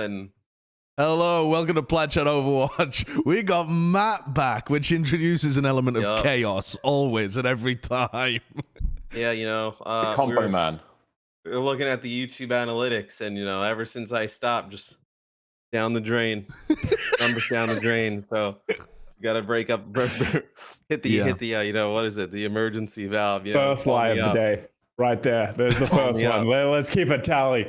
Bren. Hello, welcome to Plat Chat Overwatch. We got Matt back, which introduces an element of chaos always and every time. Yeah, you know, company man. We're looking at the YouTube analytics, and you know, ever since I stopped, just down the drain, numbers down the drain. So you got to break up, hit the you know, what is it? The emergency valve. You first lie of the day. Right there. There's the first one. Let's keep a tally.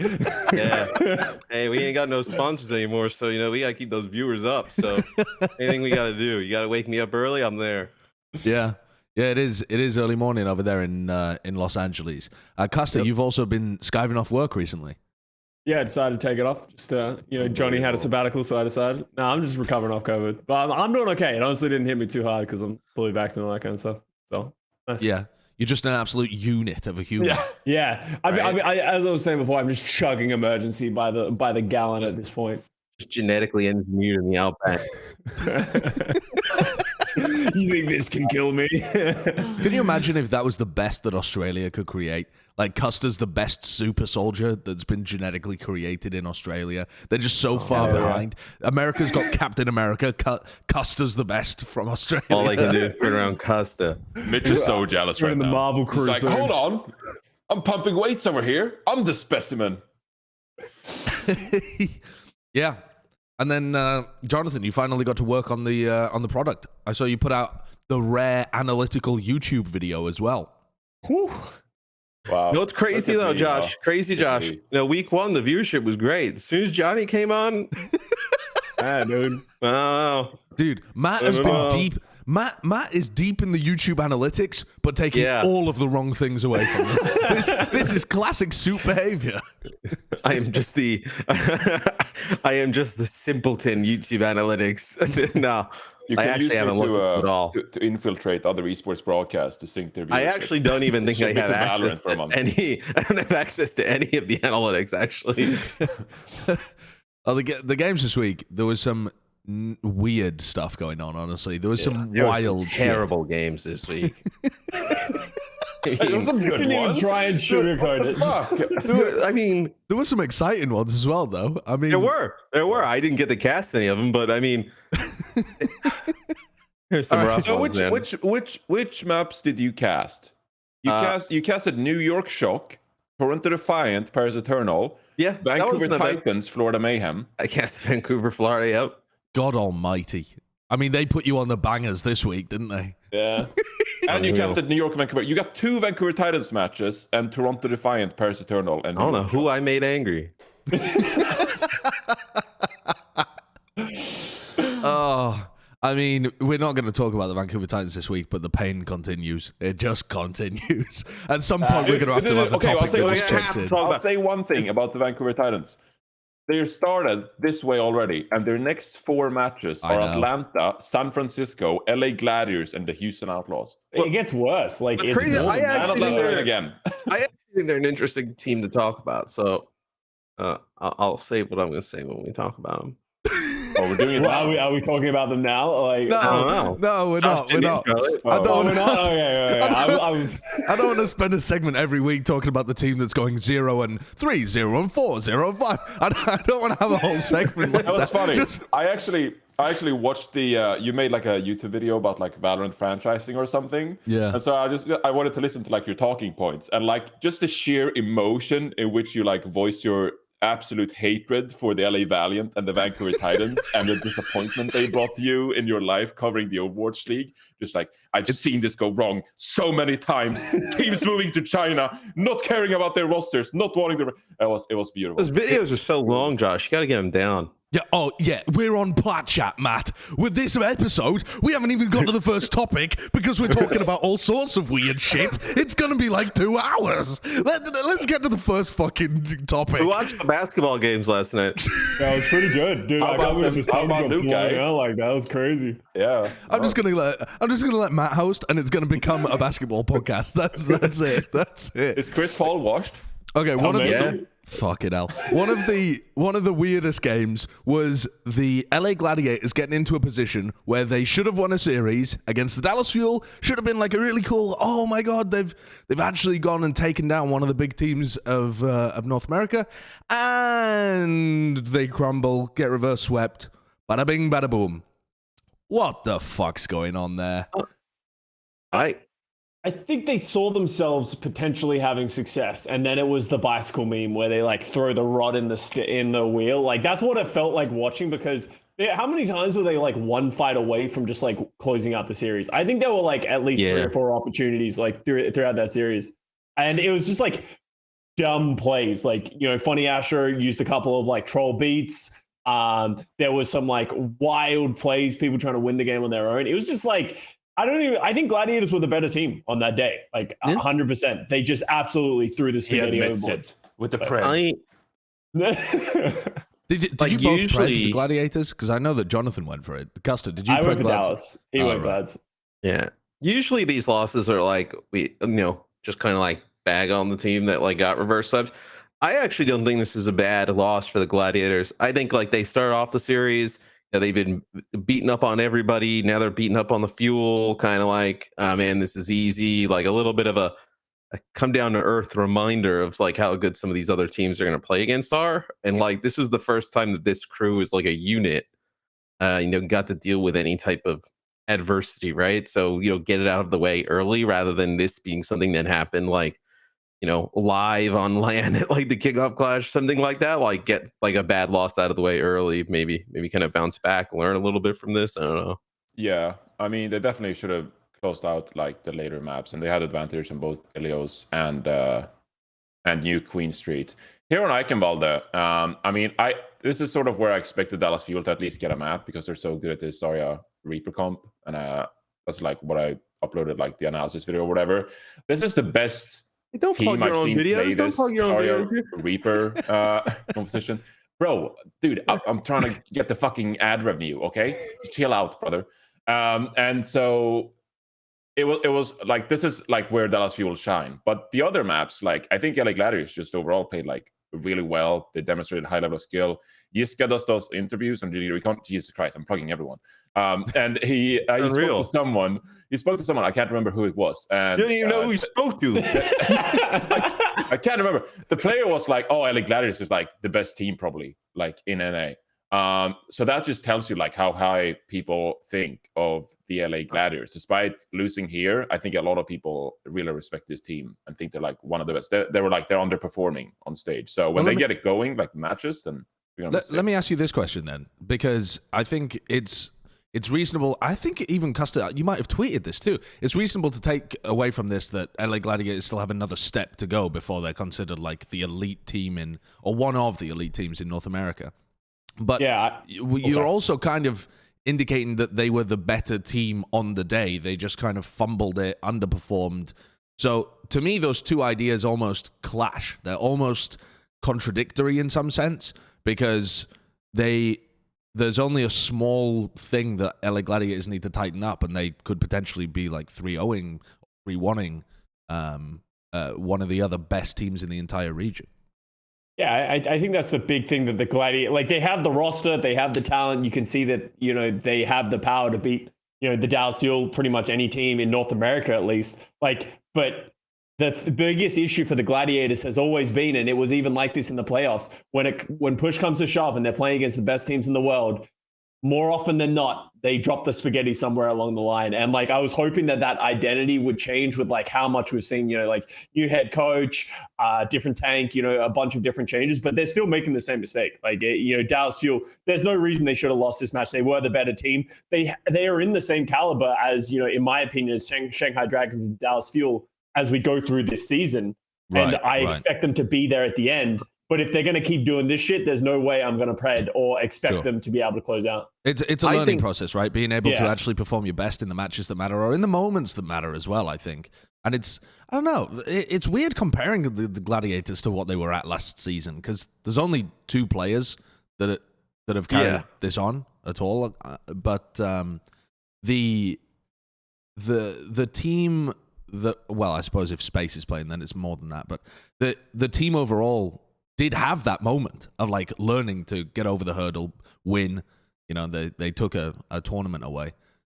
Yeah. Hey, we ain't got no sponsors anymore, so you know we gotta keep those viewers up. So anything we gotta do, you gotta wake me up early. I'm there. Yeah. Yeah, it is. It is early morning over there in Los Angeles. Custa, you've also been skiving off work recently. Yeah, I decided to take it off. Just you know, Johnny had a sabbatical, so I decided. No, I'm just recovering off COVID, but I'm doing okay. It honestly didn't hit me too hard because I'm fully vaccinated and all that kind of stuff. So nice. Yeah. You're just an absolute unit of a human. Yeah. I as I was saying before, I'm just chugging emergency by the gallon at this point. Just genetically engineered in the outback. You think this can kill me? Can you imagine if that was the best that Australia could create? Like Custa's the best super soldier that's been genetically created in Australia. They're just so far behind. America's got Captain America. Custa's the best from Australia. All they can do is turn around Custa. Mitch is so jealous right in now. The Marvel crew. He's like, hold on. I'm pumping weights over here. I'm the specimen. Yeah. And then, Jonathan, you finally got to work on the product. I saw you put out the rare analytical YouTube video as well. Whew. Wow. You know what's crazy though, Josh? Crazy Josh. You know, week one, the viewership was great. As soon as Johnny came on, dude. I don't know. Dude, Matt has been deep. Matt is deep in the YouTube analytics, but taking all of the wrong things away from them. This is classic suit behavior. I am just the simpleton YouTube analytics. No, You I can actually haven't looked at all. To infiltrate other esports broadcasts to sync their viewership. I actually don't even think I have access to any. I don't have access to any of the analytics actually. The games this week, there was some weird stuff going on. Honestly, there was some wild, terrible games this week. There was some good ones. Try and sugarcoat it. I mean, there were some exciting ones as well, though. I mean, there were. I didn't get to cast any of them, but I mean, there's some rough ones. So which maps did you cast? You casted New York Shock, Toronto Defiant, Paris Eternal, Vancouver Titans, Florida Mayhem. I cast Vancouver, Florida. Yep. God Almighty. I mean, they put you on the bangers this week, didn't they? Yeah. And you casted New York, Vancouver. You got 2 Vancouver Titans matches and Toronto Defiant, Paris Eternal. And I don't know who I made angry. Oh, I mean, we're not going to talk about the Vancouver Titans this week, but the pain continues. It just continues. At some point, we're going to have a topic that just checks in. I'll say one thing about the Vancouver Titans. They started this way already, and their next 4 matches are Atlanta, San Francisco, LA Gladiators, and the Houston Outlaws. It gets worse. Like it's crazy. I actually think they're an interesting team to talk about. So I'll say what I'm going to say when we talk about them. Oh, we're doing it now. Are we talking about them now? Like, no, we're not. I don't want to spend a segment every week talking about the team that's going 0-3, 0-4, 0-5. I don't want to have a whole segment like that. That was funny. I actually watched the you made like a YouTube video about like Valorant franchising or something. Yeah. And so I wanted to listen to like your talking points and like just the sheer emotion in which you like voiced your absolute hatred for the LA Valiant and the Vancouver Titans and the disappointment they brought to you in your life covering the Overwatch League. Just like, I've seen this go wrong so many times. Teams moving to China, not caring about their rosters, not wanting to. It was beautiful. Those videos are so long, Josh. You got to get them down. Yeah, we're on Plat Chat, Matt. With this episode, we haven't even got to the first topic because we're talking about all sorts of weird shit. It's going to be like 2 hours. Let's get to the first fucking topic. We watched the basketball games last night. That was pretty good, dude. How about like that was crazy. Yeah. I'm just gonna let Matt host, and it's gonna become a basketball podcast. That's it. That's it. Is Chris Paul washed? Okay, one Fucking hell. One of the weirdest games was the LA Gladiators getting into a position where they should have won a series against the Dallas Fuel. Should have been like a really cool, oh my god, they've actually gone and taken down one of the big teams of North America, and they crumble, get reverse swept. Bada bing, bada boom. What the fuck's going on there? I think they saw themselves potentially having success, and then it was the bicycle meme where they like throw the rod in the wheel. Like that's what it felt like watching, because how many times were they like one fight away from just like closing out the series? I think there were like at least 3 or 4 opportunities like throughout that series, and it was just like dumb plays. Like, you know, Funny Asher used a couple of like troll beats. There was some like wild plays, people trying to win the game on their own. It was just like, I think Gladiators were the better team on that day. Like 100%. They just absolutely threw the spaghetti overboard. With the prayer. Did you both pray the Gladiators? Because I know that Jonathan went for it. Custa, did you I pray went for Dallas. He went Glads. Yeah. Usually these losses are like, just kind of like bag on the team that like got reverse swept. I actually don't think this is a bad loss for the Gladiators. I think like they started off the series, they've been beating up on everybody. Now they're beating up on the Fuel, kind of like, man, this is easy. Like a little bit of a come down to earth reminder of like how good some of these other teams are going to play against are. And like, this was the first time that this crew is like a unit, got to deal with any type of adversity, right? So, get it out of the way early rather than this being something that happened like, live on LAN at like the kickoff clash, something like that. Like get like a bad loss out of the way early, maybe kind of bounce back, learn a little bit from this. I don't know. Yeah, I mean, they definitely should have closed out like the later maps, and they had advantage on both Ilios and New Queen Street. Here on Eichenwalde, I mean, this is sort of where I expected Dallas Fuel to at least get a map, because they're so good at this Zarya Reaper comp, and that's like what I uploaded, like the analysis video or whatever. This is the best team I've seen play this Zarya Reaper composition. Bro, dude, I'm trying to get the fucking ad revenue, okay? Chill out, brother. And so it was like, this is like where Dallas Fuel shine. But the other maps, like I think LA Gladiators just overall played like really well. They demonstrated high level of skill. Yiska does those interviews on GG Recon. Jesus Christ, I'm plugging everyone. And he spoke to someone. He spoke to someone. I can't remember who it was. And you don't even know who he spoke to. I can't remember. The player was like, "Oh, LA Gladiators is like the best team probably, like in NA." So that just tells you like how high people think of the LA Gladiators. Despite losing here, I think a lot of people really respect this team and think they're like one of the best. They were like, they're underperforming on stage. So when they get it going, like matches, then let me ask you this question then, because I think it's reasonable. I think even Custa, you might have tweeted this too. It's reasonable to take away from this that LA Gladiators still have another step to go before they're considered like the elite team or one of the elite teams in North America. But yeah, you're also kind of indicating that they were the better team on the day. They just kind of fumbled it, underperformed. So to me, those two ideas almost clash. They're almost contradictory in some sense, because there's only a small thing that LA Gladiators need to tighten up, and they could potentially be like 3-0ing, 3-1ing one of the other best teams in the entire region. Yeah, I think that's the big thing, that the Gladiators, like, they have the roster, they have the talent. You can see that, they have the power to beat, the Dallas Fuel, pretty much any team in North America at least. Like, but the biggest issue for the Gladiators has always been, and it was even like this in the playoffs, when push comes to shove and they're playing against the best teams in the world, more often than not, they drop the spaghetti somewhere along the line. And like, I was hoping that identity would change with like how much we've seen, like new head coach, different tank, a bunch of different changes, but they're still making the same mistake. Like, Dallas Fuel, there's no reason they should have lost this match. They were the better team. They are in the same caliber as, in my opinion, as Shanghai Dragons and Dallas Fuel as we go through this season. And I expect them to be there at the end. But if they're going to keep doing this shit, there's no way I'm going to pred or expect them to be able to close out. It's a learning process, right? Being able to actually perform your best in the matches that matter, or in the moments that matter as well, I think. And I don't know, it's weird comparing the Gladiators to what they were at last season, because there's only 2 players that have carried this on at all. But the team that, well, I suppose if Space is playing, then it's more than that. But the team overall did have that moment of like learning to get over the hurdle, win. You know, they took a tournament away.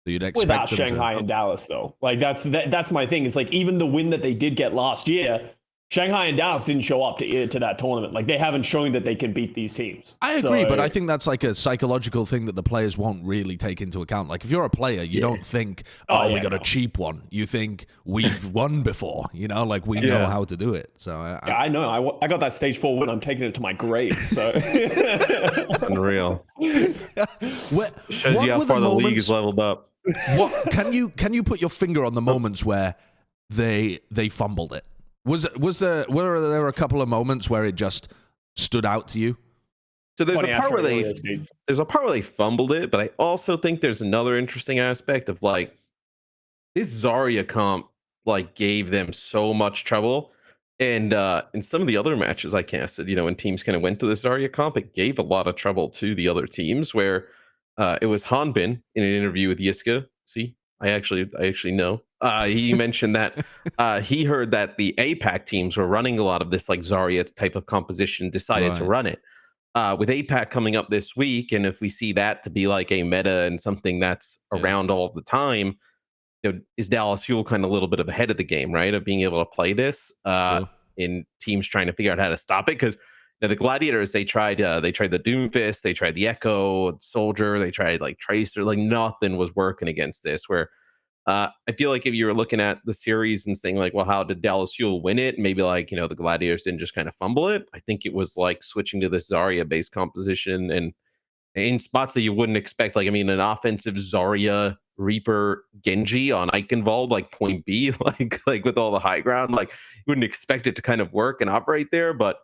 So you'd expect Without them Shanghai and Dallas, though. Like that's my thing. It's like even the win that they did get last year, Shanghai and Dallas didn't show up to that tournament. Like they haven't shown that they can beat these teams. I agree, but I think that's like a psychological thing that the players won't really take into account. Like if you're a player, you don't think, we got a cheap one. You think we've won before, you know, like we know how to do it. So I know. I got that stage 4 win. I'm taking it to my grave. So unreal. Shows you how far the league is leveled up. What can you put your finger on the moments where they fumbled it? Were there a couple of moments where it just stood out to you? So there's a part where they fumbled it, but I also think there's another interesting aspect of like this Zarya comp like gave them so much trouble. And in some of the other matches I casted, you know, when teams kind of went to the Zarya comp, it gave a lot of trouble to the other teams where it was Hanbin in an interview with Yiska. See, I actually know. He mentioned that he heard that the APAC teams were running a lot of this like Zarya type of composition, decided to run it. With APAC coming up this week, and if we see that to be like a meta and something that's around all of the time, you know, is Dallas Fuel kind of a little bit of ahead of the game, right? Of being able to play this in teams trying to figure out how to stop it. Because the Gladiators, they tried the Doomfist, they tried the Echo, Soldier, they tried like Tracer, like nothing was working against this. Where I feel like if you were looking at the series and saying like, well, how did Dallas Fuel win it? Maybe like, you know, the Gladiators didn't just kind of fumble it. I think it was like switching to this Zarya based composition and in spots that you wouldn't expect. Like, I mean, an offensive Zarya Reaper Genji on Eichenwald, like point B, like with all the high ground, like you wouldn't expect it to kind of work and operate there. But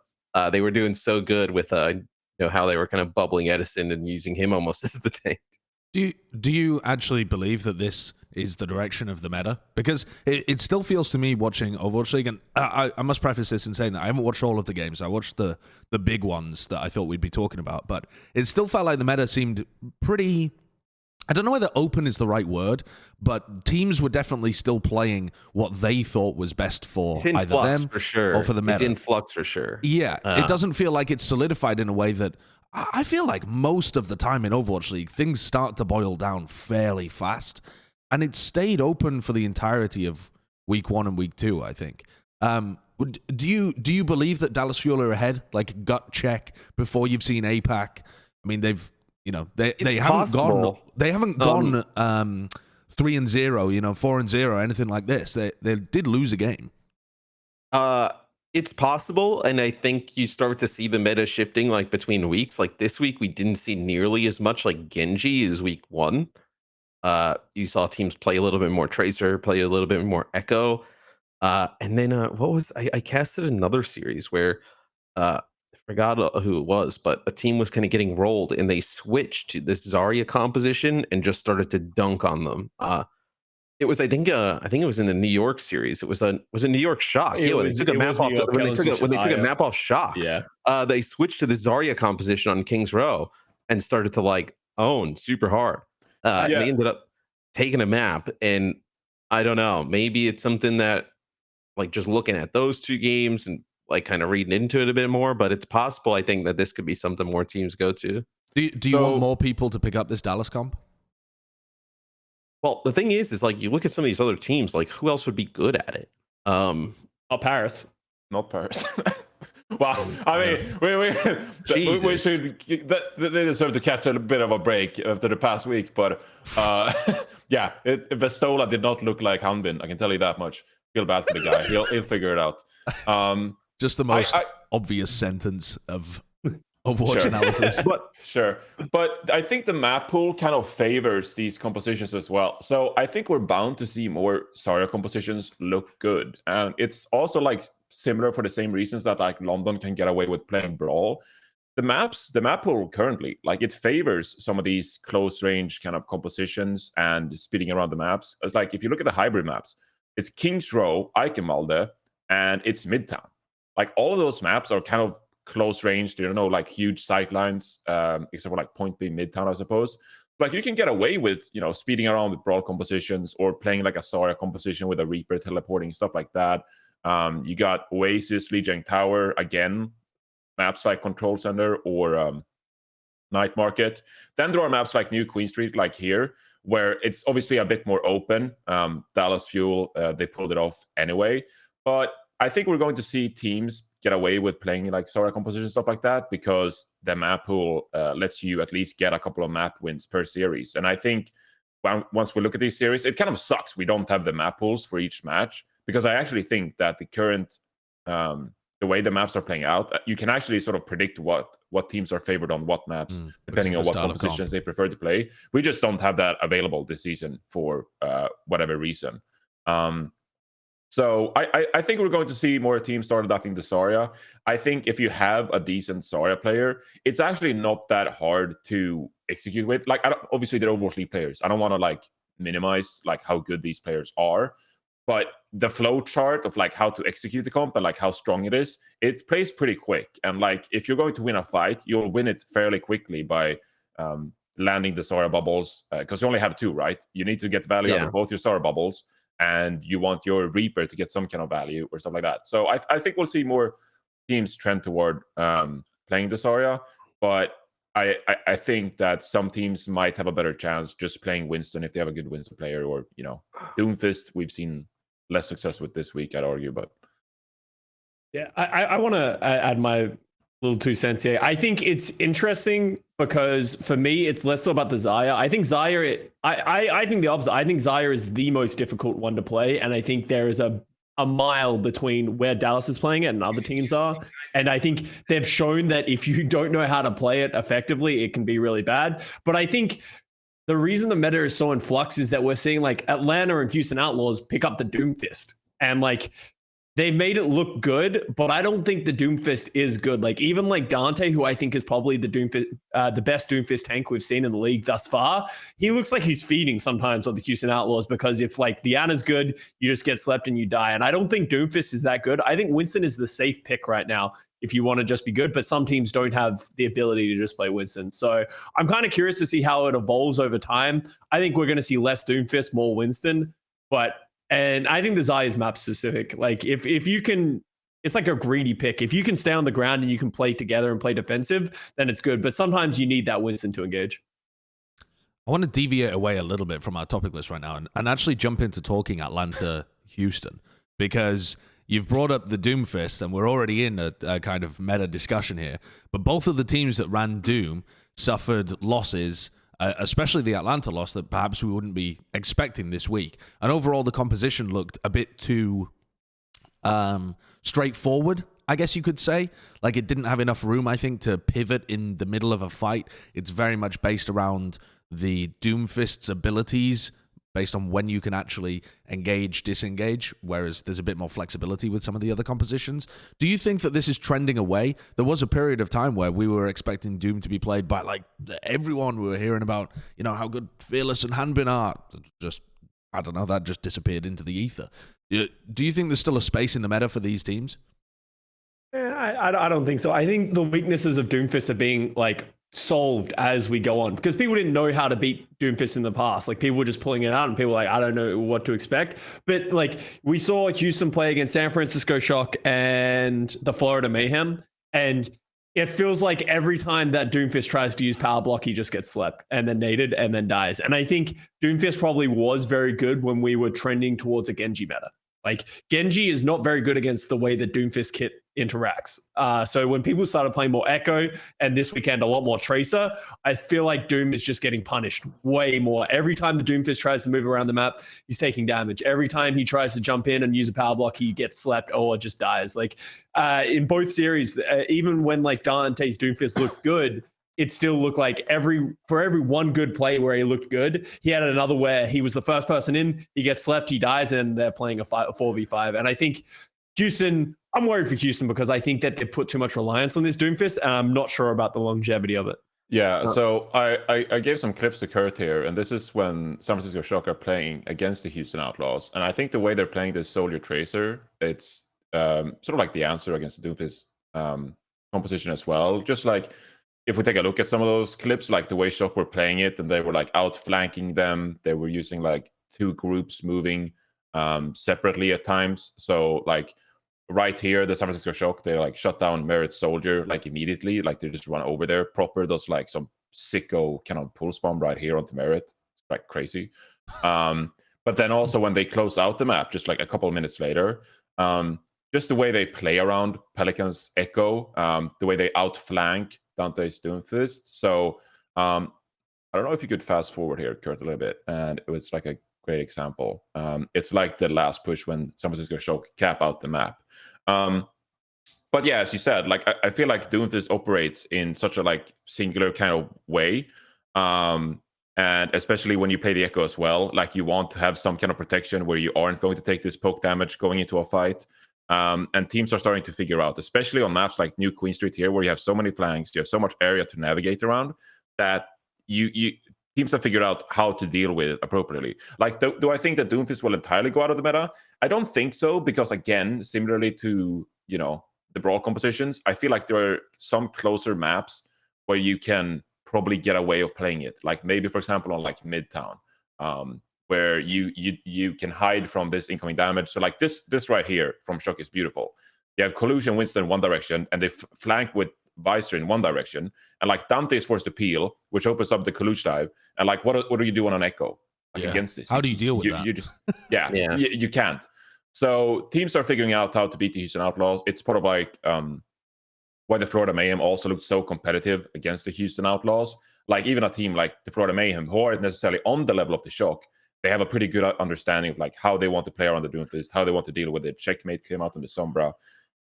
they were doing so good with you know, how they were kind of bubbling Edison and using him almost as the tank. Do you actually believe that this is the direction of the meta? Because it still feels to me watching Overwatch League, and I must preface this in saying that I haven't watched all of the games. I watched the big ones that I thought we'd be talking about, but it still felt like the meta seemed pretty... I don't know whether open is the right word, but teams were definitely still playing what they thought was best for either them for sure. or for the meta. It's in flux for sure. Yeah, it doesn't feel like it's solidified in a way that... I feel like most of the time in Overwatch League, things start to boil down fairly fast, and it stayed open for the entirety of week 1 and week 2, I think. Do you believe that Dallas Fuel are ahead? Like gut check before you've seen APAC. I mean, they've, you know, they haven't gone 3-0, you know, 4-0, anything like this. They did lose a game. It's possible, and I think you start to see the meta shifting like between weeks. Like this week, we didn't see nearly as much like Genji as week 1. You saw teams play a little bit more Tracer, play a little bit more Echo, and then what was I casted another series where I forgot who it was, but a team was kind of getting rolled, and they switched to this Zarya composition and just started to dunk on them. It was, I think it was in the New York series. It was a New York Shock. When they took a map off Shock. Yeah. They switched to the Zarya composition on Kings Row and started to like own super hard. And they ended up taking a map, and I don't know, maybe it's something that like just looking at those two games and like kind of reading into it a bit more, but it's possible. I think that this could be something more teams go to. Do you want more people to pick up this Dallas comp? Well, the thing is like you look at some of these other teams, like who else would be good at it? Not Paris. Not Paris. Well, I mean, we should. They deserve to catch a bit of a break after the past week, but yeah, Vestola did not look like Hanbin. I can tell you that much. Feel bad for the guy. He'll figure it out. Just the most obvious sentence of Overwatch analysis. But I think the map pool kind of favors these compositions as well. So I think we're bound to see more Zarya compositions look good. And it's also like similar for the same reasons that like London can get away with playing Brawl. The map pool currently, like it favors some of these close range kind of compositions and speeding around the maps. It's like if you look at the hybrid maps, it's Kings Row, Eichenwalde, and it's Midtown. Like all of those maps are kind of close range. There are no like huge sight lines, except for like Point B Midtown, I suppose. Like you can get away with, you know, speeding around with Brawl compositions or playing like a Zarya composition with a Reaper teleporting, stuff like that. You got Oasis, Lijiang Tower again. maps like Control Center or Night Market. Then there are maps like New Queen Street, like here, where it's obviously a bit more open. Dallas Fuel, they pulled it off anyway. But I think we're going to see teams get away with playing like Zarya composition, stuff like that, because the map pool lets you at least get a couple of map wins per series. And I think once we look at these series, it kind of sucks we don't have the map pools for each match, because I actually think that the current the way the maps are playing out, you can actually sort of predict what teams are favored on what maps, depending on what compositions they prefer to play. We just don't have that available this season for whatever reason. So I think we're going to see more teams start adapting the Zarya. I think if you have a decent Zarya player, it's actually not that hard to execute with. Like, obviously they're Overwatch League players. I don't want to like minimize like how good these players are, but the flow chart of like how to execute the comp and like how strong it is, it plays pretty quick. And like if you're going to win a fight, you'll win it fairly quickly by landing the Zarya bubbles, because you only have 2, right? You need to get value out of both your Zarya bubbles, and you want your Reaper to get some kind of value or stuff like that. So I think we'll see more teams trend toward playing the Zarya, but I think that some teams might have a better chance just playing Winston if they have a good Winston player, or, you know, Doomfist we've seen less success with this week, I'd argue. But yeah, I want to add my little 2 cents here. I think it's interesting because for me, it's less so about the Zarya. I think Zarya, I think the opposite. I think Zarya is the most difficult one to play, and I think there is a mile between where Dallas is playing it and other teams are. And I think they've shown that if you don't know how to play it effectively, it can be really bad. But I think the reason the meta is so in flux is that we're seeing like Atlanta and Houston Outlaws pick up the Doomfist, and like they made it look good, but I don't think the Doomfist is good. Like even like Dante, who I think is probably the the best Doomfist tank we've seen in the league thus far, he looks like he's feeding sometimes on the Houston Outlaws, because if like the Ana's good, you just get slept and you die. And I don't think Doomfist is that good. I think Winston is the safe pick right now if you want to just be good, but some teams don't have the ability to just play Winston. So I'm kind of curious to see how it evolves over time. I think we're going to see less Doomfist, more Winston, and I think the Zarya is map specific. Like if you can, it's like a greedy pick. If you can stay on the ground and you can play together and play defensive, then it's good. But sometimes you need that Winston to engage. I want to deviate away a little bit from our topic list right now and actually jump into talking Atlanta-Houston, because you've brought up the Doomfist and we're already in a kind of meta discussion here. But both of the teams that ran Doom suffered losses, especially the Atlanta loss, that perhaps we wouldn't be expecting this week. And overall, the composition looked a bit too straightforward, I guess you could say. Like it didn't have enough room, I think, to pivot in the middle of a fight. It's very much based around the Doomfist's abilities, based on when you can actually engage, disengage, whereas there's a bit more flexibility with some of the other compositions. Do you think that this is trending away? There was a period of time where we were expecting Doom to be played by like everyone. We were hearing about, you know, how good Fearless and Hanbin are. Just, I don't know, that just disappeared into the ether. Do you think there's still a space in the meta for these teams? I don't think so. I think the weaknesses of Doomfist are being like solved as we go on, because people didn't know how to beat Doomfist in the past. Like people were just pulling it out and people were like, I don't know what to expect. But like we saw Houston play against San Francisco Shock and the Florida Mayhem, and it feels like every time that Doomfist tries to use power block, he just gets slept and then naded and then dies. And I think Doomfist probably was very good when we were trending towards a Genji meta. Like Genji is not very good against the way that Doomfist kit interacts. So when people started playing more Echo and this weekend a lot more Tracer, I feel like Doom is just getting punished way more. Every time the Doomfist tries to move around the map, he's taking damage. Every time he tries to jump in and use a power block, he gets slept or just dies. Like in both series, even when like Dante's Doomfist looked good, it still looked like for every one good play where he looked good, he had another where he was the first person in, he gets slept, he dies, and they're playing a 4v5. And I think Houston, I'm worried for Houston because I think that they put too much reliance on this Doomfist, and I'm not sure about the longevity of it. Yeah, so I gave some clips to Kurt here, and this is when San Francisco Shock are playing against the Houston Outlaws. And I think the way they're playing this Soldier Tracer, it's sort of like the answer against the Doomfist composition as well. Just like, if we take a look at some of those clips, like the way Shock were playing it, and they were like outflanking them, they were using like two groups moving separately at times. So like right here, the San Francisco Shock, they like shut down Merit's soldier like immediately. Like they just run over there. Proper does like some sicko kind of pulse bomb right here onto Merit. It's like crazy. But then also when they close out the map, just like a couple of minutes later, just the way they play around Pelican's Echo, the way they outflank Dante's Doomfist. So I don't know if you could fast forward here, Kurt, a little bit, and it was like a great example. It's like the last push when San Francisco Shock cap out the map. But yeah, as you said, like I feel like Doomfist operates in such a like singular kind of way. And especially when you play the Echo as well, like you want to have some kind of protection where you aren't going to take this poke damage going into a fight. And teams are starting to figure out, especially on maps like New Queen Street here, where you have so many flanks, you have so much area to navigate around, that you teams have figured out how to deal with it appropriately. Like, do I think that Doomfist will entirely go out of the meta? I don't think so, because again, similarly to, you know, the Brawl compositions, I feel like there are some closer maps where you can probably get a way of playing it. Like maybe, for example, on like Midtown, where you can hide from this incoming damage. So like this right here from Shock is beautiful. You have Collusion, Winston in one direction, and they flank with Visor in one direction, and like Dante is forced to peel, which opens up the Collusion dive. And like, what do you do on an Echo against this? How do you deal with that? You just you can't. So teams are figuring out how to beat the Houston Outlaws. It's part of like why the Florida Mayhem also looked so competitive against the Houston Outlaws. Like even a team like the Florida Mayhem, who aren't necessarily on the level of the Shock, they have a pretty good understanding of like how they want to play around the Doomfist, how they want to deal with it. Checkmate came out on the Sombra.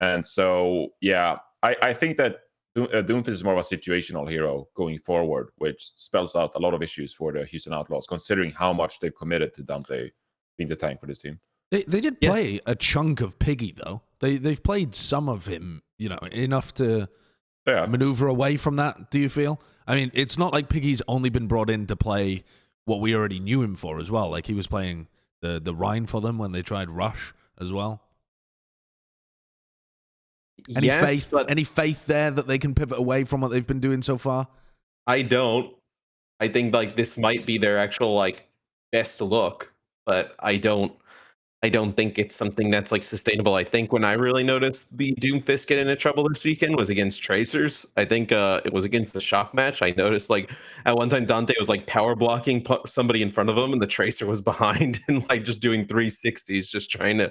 And so, yeah, I think that Doomfist is more of a situational hero going forward, which spells out a lot of issues for the Houston Outlaws, considering how much they've committed to Dante being the tank for this team. They did play a chunk of Piggy, though. They've played some of him, you know, enough to maneuver away from that, do you feel? I mean, it's not like Piggy's only been brought in to play what we already knew him for as well. Like, he was playing the Rhine for them when they tried Rush as well. Any faith there that they can pivot away from what they've been doing so far? I don't. I think, like, this might be their actual, like, best look, but I don't think it's something that's like sustainable. I think when I really noticed the Doomfist get into trouble this weekend was against Tracers. I think it was against the Shock match. I noticed like at one time Dante was like power blocking somebody in front of him, and the Tracer was behind and like just doing 360s, just trying to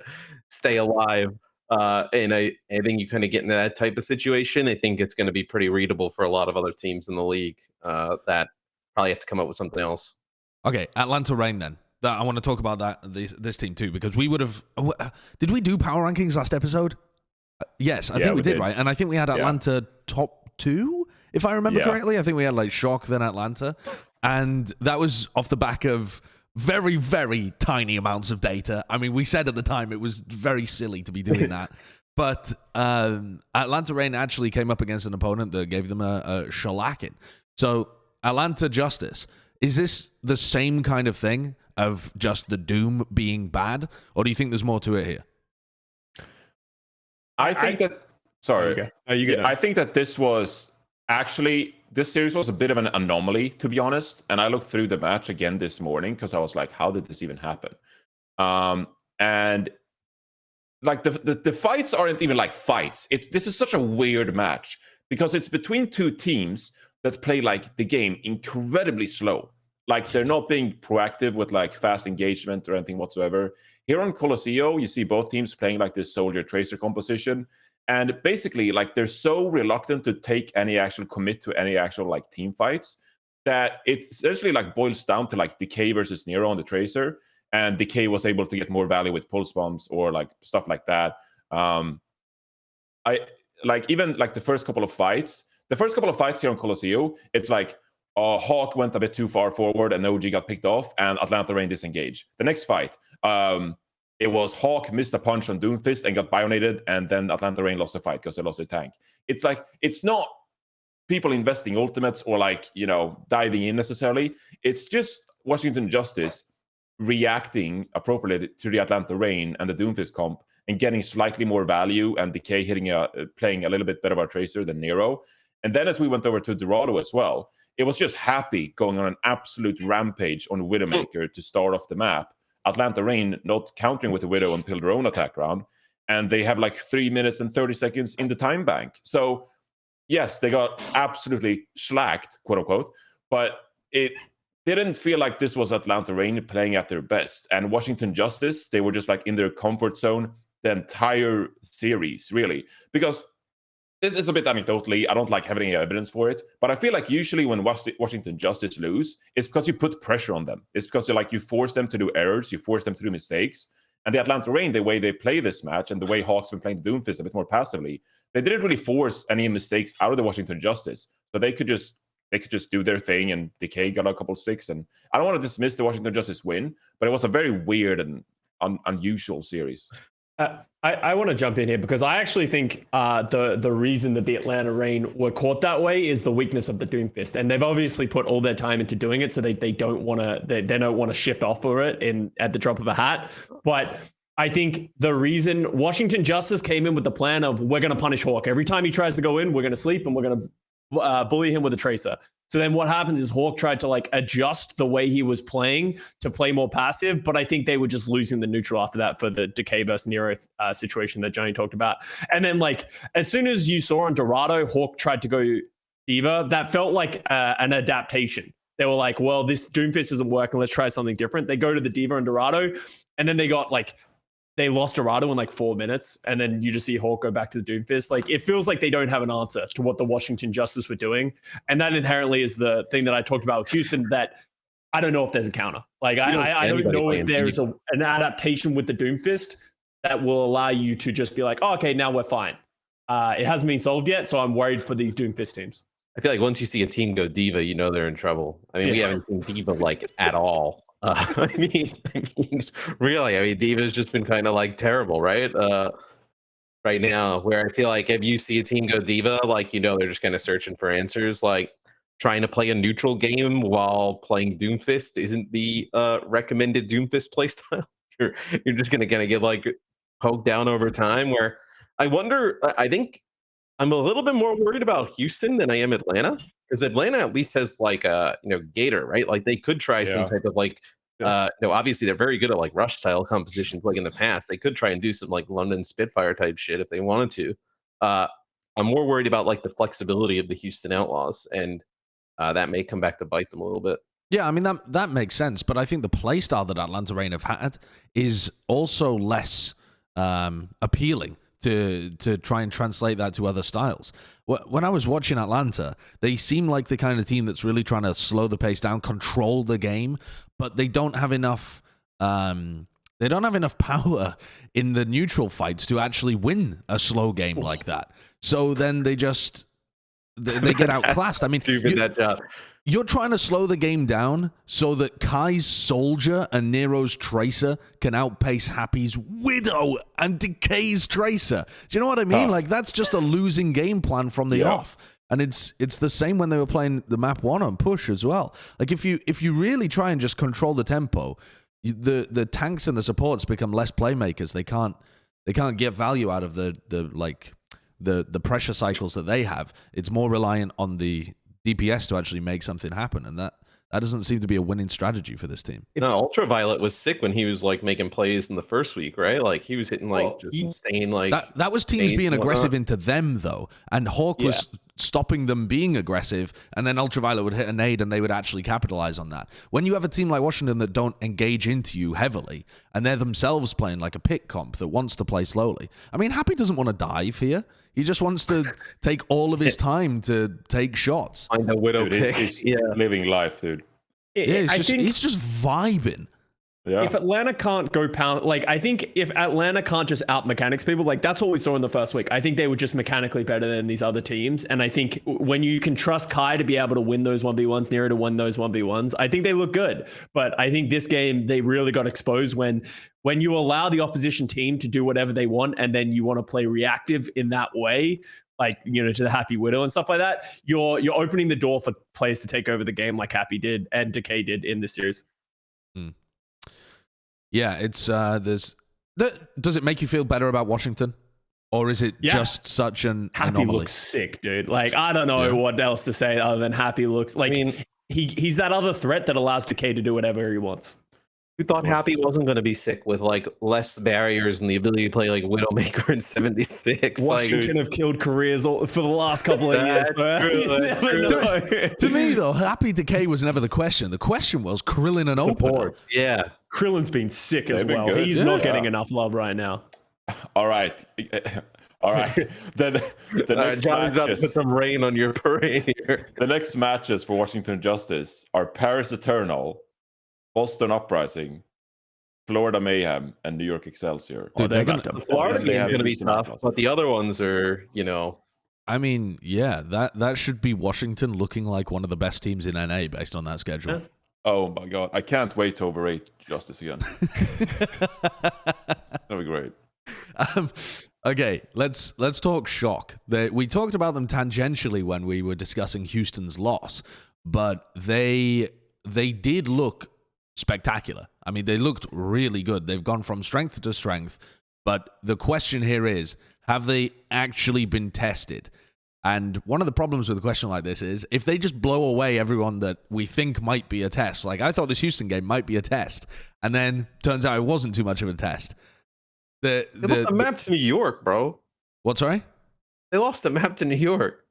stay alive. And I think you kind of get into that type of situation. I think it's going to be pretty readable for a lot of other teams in the league that probably have to come up with something else. Okay, Atlanta Reign then. I want to talk about that this team too, because we would have. Did we do power rankings last episode? Yes, I think we did, right? And I think we had Atlanta top 2, if I remember correctly. I think we had like Shock, then Atlanta, and that was off the back of very, very tiny amounts of data. I mean, we said at the time it was very silly to be doing that, but Atlanta Reign actually came up against an opponent that gave them a shellacking. So Atlanta Justice, is this the same kind of thing of just the Doom being bad, or do you think there's more to it here? I think that. Sorry, okay. I think that this series was a bit of an anomaly, to be honest. And I looked through the match again this morning because I was like, how did this even happen? And like the fights aren't even like fights. This is such a weird match because it's between two teams that play like the game incredibly slow. Like they're not being proactive with like fast engagement or anything whatsoever. Here on Colosseo, you see both teams playing like this soldier tracer composition. And basically like they're so reluctant to take any actual commit to any actual like team fights that it essentially like boils down to like Decay versus Nero on the tracer. And Decay was able to get more value with pulse bombs or like stuff like that. I like even like the first couple of fights here on Colosseo, it's like Hawk went a bit too far forward and OG got picked off and Atlanta Reign disengaged. The next fight, it was Hawk missed a punch on Doomfist and got bionated, and then Atlanta Reign lost the fight because they lost their tank. It's like, it's not people investing ultimates or like, you know, diving in necessarily. It's just Washington Justice reacting appropriately to the Atlanta Reign and the Doomfist comp and getting slightly more value, and Decay playing a little bit better of our tracer than Nero. And then as we went over to Dorado as well, it was just Happy going on an absolute rampage on Widowmaker to start off the map. Atlanta Reign not countering with the Widow until their own attack round. and they have like 3 minutes and 30 seconds in the time bank. So yes, they got absolutely slacked, quote unquote, but it didn't feel like this was Atlanta Reign playing at their best. And Washington Justice, they were just like in their comfort zone the entire series, really. Because this is a bit anecdotally, I don't like having any evidence for it, but I feel like usually when Washington Justice lose, it's because you put pressure on them. It's because you force them to do errors, you force them to do mistakes. And the Atlanta Reign, the way they play this match and the way Hawks been playing the Doomfist a bit more passively, they didn't really force any mistakes out of the Washington Justice. So they could just do their thing, and Decay got a couple of sticks. And I don't want to dismiss the Washington Justice win, but it was a very weird and unusual series. I want to jump in here because I actually think the reason that the Atlanta Reign were caught that way is the weakness of the Doomfist, and they've obviously put all their time into doing it, so they don't want to shift off for it at the drop of a hat. But I think the reason Washington Justice came in with the plan of we're going to punish Hawk every time he tries to go in, we're going to sleep and we're going to bully him with a tracer. So then what happens is Hawk tried to like adjust the way he was playing to play more passive, but I think they were just losing the neutral after that for the Decay versus Nero situation that Johnny talked about. And then like as soon as you saw on Dorado, Hawk tried to go Diva, that felt like an adaptation. They were like, well, this Doomfist isn't working, let's try something different. They go to the Diva and Dorado, and then they lost Dorado in like 4 minutes, and then you just see Hawk go back to the Doomfist. Like it feels like they don't have an answer to what the Washington Justice were doing, and that inherently is the thing that I talked about with Houston. That I don't know if there's a counter. Like I don't know if there is an adaptation with the Doomfist that will allow you to just be like, oh, okay, now we're fine. It hasn't been solved yet, so I'm worried for these Doomfist teams. I feel like once you see a team go Diva, you know they're in trouble. I mean, we haven't seen Diva like at all. I mean, really, Diva's just been kind of like terrible, right? Right now, where I feel like if you see a team go Diva, like, you know, they're just kind of searching for answers, like trying to play a neutral game while playing Doomfist isn't the recommended Doomfist playstyle. You're just gonna get like poked down over time. Where I think I'm a little bit more worried about Houston than I am Atlanta, because Atlanta at least has like Gator, right? Like they could try some type of like obviously they're very good at like rush style compositions like in the past. They could try and do some like London Spitfire type shit if they wanted to. I'm more worried about like the flexibility of the Houston Outlaws, and that may come back to bite them a little bit. Yeah, I mean that makes sense, but I think the playstyle that Atlanta Reign have had is also less appealing to try and translate that to other styles. When I was watching Atlanta, they seem like the kind of team that's really trying to slow the pace down, control the game, but they don't have enough power in the neutral fights to actually win a slow game like that. So then they get outclassed. I mean, stupid that job. You're trying to slow the game down so that Kai's Soldier and Nero's Tracer can outpace Happy's Widow and Decay's Tracer. Do you know what I mean? Like, that's just a losing game plan from the off. And it's the same when they were playing the map 1 on push as well. Like, if you really try and just control the tempo, the tanks and the supports become less playmakers. They can't get value out of the pressure cycles that they have. It's more reliant on the DPS to actually make something happen, and that doesn't seem to be a winning strategy for this team. You know, Ultraviolet was sick when he was like making plays in the first week, right? Like he was hitting like insane, like that was teams being aggressive into them though, and Hawk was stopping them being aggressive, and then Ultraviolet would hit a nade and they would actually capitalize on that. When you have a team like Washington that don't engage into you heavily, and they're themselves playing like a pick comp that wants to play slowly. I mean, Happy doesn't want to dive here. He just wants to take all of his time to take shots. Find a Widow pick. He's living life, dude. He's just vibing. Yeah. If Atlanta can't go pound, like I think if Atlanta can't just out mechanics people, like that's what we saw in the first week. I think they were just mechanically better than these other teams. And I think when you can trust Kai to be able to win those 1v1s, Nero to win those 1v1s, I think they look good. But I think this game, they really got exposed when you allow the opposition team to do whatever they want, and then you want to play reactive in that way, like, you know, to the Happy Widow and stuff like that, you're opening the door for players to take over the game like Happy did and Decay did in this series. Yeah, it's does it make you feel better about Washington, or is it just such an Happy anomaly? looks sick, dude. Like I don't know what else to say other than Happy looks like he's that other threat that allows Decay to do whatever he wants. Who thought Happy wasn't going to be sick with like less barriers and the ability to play like Widowmaker in 76? Washington have killed careers for the last couple of years. To me, though, Happy Decay was never the question. The question was Krillin and Opener. Yeah. Krillin's been sick as well. He's not getting enough love right now. All right. All right. The next John's about to matches, put some rain on your parade here. the next matches for Washington Justice are Paris Eternal, Boston Uprising, Florida Mayhem, and New York Excelsior. Dude, The Florida game's going to be tough, but the other ones are, I mean, yeah, that should be Washington looking like one of the best teams in NA based on that schedule. Oh my god, I can't wait to overrate Justice again. That'll be great. Okay, let's talk Shock. We talked about them tangentially when we were discussing Houston's loss, but they did look spectacular. I mean, they looked really good. They've gone from strength to strength, but the question here is, have they actually been tested? And one of the problems with a question like this is, if they just blow away everyone that we think might be a test, like I thought this Houston game might be a test, and then turns out it wasn't too much of a test. They lost a map to New York, bro. What, sorry? They lost a map to New York.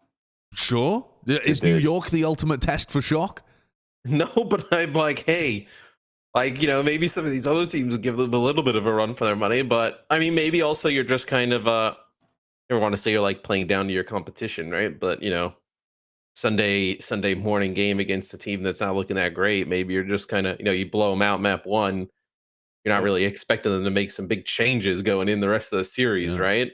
Sure. Is New York the ultimate test for Shock? No, but I'm like, hey, like, maybe some of these other teams will give them a little bit of a run for their money, but I mean, maybe also you're just kind of, I never want to say you're like playing down to your competition, right? But, Sunday morning game against a team that's not looking that great. Maybe you're just kind of, you blow them out map one. You're not really expecting them to make some big changes going in the rest of the series, right?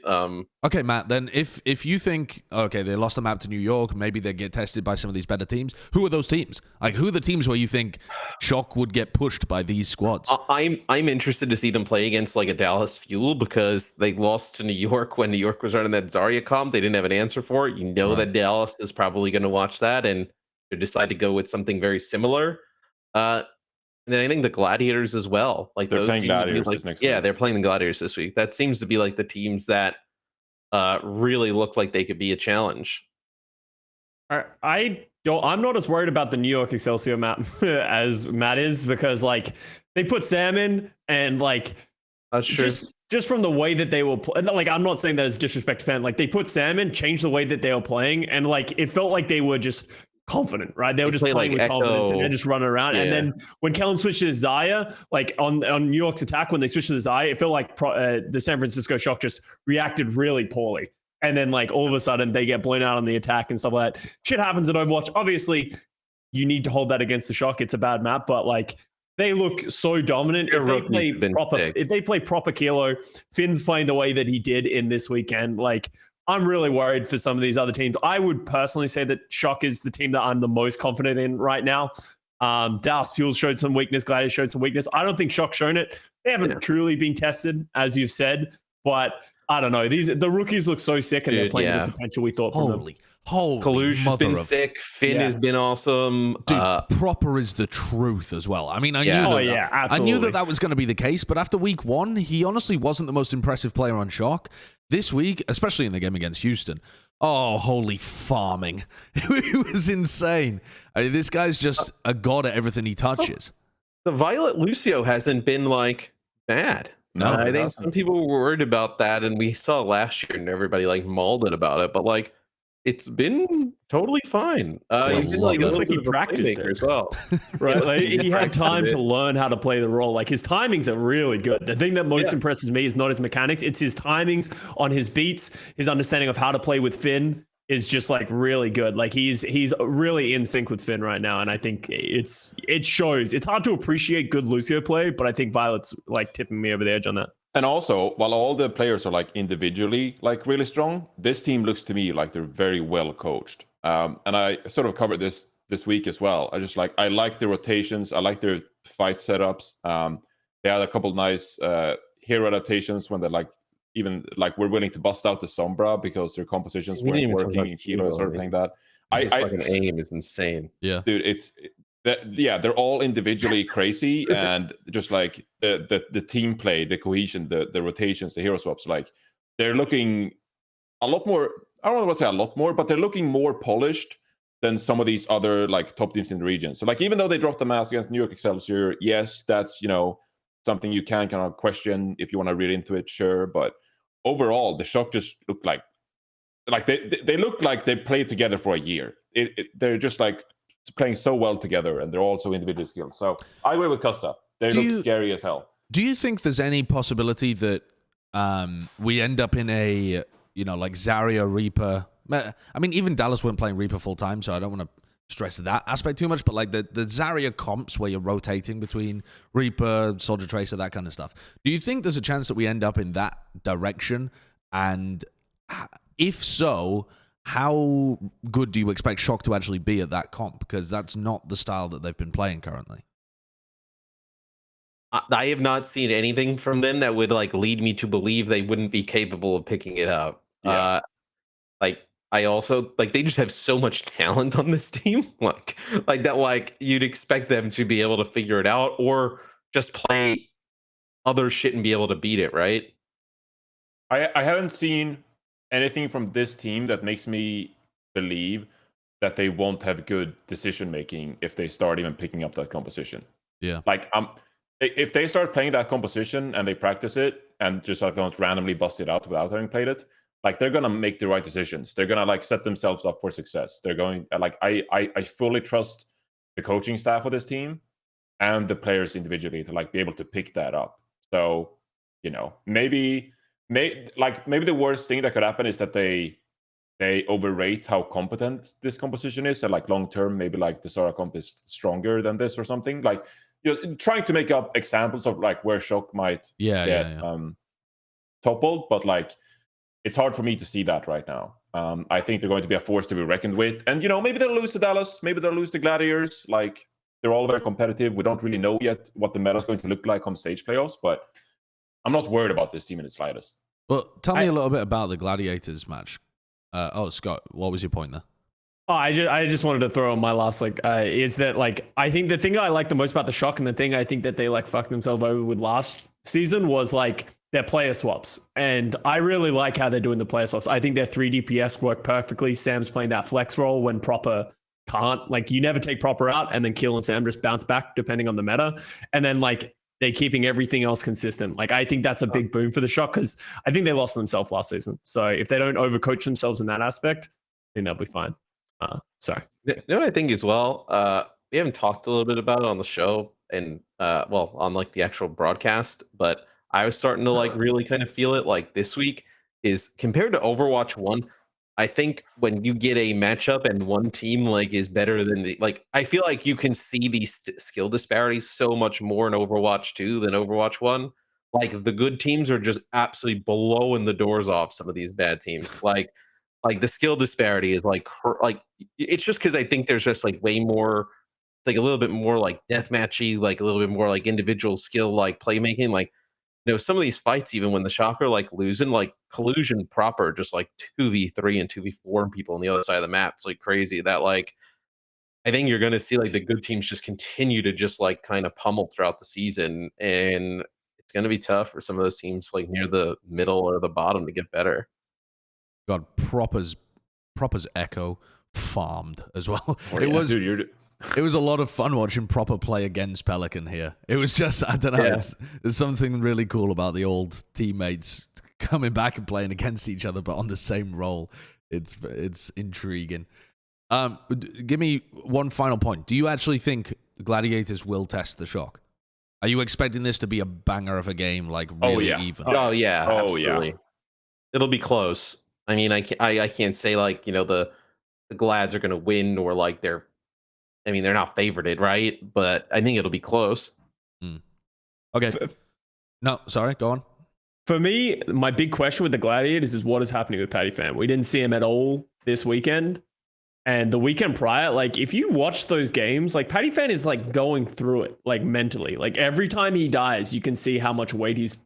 Okay, Matt, then if you think, okay, they lost the map to New York, maybe they get tested by some of these better teams. Who are those teams? Like, who are the teams where you think Shock would get pushed by these squads? I'm interested to see them play against like a Dallas Fuel, because they lost to New York when New York was running that Zarya comp. They didn't have an answer for it. That Dallas is probably going to watch that and decide to go with something very similar. And then I think the Gladiators as well. Like they're playing Gladiators this next week. Yeah, they're playing the Gladiators this week. That seems to be like the teams that really look like they could be a challenge. I'm not as worried about the New York Excelsior map as Matt is, because like they put Sam in, and like that's true. Just from the way that they were like, I'm not saying that as disrespect to Penn. Like they put Sam in, changed the way that they were playing, and like it felt like they were just confident, right? They were just playing with confidence, and they're just running around. Yeah. And then when Kellen switched to Zaya, like on New York's attack, when they switched to the Zaya, it felt like the San Francisco Shock just reacted really poorly. And then like all of a sudden they get blown out on the attack and stuff like that. Shit happens at Overwatch. Obviously, you need to hold that against the Shock. It's a bad map, but like they look so dominant. If they play proper Kilo, Finn's playing the way that he did in this weekend, like I'm really worried for some of these other teams. I would personally say that Shock is the team that I'm the most confident in right now. Dallas Fuel showed some weakness. Gladiators showed some weakness. I don't think Shock's shown it. They haven't truly been tested, as you've said. But I don't know. The rookies look so sick, and they're playing the potential we thought from them. Holy has been sick. Finn has been awesome. Dude, proper is the truth as well. I mean, I knew that was going to be the case, but after week one, he honestly wasn't the most impressive player on Shock. This week, especially in the game against Houston, holy farming. It was insane. I mean, this guy's just a god at everything he touches. The Violet Lucio hasn't been like bad. No, I think some people were worried about that, and we saw last year and everybody like mauled it about it, but like it's been totally fine. He looks like he practiced it as well, right? Like, he had time to learn how to play the role. Like his timings are really good. The thing that most impresses me is not his mechanics; it's his timings on his beats. His understanding of how to play with Finn is just like really good. Like he's really in sync with Finn right now, and I think it shows. It's hard to appreciate good Lucio play, but I think Violet's like tipping me over the edge on that. And also, while all the players are like individually like really strong, this team looks to me like they're very well coached. And I sort of covered this week as well. I like the rotations. I like their fight setups. They had a couple of nice hero adaptations when they're like, even like we're willing to bust out the Sombra because their compositions weren't working in Kilo and sort of playing that. His fucking aim is insane. Yeah, dude, they're all individually crazy, and just like the team play, the cohesion, the rotations, the hero swaps, like they're looking a lot more. I don't want to say a lot more, but they're looking more polished than some of these other like top teams in the region. So like even though they dropped the mask against New York Excelsior, yes, that's something you can kind of question if you want to read into it, sure. But overall, the Shock just looked like they look like they played together for a year. They're just like playing so well together, and they're also individual skills. So I agree with Custa. They look scary as hell. Do you think there's any possibility that we end up in a, like Zarya, Reaper? I mean, even Dallas weren't playing Reaper full time, so I don't want to stress that aspect too much. But like the Zarya comps where you're rotating between Reaper, Soldier Tracer, that kind of stuff. Do you think there's a chance that we end up in that direction? And if so, how good do you expect Shock to actually be at that comp? Because that's not the style that they've been playing currently. I have not seen anything from them that would like lead me to believe they wouldn't be capable of picking it up. Yeah. I also like they just have so much talent on this team, like that. Like you'd expect them to be able to figure it out, or just play other shit and be able to beat it, right? I haven't seen anything from this team that makes me believe that they won't have good decision making if they start even picking up that composition. Yeah. Like if they start playing that composition and they practice it and just like don't randomly bust it out without having played it, like they're gonna make the right decisions. They're gonna like set themselves up for success. They're going like I fully trust the coaching staff of this team and the players individually to like be able to pick that up. So, maybe the worst thing that could happen is that they overrate how competent this composition is, and like long term, maybe like the Sora comp is stronger than this or something. Like trying to make up examples of like where Shock might get toppled, but like it's hard for me to see that right now. I think they're going to be a force to be reckoned with, and maybe they'll lose to Dallas, maybe they'll lose to Gladiators. Like they're all very competitive. We don't really know yet what the meta is going to look like on stage playoffs, but I'm not worried about this team in the slightest. Well, tell me a little bit about the Gladiators match. Scott, what was your point there? Oh, I just wanted to throw in my last is that like I think the thing I like the most about the Shock, and the thing I think that they like fucked themselves over with last season, was like their player swaps. And I really like how they're doing the player swaps. I think their 3 DPS work perfectly. Sam's playing that flex role when Proper can't. Like you never take Proper out, and then Kill and Sam just bounce back depending on the meta. And then like they're keeping everything else consistent. Like I think that's a big boom for the Shock, because I think they lost themselves last season. So if they don't overcoach themselves in that aspect, I think they'll be fine. Sorry. You know what I think as well? We haven't talked a little bit about it on the show and on like the actual broadcast, but I was starting to like really kind of feel it like this week is compared to Overwatch 1. I think when you get a matchup and one team like is better than the I feel like you can see these skill disparities so much more in Overwatch 2 than Overwatch 1. Like the good teams are just absolutely blowing the doors off some of these bad teams. Like the skill disparity is like it's just because I think there's just like way more, like a little bit more like deathmatchy, like a little bit more like individual skill, like playmaking. Like some of these fights, even when the Shock are like losing, like collusion proper, just like 2v3 and 2v4 and people on the other side of the map. It's like crazy that like I think you're gonna see like the good teams just continue to just like kind of pummel throughout the season, and it's gonna be tough for some of those teams like near the middle or the bottom to get better. God, Proper's Echo farmed as well. Oh, dude, it was a lot of fun watching Proper play against Pelican here. It was just, I don't know, there's something really cool about the old teammates coming back and playing against each other, but on the same role. It's intriguing. Give me one final point. Do you actually think Gladiators will test the Shock? Are you expecting this to be a banger of a game, like really even? Oh yeah, absolutely. It'll be close. I mean, I can't say like the Glads are going to win, or like they're not favorited, right? But I think it'll be close. Okay. No, sorry, go on. For me, my big question with the Gladiators is what is happening with Patty Fan. We didn't see him at all this weekend. And the weekend prior, like if you watch those games, like Patty Fan is like going through it, like mentally. Like every time he dies, you can see how much weight he's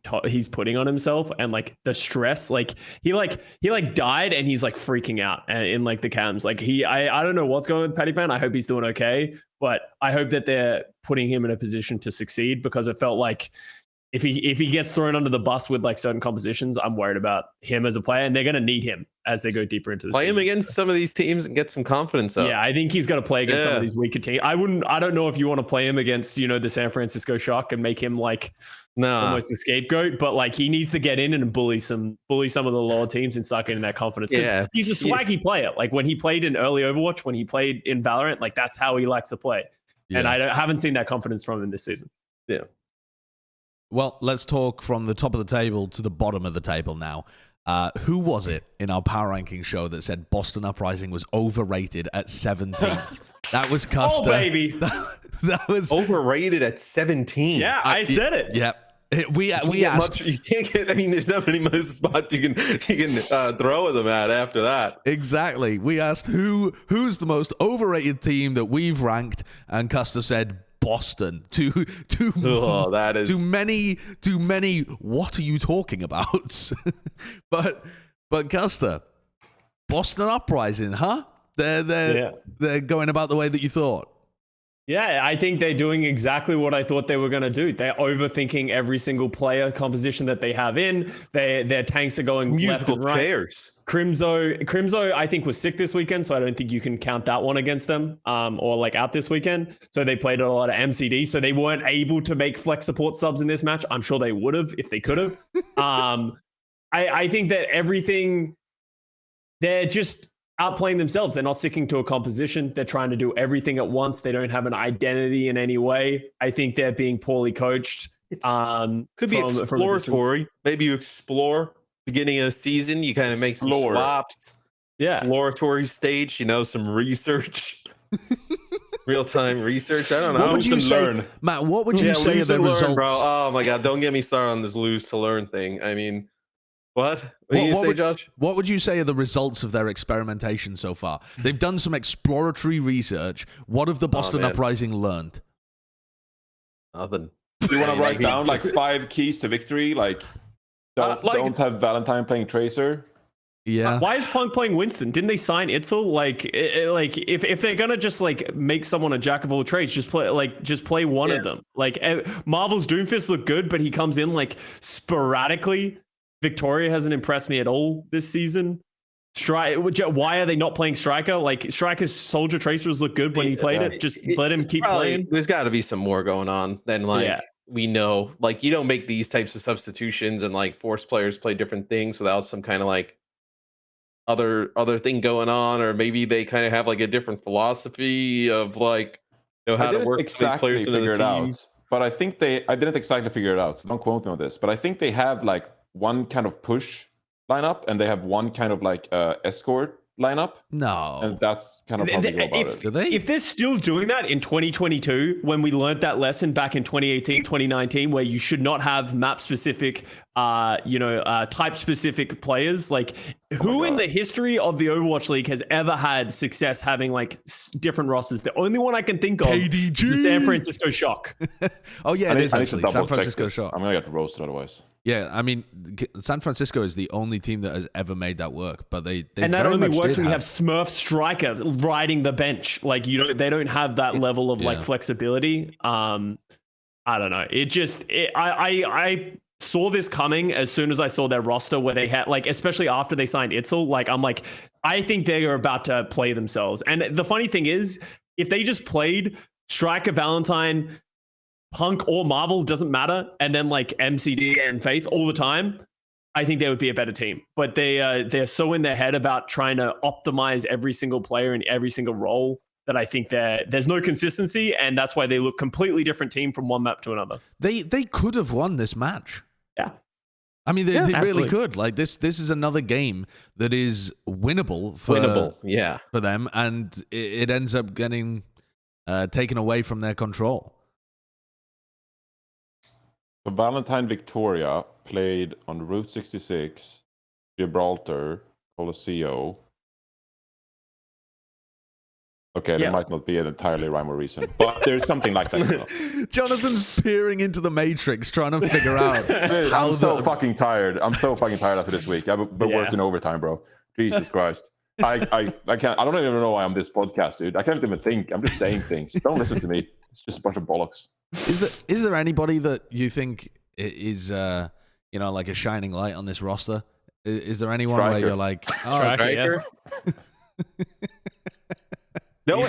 putting on himself, and like the stress. Like he died and he's like freaking out in like the cams. Like I don't know what's going on with Patty Fan. I hope he's doing okay, but I hope that they're putting him in a position to succeed, because it felt like if he gets thrown under the bus with like certain compositions, I'm worried about him as a player, and they're going to need him as they go deeper into the Play season. him against some of these teams and get some confidence up. Yeah, I think he's going to play against some of these weaker teams. I don't know if you want to play him against, the San Francisco Shock and make him like almost a scapegoat, but like he needs to get in and bully some of the lower teams and start getting that confidence. Because he's a swaggy player. Like when he played in early Overwatch, when he played in Valorant, like that's how he likes to play. Yeah. And I haven't seen that confidence from him this season. Yeah. Well, let's talk from the top of the table to the bottom of the table now. Who was it in our power ranking show that said Boston Uprising was overrated at 17th? That was Custa. Oh, baby. That was overrated at 17. Yeah, I said it. Yep. We asked. You can't get. I mean, there's not many most spots you can throw them at after that. Exactly. We asked who's the most overrated team that we've ranked, and Custa said Boston. Too many. What are you talking about? but Custa, Boston Uprising, huh? They're going about the way that you thought. Yeah, I think they're doing exactly what I thought they were going to do. They're overthinking every single player composition that they have in. Their tanks are going musical left and right. chairs. Crimzo, I think, was sick this weekend, so I don't think you can count that one against them, or like out this weekend. So they played a lot of MCD, so they weren't able to make flex support subs in this match. I'm sure they would have if they could have. I think that everything, they're just outplaying themselves. They're not sticking to a composition. They're trying to do everything at once. They don't have an identity in any way. I think they're being poorly coached. Could be exploratory. Maybe you explore beginning of the season. You kind of make some swaps. Yeah. Exploratory stage, some research. Real-time research. I don't know. What would you say, Matt? What would you say are the results? Bro. Oh my God! Don't get me started on this lose to learn thing. I mean, what do you say, Josh? What would you say are the results of their experimentation so far? They've done some exploratory research. What have the Boston Uprising learned? Nothing. Do you want to write down like 5 keys to victory? Like, don't have Valentine playing Tracer. Yeah. Why is Punk playing Winston? Didn't they sign Itzel? Like if they're gonna just like make someone a jack of all trades, just play one of them. Like Marvel's Doomfist looked good, but he comes in like sporadically. Victoria hasn't impressed me at all this season. Why are they not playing Striker? Like Striker's Soldier Tracers look good when he played it. Just let him keep playing. There's got to be some more going on than we know. Like you don't make these types of substitutions and like force players play different things without some kind of like other thing going on, or maybe they kind of have like a different philosophy of like how to work exactly these players figure it out. But I think I didn't exactly figure it out. So don't quote me on this. But I think they have like one kind of push lineup and they have one kind of like escort lineup. No. And that's kind of how they go about it. Do they? If they're still doing that in 2022, when we learned that lesson back in 2018, 2019, where you should not have map-specific, type-specific players, like who in the history of the Overwatch League has ever had success having like different rosters? The only one I can think of KDG. is the San Francisco Shock. Oh yeah, it is actually San Francisco Shock. I'm gonna get roasted otherwise. Yeah, I mean, San Francisco is the only team that has ever made that work, but they and that only works when you have Smurf Striker riding the bench. Like they don't have that level of like flexibility. I don't know. I saw this coming as soon as I saw their roster where they had like, especially after they signed Itzel. Like I'm like, I think they are about to play themselves. And the funny thing is, if they just played Striker, Valentine, Punk or Marvel, doesn't matter, and then like MCD and Faith all the time, I think they would be a better team. But they're so in their head about trying to optimize every single player in every single role that I think there's no consistency, and that's why they look completely different team from one map to another. They could have won this match. Yeah. I mean, they really could. Like this is another game that is winnable for them, and it ends up getting taken away from their control. So Valentine Victoria played on Route 66, Gibraltar, Colosseo. Okay, there might not be an entirely rhyme or reason, but there's something like that. Jonathan's peering into the matrix, trying to figure out. Dude, I'm so fucking tired. I'm so fucking tired after this week. I've been working overtime, bro. Jesus Christ. I can't. I don't even know why I'm this podcast, dude. I can't even think. I'm just saying things. Don't listen to me. It's just a bunch of bollocks. Is there anybody that you think is like a shining light on this roster? Is there anyone Striker. where you're like, Striker? No,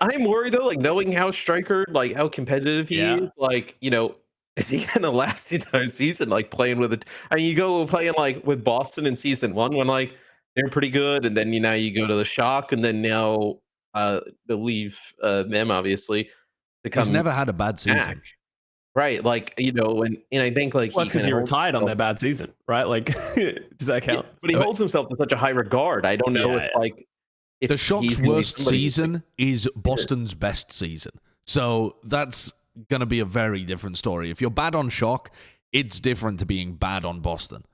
I'm worried though, like knowing how Striker, like how competitive he is, like, is he gonna last the entire season, like playing with it? I mean, you go playing like with Boston in season 1 when like they're pretty good, and then you go to the Shock, and then now they leave them obviously to come. He's never had a bad season. Back. Right, like and I think like it's because he retired on their bad season, right? Like, does that count? Yeah, but he holds himself to such a high regard. I don't know if the Shock's worst season is Boston's best season, so that's gonna be a very different story. If you're bad on Shock, it's different to being bad on Boston.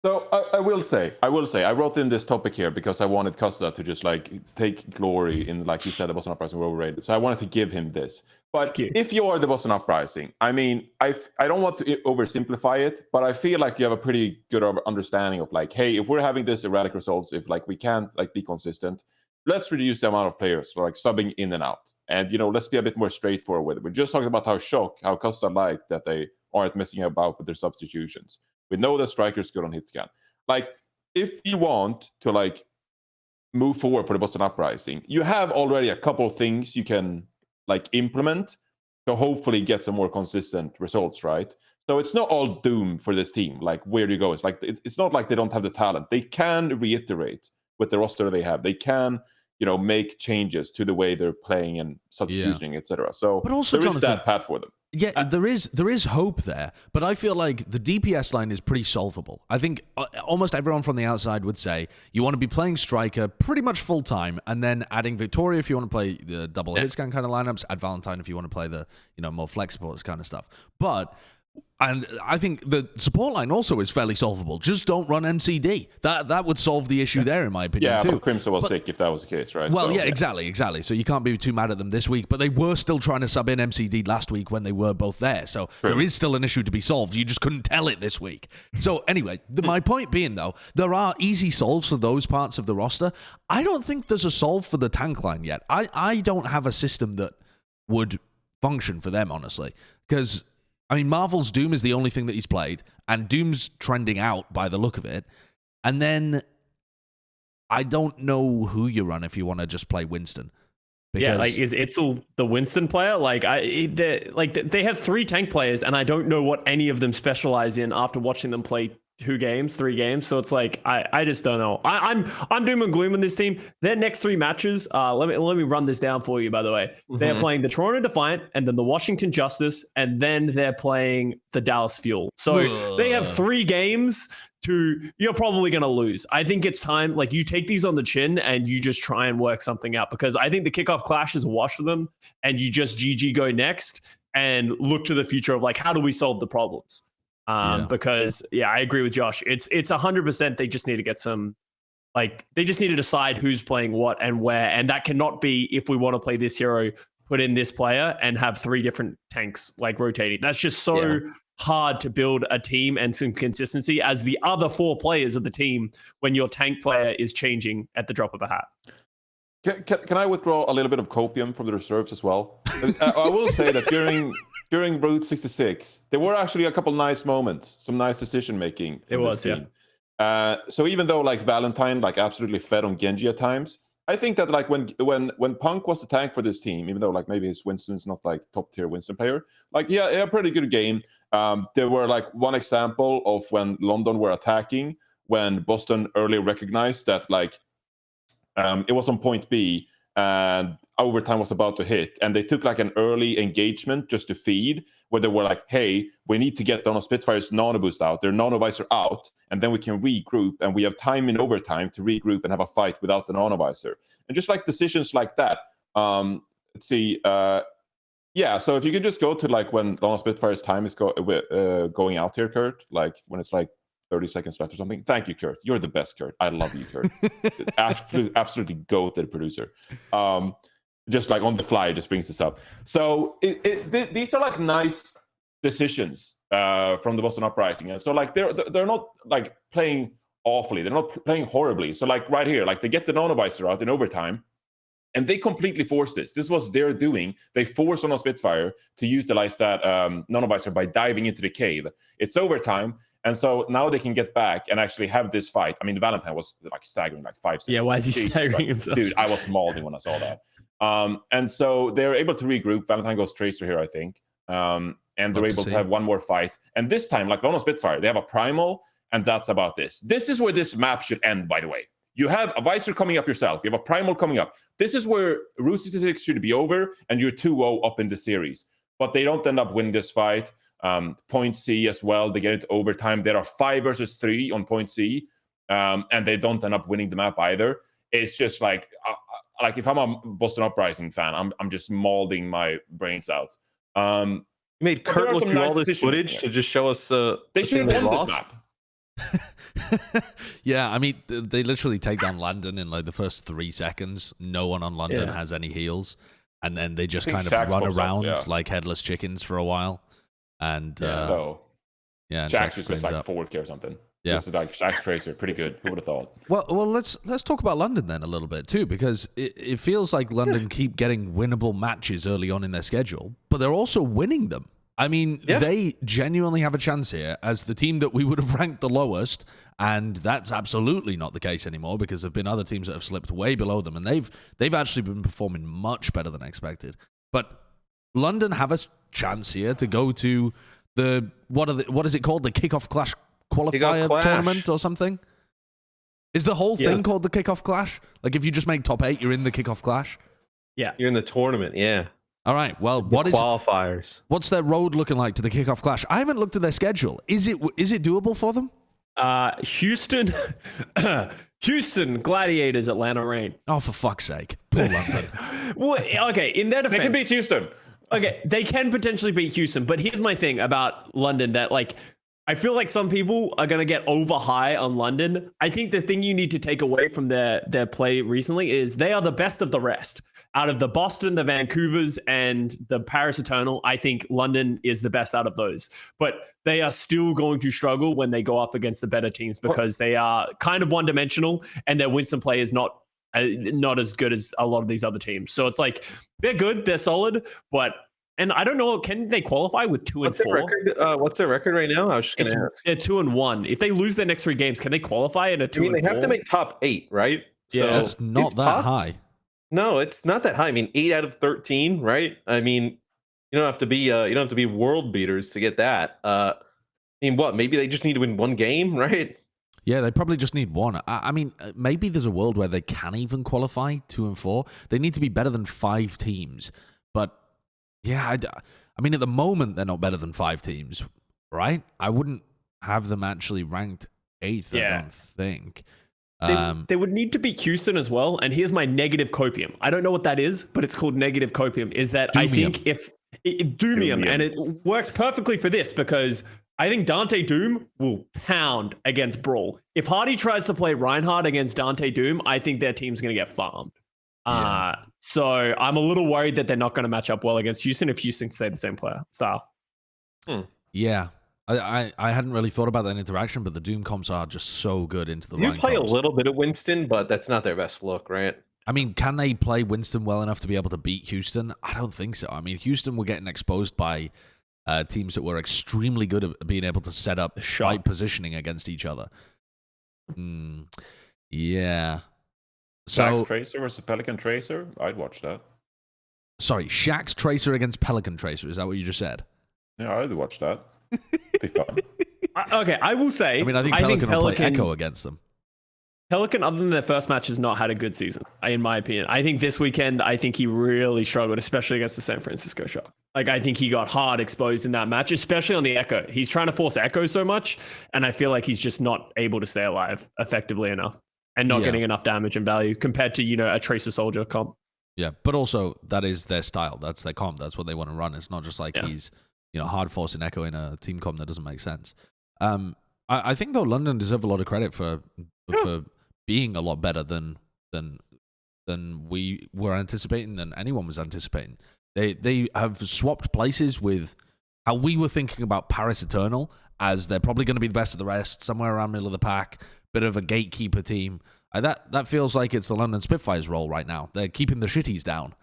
So I will say, I wrote in this topic here because I wanted Custa to just like take glory in, like you said, the Boston Uprising were overrated. So I wanted to give him this. But if you are the Boston Uprising, I mean, I don't want to oversimplify it, but I feel like you have a pretty good understanding of like, hey, if we're having this erratic results, if like we can't like be consistent, let's reduce the amount of players, so like subbing in and out. And let's be a bit more straightforward with it. We're just talking about how Custa liked that they aren't messing about with their substitutions. We know that Striker's good on hit scan. Like, if you want to like move forward for the Boston Uprising, you have already a couple of things you can like implement to hopefully get some more consistent results, right? So it's not all doom for this team. Like, where do you go? It's like it's not like they don't have the talent. They can reiterate with the roster they have. They can make changes to the way they're playing and substituting, etc. So but also, there is Jonathan, that path for them. Yeah, there is hope there, but I feel like the DPS line is pretty solvable. I think almost everyone from the outside would say you want to be playing Striker pretty much full time, and then adding Victoria if you want to play the double hit scan kind of lineups, add Valentine if you want to play the more flex support kind of stuff. And I think the support line also is fairly solvable. Just don't run MCD. That would solve the issue there, in my opinion, too. Yeah, but Crimson was sick if that was the case, right? Well, exactly. So you can't be too mad at them this week. But they were still trying to sub in MCD last week when they were both there. So there is still an issue to be solved. You just couldn't tell it this week. So anyway, my point being, though, there are easy solves for those parts of the roster. I don't think there's a solve for the tank line yet. I don't have a system that would function for them, honestly. Because I mean, Marvel's Doom is the only thing that he's played, and Doom's trending out by the look of it. And then I don't know who you run if you want to just play Winston. Because like is Itzel the Winston player? Like they have 3 tank players, and I don't know what any of them specialize in after watching them play 3 games. So it's like I just don't know. I'm doom and gloom on this team. Their next 3 matches. Let me run this down for you. By the way, they're playing the Toronto Defiant, and then the Washington Justice, and then they're playing the Dallas Fuel. So they have 3 games. You're probably going to lose. I think it's time, like, you take these on the chin and you just try and work something out, because I think the kickoff clash is a wash for them, and you just GG go next and look to the future of like, how do we solve the problems? Because I agree with Josh. It's 100%. They just need to get some, like, they just need to decide who's playing what and where. And that cannot be, if we want to play this hero, put in this player and have 3 different tanks like rotating. That's just so hard to build a team and some consistency as the other 4 players of the team when your tank player is changing at the drop of a hat. Can I withdraw a little bit of copium from the reserves as well? I will say that during Route 66, there were actually a couple nice moments, some nice decision making. It was, so even though like Valentine like absolutely fed on Genji at times, I think that like when Punk was the tank for this team, even though like maybe his Winston's not like top tier Winston player, like he had a pretty good game. There were like one example of when London were attacking, when Boston earlier recognized that like it was on point B and overtime was about to hit, and they took like an early engagement just to feed, where they were like, hey, we need to get Donald Spitfire's nano boost out, their nano visor out, and then we can regroup, and we have time in overtime to regroup and have a fight without the nano visor. And just like decisions like that, let's see, so if you could just go to like when Donald Spitfire's time is going out here, Kurt, like when it's like 30 seconds left or something. Thank you, Kurt. You're the best, Kurt. I love you, Kurt. absolutely goated producer. Just like on the fly, just brings this up. So these are like nice decisions from the Boston Uprising, and so like they're not like playing awfully. They're not playing horribly. So like right here, like they get the nano visor out in overtime, And they completely forced this. This was their doing. They forced on a Spitfire to utilize that nanovisor by diving into the cave. It's overtime. And so now they can get back and actually have this fight. I mean, Valentine was like staggering like 5 seconds. Yeah, why is he Jesus staggering Christ. himself? Dude, I was mauling when I saw that. And so they're able to regroup. Valentine goes Tracer here, I think. And they're able to have one more fight. And this time, like Lone Spitfire, they have a Primal, and that's about this. This is where this map should end, by the way. You have a Visor coming up yourself. You have a Primal coming up. This is where Route 66 should be over, and you're 2-0 up in the series. But they don't end up winning this fight. Point C as well. They get into overtime. There are 5 versus 3 on point C, and they don't end up winning the map either. It's just like if I'm a Boston Uprising fan, I'm just mauling my brains out. You made Kurt look through all this footage to just show us they should have won this map. Yeah, I mean, they literally take down London in like the first 3 seconds. No one on London has any heals, and then they just kind of run around like headless chickens for a while. And Jax is just like 4K or something. Yeah, this is like Jax Tracer, pretty good. Who would have thought? Well, let's talk about London then a little bit too, because it feels like London keep getting winnable matches early on in their schedule, but they're also winning them. I mean, they genuinely have a chance here as the team that we would have ranked the lowest, and that's absolutely not the case anymore because there have been other teams that have slipped way below them, and they've actually been performing much better than expected. But London have a chance here to go to the what is it called? The Kickoff Clash qualifier tournament or something? Is the whole thing called the Kickoff Clash? Like if you just make top 8, you're in the Kickoff Clash? Yeah. You're in the tournament, yeah. All right. Well, qualifiers? What's their road looking like to the Kickoff Clash? I haven't looked at their schedule. Is it doable for them? Houston, Houston Gladiators, Atlanta Reign. Oh, for fuck's sake! Poor London. Well, okay, in their defense, they can beat Houston. Okay, they can potentially beat Houston, but here's my thing about London that like. I feel like some people are going to get over high on London. I think the thing you need to take away from their play recently is they are the best of the rest. Out of the Boston, the Vancouvers, and the Paris Eternal, I think London is the best out of those. But they are still going to struggle when they go up against the better teams because they are kind of one-dimensional and their Winston play is not as good as a lot of these other teams. So it's like, they're good, they're solid, but... And I don't know, can they qualify with 2 and 4? What's their record right now? I was just going to ask. They're 2 and 1. If they lose their next 3 games, can they qualify in a 2 and 4? I mean, they have to make top 8, right? Yeah, so that's not that high. No, it's not that high. I mean, 8 out of 13, right? I mean, you don't have to be world beaters to get that. I mean, what? Maybe they just need to win 1 game, right? Yeah, they probably just need 1. I mean, maybe there's a world where they can even qualify 2 and 4. They need to be better than 5 teams, but. Yeah, I mean, at the moment, they're not better than 5 teams, right? I wouldn't have them actually ranked 8th, I don't think. They would need to beat Houston as well. And here's my negative copium. I don't know what that is, but it's called negative copium. Is that Doomium. I think if Doomium, and it works perfectly for this because I think Dante Doom will pound against Brawl. If Hardy tries to play Reinhardt against Dante Doom, I think their team's going to get farmed. So I'm a little worried that they're not going to match up well against Houston if Houston stay the same player style. Yeah. I hadn't really thought about that interaction, but the Doom comps are just so good into the You play comps. A little bit of Winston, but that's not their best look, right? I mean, can they play Winston well enough to be able to beat Houston? I don't think so. I mean, Houston were getting exposed by teams that were extremely good at being able to set up fight positioning against each other. Yeah. Shaxx Tracer versus Pelican Tracer? I'd watch that. Sorry, Shaxx Tracer against Pelican Tracer. Is that what you just said? Yeah, I'd watch that. Be fun. Okay, I will say... I mean, I think Pelican will play Echo against them. Pelican, other than their first match, has not had a good season, in my opinion. I think this weekend, he really struggled, especially against the San Francisco Shock. Like, I think he got hard exposed in that match, especially on the Echo. He's trying to force Echo so much, and I feel like he's just not able to stay alive effectively enough. And not getting enough damage and value compared to, a Tracer Soldier comp. Yeah, but also that is their style. That's their comp. That's what they want to run. It's not just like he's, hard forcing Echo in a team comp that doesn't make sense. I think, though, London deserve a lot of credit for being a lot better than we were anticipating, than anyone was anticipating. They have swapped places with how we were thinking about Paris Eternal, as they're probably going to be the best of the rest, somewhere around middle of the pack. bit of a gatekeeper team. That feels like it's the London Spitfires' role right now. They're keeping the shitties down.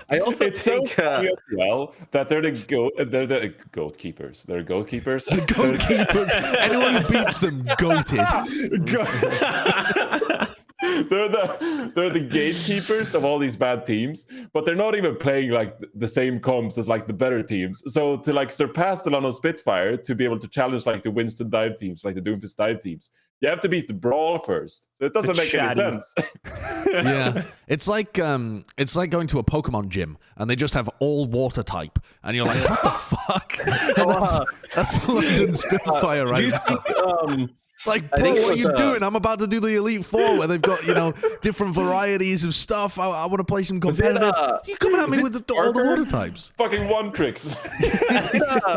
I also It's think so funny as well that they're the goat keepers. They're goat keepers. The goalkeepers. Anyone who beats them, goated. They're the gatekeepers of all these bad teams, but they're not even playing like the same comps as like the better teams. So to like surpass the London Spitfire, to be able to challenge like the Winston dive teams, like the Doomfist dive teams, you have to beat the Brawl first. So it doesn't make any sense. Yeah, it's like going to a Pokemon gym and they just have all water type, and you're like, what the fuck? That's the London Spitfire right now. Like, bro, what are you doing? I'm about to do the Elite Four where they've got, different varieties of stuff. I want to play some competitive. You coming at me with all the water types? Fucking one tricks.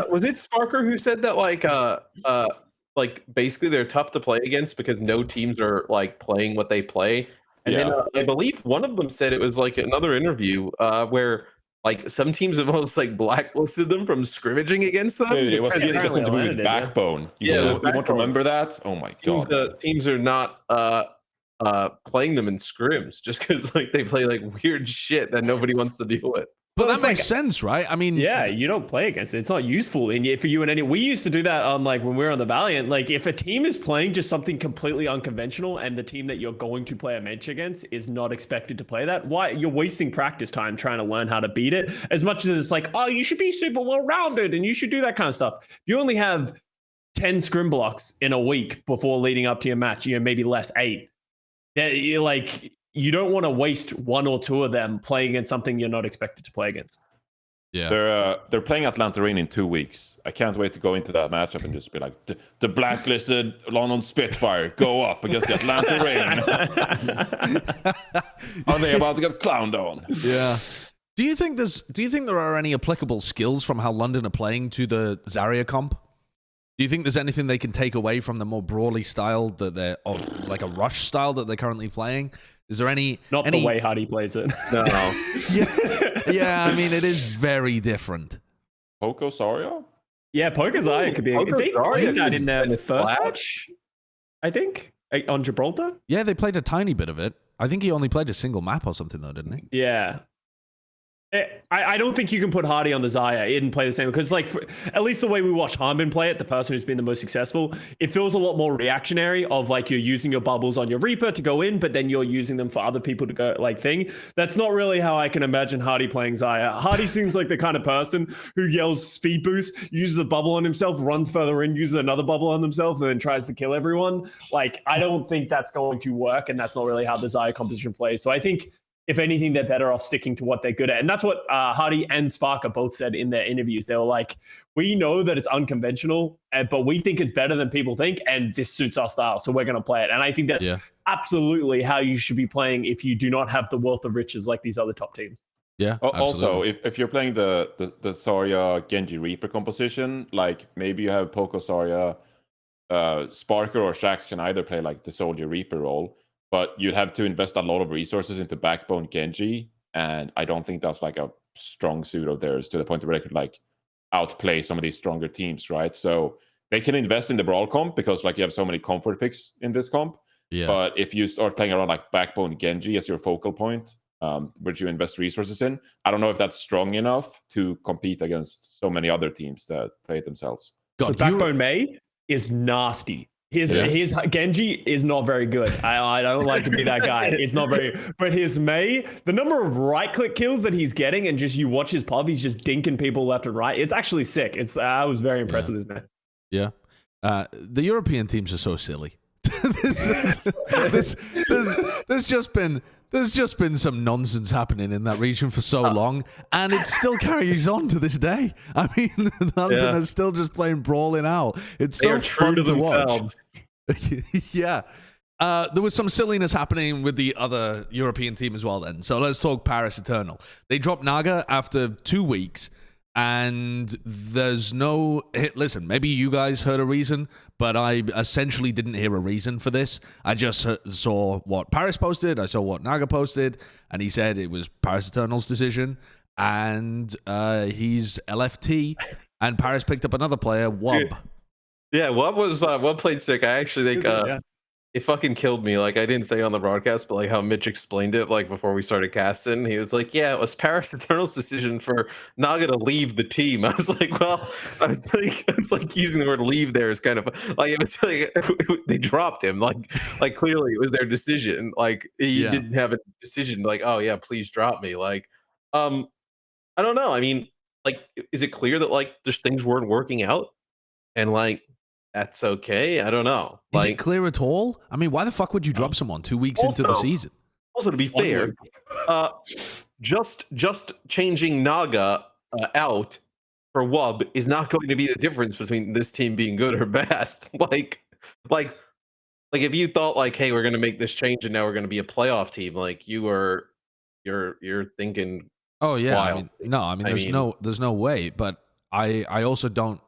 Was it Sparker who said that like basically they're tough to play against because no teams are like playing what they play? And then I believe one of them said, it was like another interview where like some teams have almost like blacklisted them from scrimmaging against them. Dude, it was just interview with Backbone. You won't remember that? Oh my god. Teams are not playing them in scrims just because like they play like weird shit that nobody wants to deal with. But that makes sense, right? I mean, yeah, you don't play against it. It's not useful for you and any. We used to do that on like when we were on the Valiant. Like if a team is playing just something completely unconventional, and the team that you're going to play a match against is not expected to play that, why you're wasting practice time trying to learn how to beat it? As much as it's like, oh, you should be super well rounded and you should do that kind of stuff. If you only have 10 scrim blocks in a week before leading up to your match, maybe less 8. You're like. You don't want to waste 1 or 2 of them playing against something you're not expected to play against. Yeah, they're playing Atlanta Rain in 2 weeks. I can't wait to go into that matchup and just be like, the blacklisted London Spitfire go up against the Atlanta Rain. Are they about to get clowned on? Yeah. Do you think there are any applicable skills from how London are playing to the Zarya comp? Do you think there's anything they can take away from the more brawly style that they're, or like a rush style that they're currently playing? Is there any... Not the way Hardy plays it. No. Yeah, I mean, it is very different. Poco Zarya? Yeah, Poco Zarya could be... They played that in their first match, I think, on Gibraltar. Yeah, they played a tiny bit of it. I think he only played a single map or something, though, didn't he? Yeah. I don't think you can put Hardy on the Zarya and play the same, because like at least the way we watched Hanbin play it, the person who's been the most successful, it feels a lot more reactionary of like you're using your bubbles on your Reaper to go in, but then you're using them for other people to go like thing. That's not really how I can imagine Hardy playing Zarya. Hardy seems like the kind of person who yells speed boost, uses a bubble on himself, runs further in, uses another bubble on himself, and then tries to kill everyone. Like I don't think that's going to work, and that's not really how the Zarya composition plays. So I think if anything, they're better off sticking to what they're good at. And that's what Hardy and Sparker both said in their interviews. They were like, we know that it's unconventional, but we think it's better than people think, and this suits our style, so we're going to play it. And I think that's absolutely how you should be playing if you do not have the wealth of riches like these other top teams. Yeah. Also, if you're playing the Zarya Genji Reaper composition, like maybe you have Poco Zarya, Sparker or Shax can either play like the Soldier Reaper role, but you'd have to invest a lot of resources into Backbone Genji, and I don't think that's like a strong suit of theirs to the point where they could like outplay some of these stronger teams, right? So they can invest in the Brawl comp because like you have so many comfort picks in this comp. Yeah. But if you start playing around like Backbone Genji as your focal point, which you invest resources in, I don't know if that's strong enough to compete against so many other teams that play it themselves. So Backbone May is nasty. His Genji is not very good. I don't like to be that guy. It's not very, but his Mei, the number of right click kills that he's getting, and just you watch his pub, he's just dinking people left and right. It's actually sick. I was very impressed with his Mei. Yeah. The European teams are so silly. There's just been some nonsense happening in that region for so long, and it still carries on to this day. I mean, London is still just playing brawling out. It's so fun to watch. Yeah. There was some silliness happening with the other European team as well then. So let's talk Paris Eternal. They dropped Naga after 2 weeks, and there's no... Listen, maybe you guys heard a reason, but I essentially didn't hear a reason for this. I just saw what Paris posted, I saw what Naga posted, and he said it was Paris Eternal's decision, and he's LFT, and Paris picked up another player, Wub. Yeah, what played sick. I actually think Yeah. it fucking killed me. Like I didn't say on the broadcast, but like how Mitch explained it, like before we started casting, he was like, "Yeah, it was Paris Eternal's decision for Naga to leave the team." I was like, "Well," I was like using the word "leave" there is kind of like it was like they dropped him. Like clearly it was their decision. Like he Yeah. didn't have a decision. Like, oh yeah, please drop me. Like, um, I don't know. I mean, like, is it clear that like just things weren't working out and like that's okay? I don't know. Is it Like clear at all? I mean, why the fuck would you drop someone 2 weeks into the also. season? Also, to be fair, uh, just changing Naga out for Wub is not going to be the difference between this team being good or bad. Like, like if you thought like, hey, we're going to make this change and now we're going to be a playoff team, like you're thinking Oh yeah, I wild. mean, no, I mean, I mean, there's no way. But I also don't,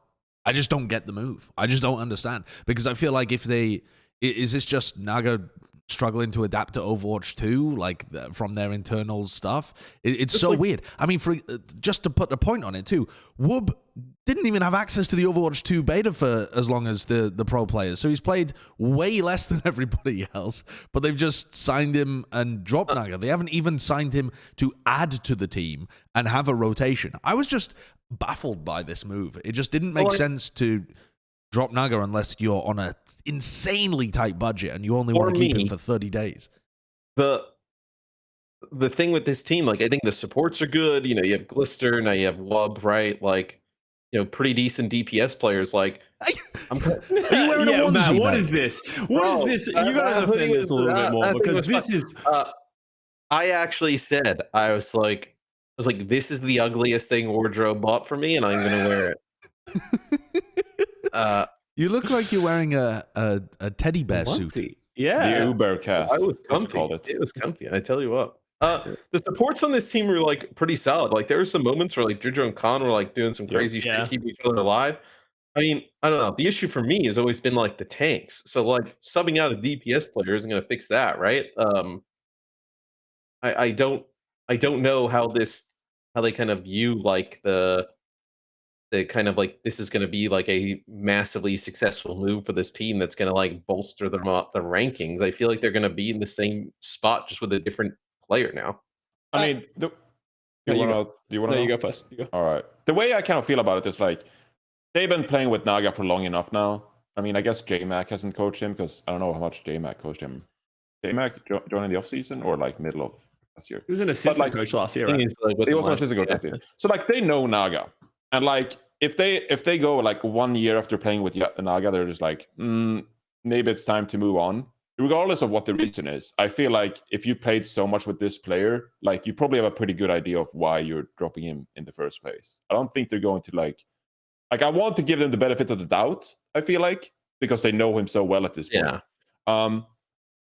I just don't get the move. I just don't understand because I feel like if they, is this just Naga struggling to adapt to Overwatch 2, like from their internal stuff? It's just so like weird. I mean, for just to put a point on it too, Wub didn't even have access to the Overwatch 2 beta for as long as the pro players. So he's played way less than everybody else, but they've just signed him and dropped Naga. They haven't even signed him to add to the team and have a rotation. I was just baffled by this move. It just didn't make sense to drop Naga unless you're on a insanely tight budget and you only want to keep him for 30 days. The thing with this team, like I think the supports are good. You know, you have Glister, now you have Wub, right? Like, you know, pretty decent DPS players. Like, Are you wearing a onesie, Matt, what mate? is this? What is this? You gotta defend this a little bit more because this is. I actually said I was like, this is the ugliest thing wardrobe bought for me, and I'm gonna wear it. You look like you're wearing a teddy bear suit. Yeah. The Uber cast. I was as we comfy. call it. It was comfy. I tell you what. The supports on this team were like pretty solid. Like there were some moments where like Jojo and Khan were like doing some crazy shit to keep each other alive. I mean, I don't know. The issue for me has always been like the tanks. So like subbing out a DPS player isn't going to fix that, right? I don't know how they kind of view like the kind of like this is going to be like a massively successful move for this team that's going to like bolster them up the rankings. I feel like they're going to be in the same spot just with a different player now. I mean, do you want to? No, you go first. You go. All right. The way I kind of feel about it is like they've been playing with Naga for long enough now. I mean, I guess JMac hasn't coached him because I don't know how much JMac coached him. JMac joined in the offseason or like middle of last year? He was an assistant coach last year, right? He was an assistant coach last year. So like they know Naga. And like if they go like 1 year after playing with Naga, they're just like, maybe it's time to move on. Regardless of what the reason is, I feel like if you played so much with this player, like you probably have a pretty good idea of why you're dropping him in the first place. I don't think they're going to like I want to give them the benefit of the doubt, I feel like, because they know him so well at this point. Yeah.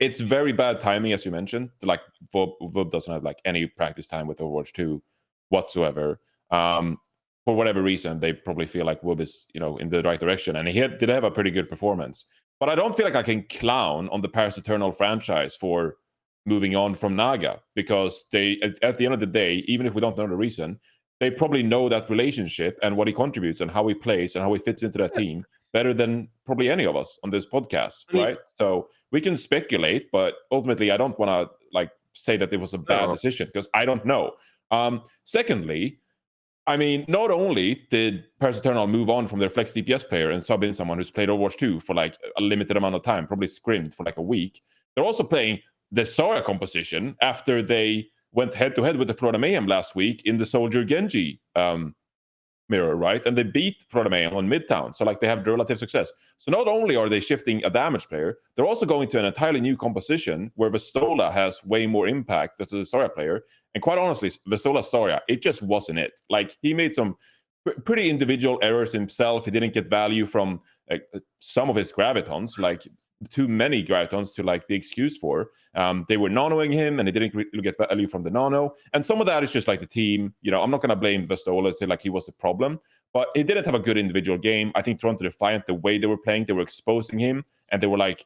It's very bad timing, as you mentioned. Like Vub doesn't have like any practice time with Overwatch 2 whatsoever. For whatever reason, they probably feel like Wub is, in the right direction. And he did have a pretty good performance. But I don't feel like I can clown on the Paris Eternal franchise for moving on from Naga, because they, at the end of the day, even if we don't know the reason, they probably know that relationship and what he contributes and how he plays and how he fits into that team better than probably any of us on this podcast, right? So we can speculate, but ultimately, I don't want to like say that it was a bad decision because I don't know. Secondly, I mean, not only did Paris Eternal move on from their flex DPS player and sub in someone who's played Overwatch 2 for like a limited amount of time, probably scrimmed for like a week, they're also playing the Sora composition after they went head-to-head with the Florida Mayhem last week in the Soldier Genji mirror, right? And they beat Florida Mayhem on Midtown. So like they have relative success. So not only are they shifting a damage player, they're also going to an entirely new composition where Vestola has way more impact as a Soria player. And quite honestly, Vestola Soria, it just wasn't it. Like he made some pretty individual errors himself. He didn't get value from some of his gravitons, like too many gravitons to like be excused for. They were nanoing him and he didn't really get value from the nano. And some of that is just like the team, I'm not going to blame Vestola and say like he was the problem, but he didn't have a good individual game. I think Toronto Defiant, the way they were playing, they were exposing him and they were like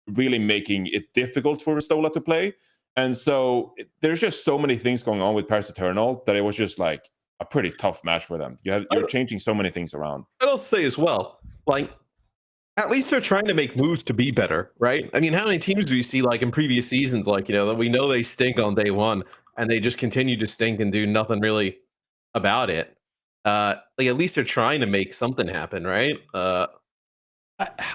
really making it difficult for Vestola to play. And so there's just so many things going on with Paris Eternal that it was just like a pretty tough match for them. You're changing so many things around. I'll say as well, like At least they're trying to make moves to be better, right? I mean, how many teams do you see like in previous seasons, like, that we know they stink on day one and they just continue to stink and do nothing really about it? Like at least they're trying to make something happen, right?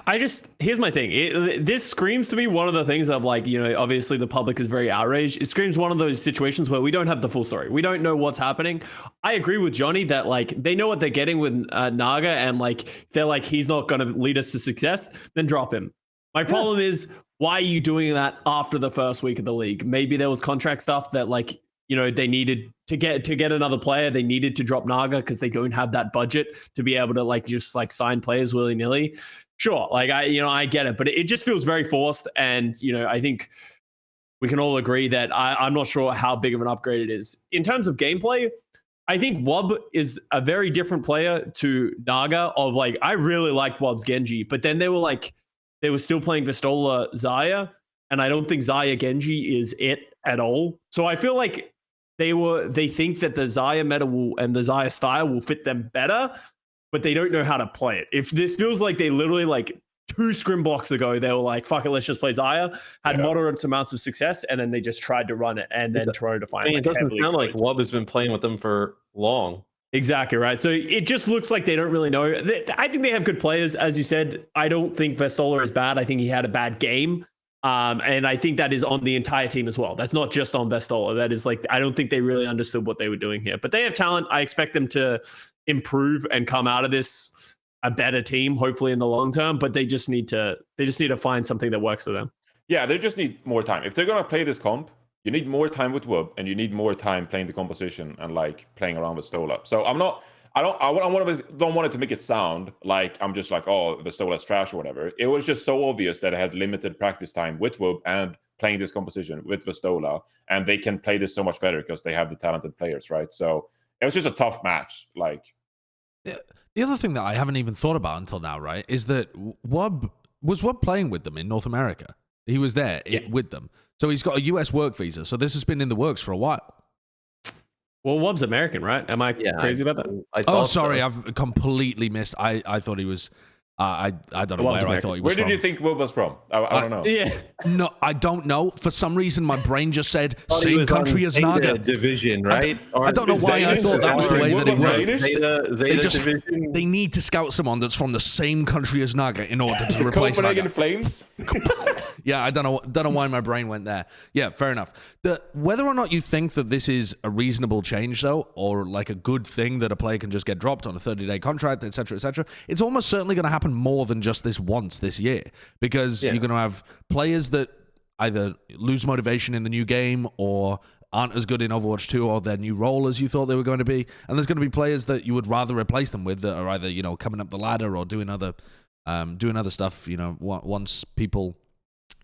I just, here's my thing. This screams to me one of the things of like, obviously the public is very outraged. It screams one of those situations where we don't have the full story. We don't know what's happening. I agree with Johnny that like they know what they're getting with Naga, and like they're like, he's not going to lead us to success, then drop him. My problem is, why are you doing that after the first week of the league? Maybe there was contract stuff that like, they needed to get another player. They needed to drop Naga because they don't have that budget to be able to like just like sign players willy-nilly. Sure, like I get it, but it just feels very forced. And I think we can all agree that I'm not sure how big of an upgrade it is in terms of gameplay. I think Wob is a very different player to Naga. Of like, I really liked Wob's Genji, but then they were still playing Vistola Xayah, and I don't think Xayah Genji is it at all. So I feel like they think that the Xayah meta and the Xayah style will fit them better, but they don't know how to play it. If this feels like they literally like 2 scrim blocks ago, they were like, fuck it, let's just play Xayah, had moderate amounts of success, and then they just tried to run it and then Toronto Defiant. I mean, it doesn't sound like Wob has been playing with them for long. Exactly, right? So it just looks like they don't really know. I think they have good players, as you said. I don't think Vestola is bad. I think he had a bad game. And I think that is on the entire team as well. That's not just on Vestola. That is like, I don't think they really understood what they were doing here. But they have talent. I expect them to improve and come out of this a better team, hopefully in the long term. But they just need to find something that works for them. Yeah, they just need more time. If they're gonna play this comp, you need more time with Wob, and you need more time playing the composition and like playing around with Stola. So I don't want it to make it sound like I'm just like, oh, the Stola's trash or whatever. It was just so obvious that I had limited practice time with Wob and playing this composition with Vestola, and they can play this so much better because they have the talented players, right? So it was just a tough match. Like, the other thing that I haven't even thought about until now, right, is that Wob playing with them in North America. He was there with them, so he's got a US work visa. So this has been in the works for a while. Well, Wob's American, right? Am I crazy about that? Oh, sorry, I've completely missed. I thought he was. I don't know where I thought he was from. Where did you think Wob was from? I don't know. Yeah. No, I don't know. For some reason, my brain just said same country as Naga. Division, right? I don't know why I thought that was the way that it worked. Zeta division. They need to scout someone that's from the same country as Naga in order to replace Copenhagen Naga. Flames. Yeah, I don't know why my brain went there. Yeah, fair enough. Whether or not you think that this is a reasonable change, though, or like a good thing that a player can just get dropped on a 30-day contract, etc., it's almost certainly going to happen more than just this once this year, because you're going to have players that either lose motivation in the new game or aren't as good in Overwatch 2 or their new role as you thought they were going to be, and there's going to be players that you would rather replace them with that are either coming up the ladder or doing other stuff. Once people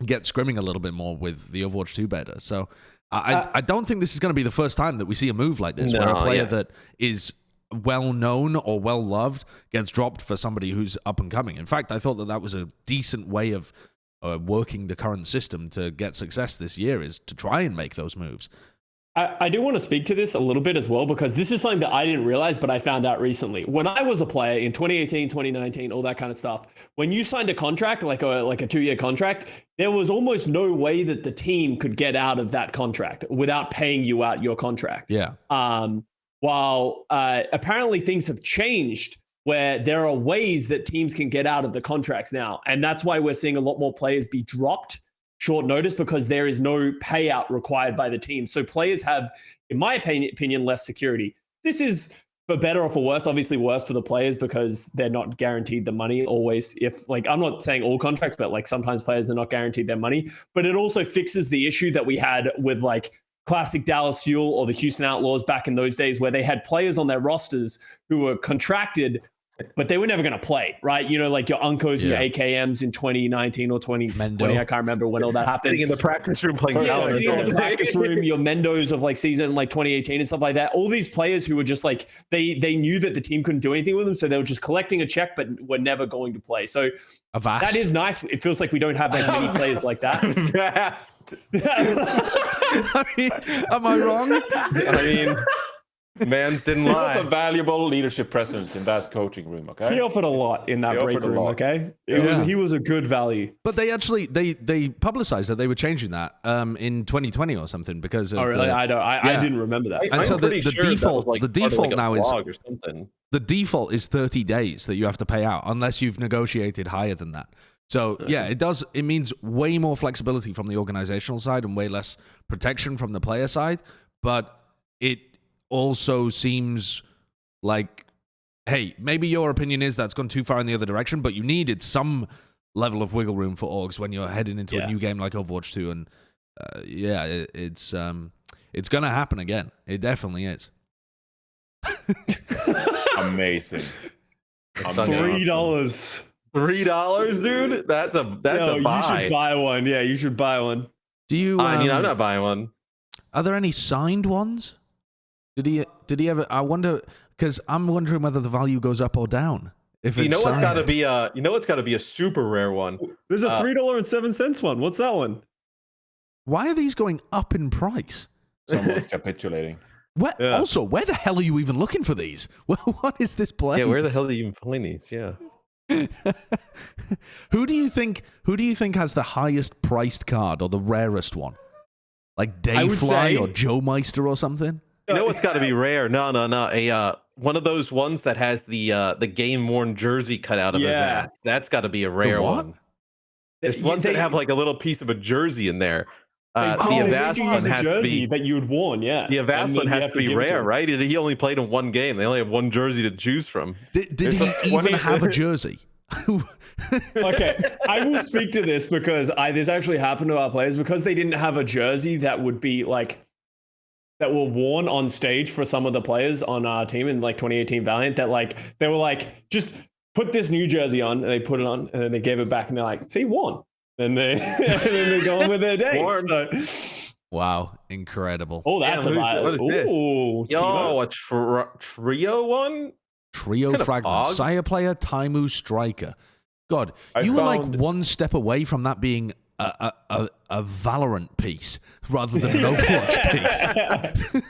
get scrimming a little bit more with the Overwatch 2 beta. So I don't think this is going to be the first time that we see a move like this, where a player that is well known or well loved gets dropped for somebody who's up and coming. In fact, I thought that was a decent way of working the current system to get success this year, is to try and make those moves. I do want to speak to this a little bit as well, because this is something that I didn't realize, but I found out recently. When I was a player in 2018, 2019, all that kind of stuff, when you signed a contract, like a 2-year contract, there was almost no way that the team could get out of that contract without paying you out your contract. Yeah. While apparently things have changed where there are ways that teams can get out of the contracts now. And that's why we're seeing a lot more players be dropped short notice, because there is no payout required by the team. So players have, in my opinion, less security. This is for better or for worse. Obviously worse for the players because they're not guaranteed the money always. If like, I'm not saying all contracts, but like sometimes players are not guaranteed their money. But it also fixes the issue that we had with like classic Dallas Fuel or the Houston Outlaws back in those days, where they had players on their rosters who were contracted, but they were never going to play, right? Like your Uncos and your AKMs in 2019 or 2020. I can't remember when all that happened. Sitting in the practice room playing sitting in the practice room, your Mendos of like season like 2018 and stuff like that. All these players who were just like, they knew that the team couldn't do anything with them, so they were just collecting a check, but were never going to play. So that is nice. It feels like we don't have as many players like that. Vast. I mean, am I wrong? I mean, Mans didn't He was a lie. valuable leadership presence in that coaching room. Okay. He offered a lot in that He break offered a room. lot. Okay, Yeah. he was a good value. But they actually they publicized that they were changing that in 2020 or something because of Oh really? I didn't remember that. And so I'm pretty the sure that default- was, like, the part of, default like, a now is- blog or something. the default is 30 days that you have to pay out unless you've negotiated higher than that. So yeah, it means way more flexibility from the organizational side and way less protection from the player side. But it also seems like, hey, maybe your opinion is that's gone too far in the other direction, but you needed some level of wiggle room for orgs when you're heading into a new game like Overwatch 2. And it's gonna happen again. It definitely is. Amazing. $3. $3, dude. That's a You buy. should buy one. Yeah, you should buy one. Do you? I mean, I'm not buying one. Are there any signed ones? Did he ever? I wonder, because I'm wondering whether the value goes up or down. If it's What's got to signed. be a super rare one. There's a $3.07 one. What's that one? Why are these going up in price? Someone's capitulating. Yeah. Also, where the hell are you even looking for these? What is this place? Yeah, where the hell do you even find these? Yeah. Who do you think has the highest priced card or the rarest one? Like Dayfly or Joe Meister or something? You know what's got to be rare? No. One of those ones that has the game worn jersey cut out of it. Yeah. That's got to be a rare what? one. There's ones that have like a little piece of a jersey in there. The Avast one has to be that you had worn. Yeah, the Avast one has to be rare, right? He only played in one game. They only have one jersey to choose from. Did he even have a jersey? Okay, I will speak to this because this actually happened to our players because they didn't have a jersey that would be like that were worn on stage for some of the players on our team in like 2018 Valiant. That like they were like, just put this new jersey on, and they put it on, and then they gave it back, and they're like, see, won. And then they go on with their days. So. Wow, incredible. Oh, that's about what is this? Ooh, Yo, a trio one? Trio Kind of fragment. odd. Sire player, Taimu striker. God, I you were like found- one step away from that being a Valorant piece rather than an Overwatch piece.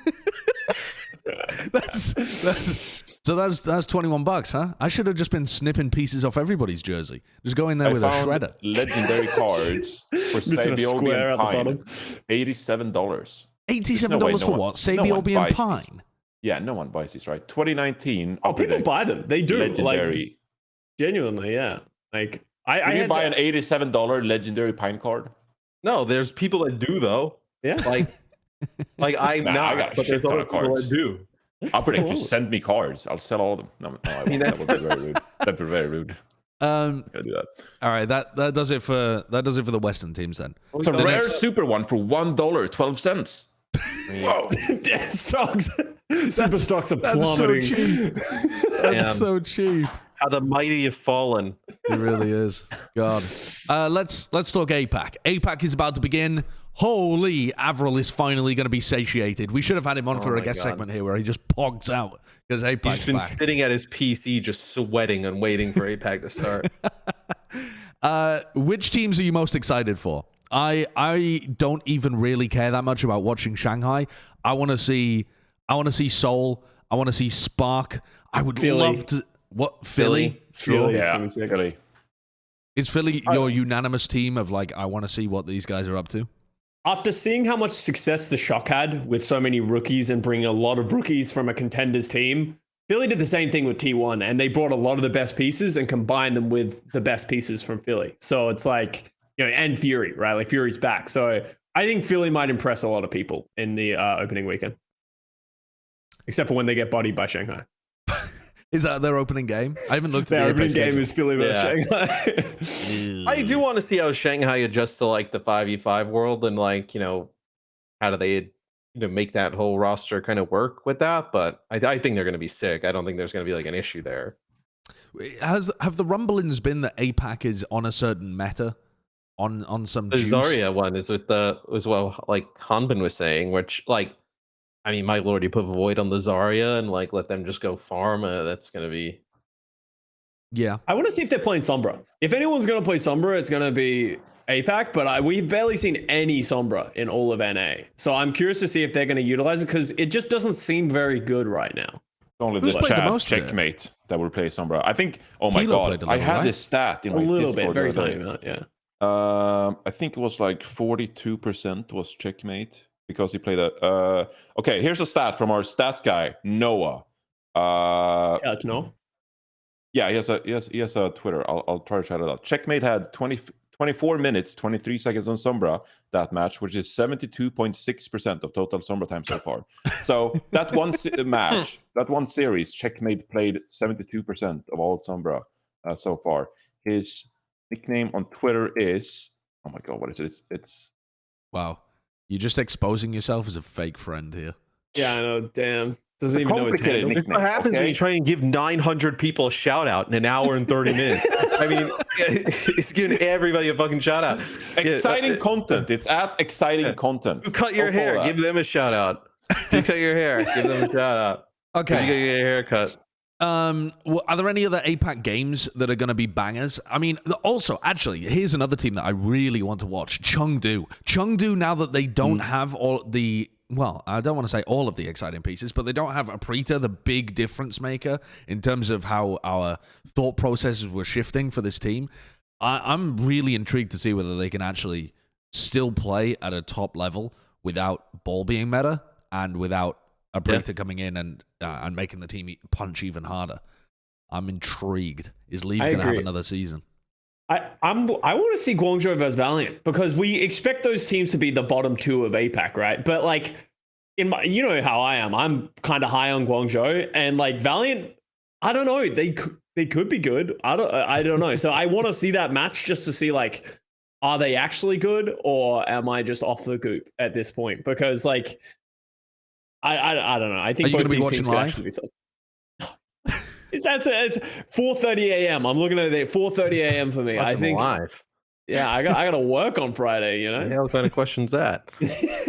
That's $21, huh? I should have just been snipping pieces off everybody's jersey. Just go in there with a found shredder. legendary cards for Missing a square Sabiobian at the Pine. bottom. $87. $87 for what? Sabiobian Pine. Yeah, no one buys these, right? 2019. Oh, people buy them. They do. Legendary. Like, genuinely, yeah. Like I Can you had buy an $87 legendary Pine card? No, there's people that do though. Yeah. Like I'm Nah, I not, got a but shit there's ton other of people cards. that do. I'll predict just send me cards. I'll sell all of them. No, I mean that would be very rude. That'd be very rude. Um, I do that. all right, that does it for the Western teams then. It's a The rare next- super one for $1.12. Whoa. stocks. Super stocks are That's so plummeting. cheap. That's Damn. so cheap. How the mighty have fallen. It really is. God. Let's talk APAC. APAC is about to begin. Holy, Avril is finally going to be satiated. We should have had him on for a my guest God. segment here where he just pogs out because He's APAC's been back. sitting at his PC just sweating and waiting for APAC to start. Which teams are you most excited for? I don't even really care that much about watching Shanghai. I want to see Seoul. I want to see Spark. I would Philly. love to. What Philly? Sure. Philly. Yeah, Let me see. Philly. Is Philly your unanimous team of like, I want to see what these guys are up to? After seeing how much success the Shock had with so many rookies and bringing a lot of rookies from a contenders team, Philly did the same thing with T1, and they brought a lot of the best pieces and combined them with the best pieces from Philly. So it's like, and Fury, right? Like Fury's back. So I think Philly might impress a lot of people in the opening weekend. Except for when they get bodied by Shanghai. Is that their opening game? I haven't looked at Their the opening Apex game schedule. is Philly versus Shanghai. I do want to see how Shanghai adjusts to like the 5v5 world and like, how do they make that whole roster kind of work with that? But I think they're going to be sick. I don't think there's going to be like an issue there. Have the rumblings been that APAC is on a certain meta on some The juice? Zarya one is with like Hanbin was saying, which like, I mean, my lord, you put Void on the Zarya and like let them just go farm. That's going to be. Yeah. I want to see if they're playing Sombra. If anyone's going to play Sombra, it's going to be APAC, but we've barely seen any Sombra in all of NA. So I'm curious to see if they're going to utilize it because it just doesn't seem very good right now. Only Who's the played the chat most of it? checkmate that will play Sombra. I think. Oh my Kilo played god! a I little, had right? this stat in A my little Discord bit, very the other tiny day. amount, yeah. I think it was like 42% was checkmate because he played a. Okay, here's a stat from our stats guy Noah. Yeah, no. Yeah, he has a Twitter. I'll try to shout it out. Checkmate had 24 minutes, 23 seconds on Sombra that match, which is 72.6% of total Sombra time so far. So that one match, that one series, Checkmate played 72% of all Sombra so far. His nickname on Twitter is, oh my god, what is it? It's Wow. You're just exposing yourself as a fake friend here. Yeah, I know. Damn. Doesn't even know his complicated handle. nickname. What happens when Okay. you try and give 900 people a shout out in an hour and 30 minutes? I mean, it's giving everybody a fucking shout out. exciting content. It's at exciting content. You cut your Go follow hair, that. give them a shout out. You cut your hair, give them a shout out. Okay. You get your hair cut. Are there any other APAC games that are going to be bangers? I mean, also, actually, here's another team that I really want to watch. Chengdu. Chengdu, now that they don't have all the... Well, I don't want to say all of the exciting pieces, but they don't have Aprita, the big difference maker in terms of how our thought processes were shifting for this team. I'm really intrigued to see whether they can actually still play at a top level without ball being meta and without Aprita coming in and making the team punch even harder. I'm intrigued. Is Leave going to have another season? I want to see Guangzhou versus Valiant because we expect those teams to be the bottom two of APAC, right? But like you know how I am. I'm kind of high on Guangzhou and like Valiant. I don't know. They could be good. I don't know. So I want to see that match just to see like, are they actually good or am I just off the goop at this point? Because like, I don't know. I think are you going to be both these watching teams could live? actually be something. It's 4:30 a.m. I'm looking at it. 4:30 a.m. for me. I think live. Yeah, I got to work on Friday. You know. Yeah, what kind of question's that?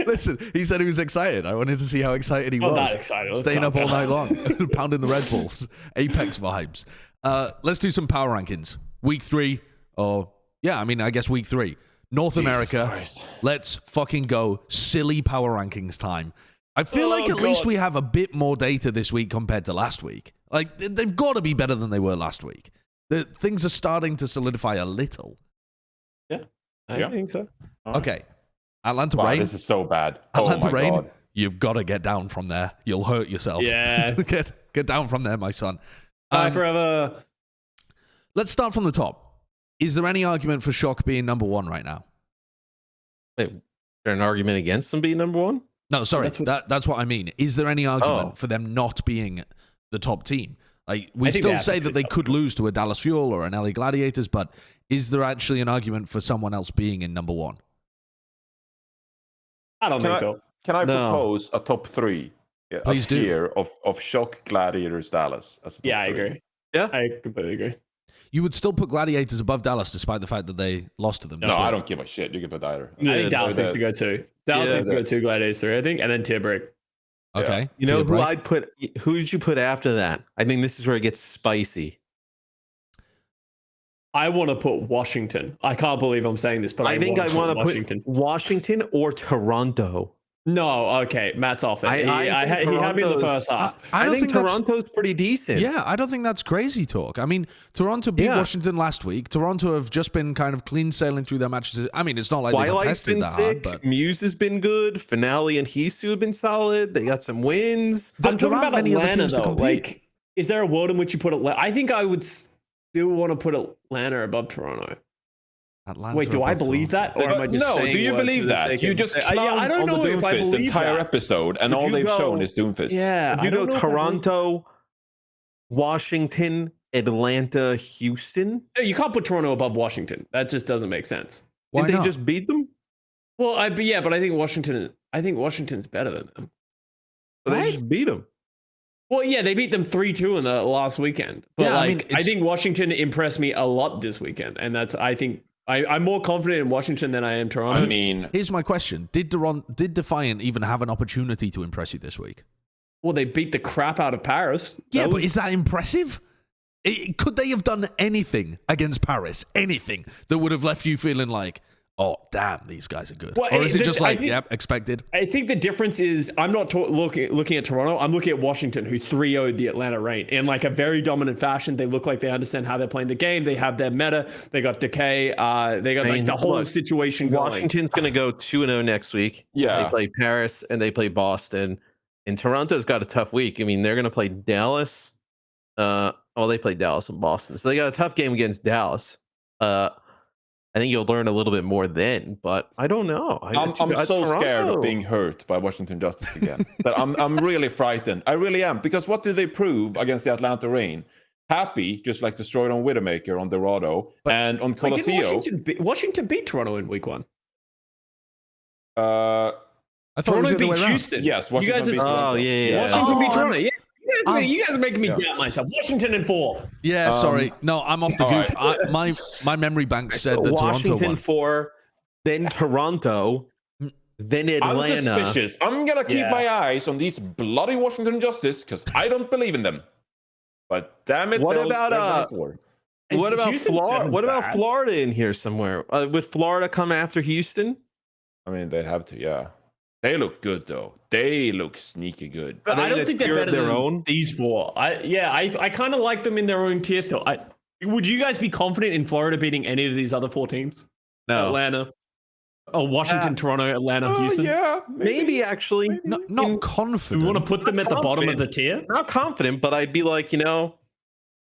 Listen, he said he was excited. I wanted to see how excited he I'm was. not excited. Let's Staying calm up all down. night long, pounding the Red Bulls. Apex vibes. Let's do some power rankings. Week 3, or yeah, I mean, I guess week 3. North America. Christ. Let's fucking go. Silly power rankings time. I feel like at least we have a bit more data this week compared to last week. Like, they've got to be better than they were last week. Things are starting to solidify a little. Yeah, I think so. Okay. Atlanta Wow, Reign. this is so bad. Atlanta oh my Reign, god. you've got to get down from there. You'll hurt yourself. Yeah. get down from there, my son. Bye forever. Let's start from the top. Is there any argument for Shock being number 1 right now? Wait, is there an argument against them being number 1? No, sorry. That's what I mean. Is there any argument for them not being the top team? Like, we still say that they could lose to a Dallas Fuel or an LA Gladiators, but is there actually an argument for someone else being in number 1? I don't think so. Can I propose a top 3? Yeah, Please do. Tier of Shock, Gladiators, Dallas. As a top Yeah, I 3. agree. Yeah, I completely agree. You would still put Gladiators above Dallas despite the fact that they lost to them. No, I don't give a shit. You can put either. I think Dallas needs to go 2. Dallas needs to go 2, Gladiators 3, I think, and then tier break. Okay. you know Tier who break. I'd put? Who did you put after that? I think this is where it gets spicy. I want to put Washington. I can't believe I'm saying this, but I think I want to Washington. put Washington or Toronto. No, okay, Matt's off it. He had me in the first half. I think that's- Toronto's pretty decent. Yeah, I don't think that's crazy talk. I mean, Toronto beat Washington last week. Toronto have just been kind of clean sailing through their matches. I mean, it's not like they've Twilight's tested been that sick. hard, but Muse has been good. Finale and Hisu have been solid. They got some wins. I'm talking aren't about many other Atlanta, teams to though. compete. Like, is there a world in which you put Atlanta? I think I would still want to put Atlanta above Toronto. Atlanta Wait, do I above believe Toronto. that, or am I just no, saying do you words believe for the that? sake You of just saying- clowned I don't on know the if I Doomfist believe entire that. episode, and Would all you they've go- shown is Doomfist. Yeah, Would you I don't go know if I believe- Toronto, Washington, Atlanta, Houston? No, you can't put Toronto above Washington. That just doesn't make sense. Why Did they not? just beat them? Well, but I think Washington's better than them. Or they Right? just beat them. Well, yeah, they beat them 3-2 in the last weekend. But Yeah, I like, mean, I it's- think Washington impressed me a lot this weekend, and I'm more confident in Washington than I am Toronto. I mean, Here's my question: Did Defiant even have an opportunity to impress you this week? well, they beat the crap out of Paris. Yeah, but is that impressive? Could they have done anything against Paris? Anything that would have left you feeling like, oh, damn, these guys are good. Well, or is it just like, think, yep, expected? I think the difference is I'm not looking at Toronto. I'm looking at Washington, who 3-0'd the Atlanta Reign in like a very dominant fashion. They look like they understand how they're playing the game. They have their meta. They got Decay. They got like the whole situation going. Washington's going to go 2-0 next week. Yeah. They play Paris and they play Boston. And Toronto's got a tough week. I mean, they're going to play Dallas. They play Dallas and Boston. So they got a tough game against Dallas. I think you'll learn a little bit more then, but I don't know. I'm so scared of being hurt by Washington Justice again. That I'm really frightened. I really am. Because what did they prove against the Atlanta Reign? Happy, just like destroyed on Widowmaker on Dorado, and on Colosseo. Washington beat Toronto in week 1. I thought Toronto beat Houston. Yes, Washington beat Toronto. Oh, yeah. Washington beat Toronto. Yeah. You guys are making me doubt myself. Washington in 4. Yeah, sorry. No, I'm off the goof. Right. My memory bank said that Washington Toronto won. 4, then Toronto, then Atlanta. I'm suspicious. I'm going to keep my eyes on these bloody Washington Justice because I don't believe in them. But damn it. What about Florida? What about Florida in here somewhere? Would Florida come after Houston? I mean, they'd have to, yeah. They look good though. They look sneaky good. But I don't think they're better than these 4. I kind of like them in their own tier still. Would you guys be confident in Florida beating any of these other 4 teams? No. Atlanta. Washington, Toronto, Atlanta, Houston. Yeah, maybe actually. Not confident. You want to put them at the bottom of the tier? Not confident, but I'd be like,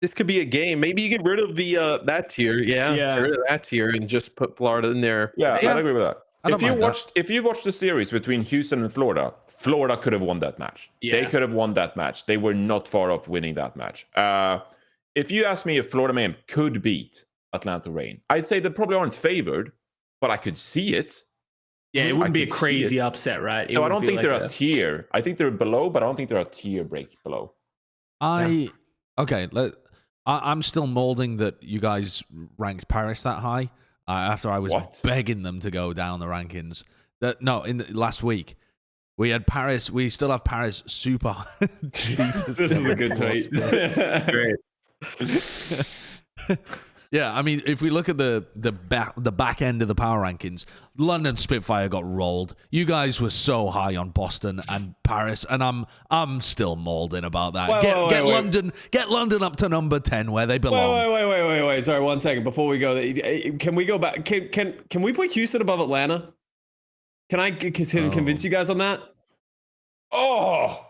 this could be a game. Maybe you get rid of the that tier. Yeah. Get rid of that tier and just put Florida in there. Yeah, I agree with that. If you watched the series between Houston and Florida, Florida could have won that match. Yeah. They could have won that match. They were not far off winning that match. If you ask me if Florida Mayhem could beat Atlanta Reign, I'd say they probably aren't favored, but I could see it. Yeah, it wouldn't be a crazy upset, right? So I don't think they're a tier. I think they're below, but I don't think they're a tier break below. I'm still molding that you guys ranked Paris that high. After I was begging them to go down the rankings. Last week we had Paris. We still have Paris super. This is a good tweet. Great. Yeah, I mean, if we look at the back end of the power rankings, London Spitfire got rolled. You guys were so high on Boston and Paris, and I'm still molding about that. Get London up to number 10 where they belong. Wait. Sorry, 1 second before we go. Can we go back? Can we put Houston above Atlanta? Can I convince you guys on that? No,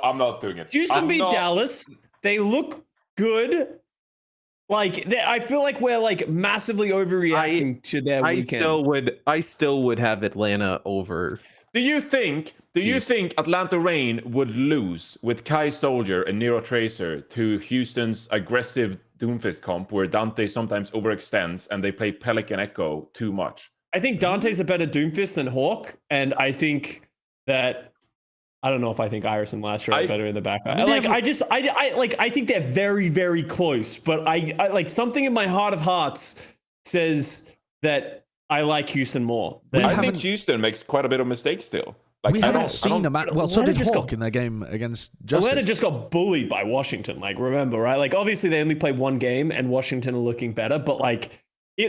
I'm not doing it. Houston beat Dallas. They look good. Like, I feel like we're like massively overreacting to their weekend. I still would have Atlanta over. Do you think Atlanta Reign would lose with Kai Soldier and Nero Tracer to Houston's aggressive Doomfist comp where Dante sometimes overextends and they play Pelican Echo too much? I think Dante's a better Doomfist than Hawk, and I think that I don't know if I think Iris and Lastro are better in the back. I think they're very, very close, but I like something in my heart of hearts says that I like Houston more. I think Houston makes quite a bit of mistakes still. Like, we haven't seen a match. Well, so did Hawk in their game against Justice. Atlanta just got bullied by Washington. Like, remember, right? Like, obviously they only played 1 game, and Washington are looking better, but like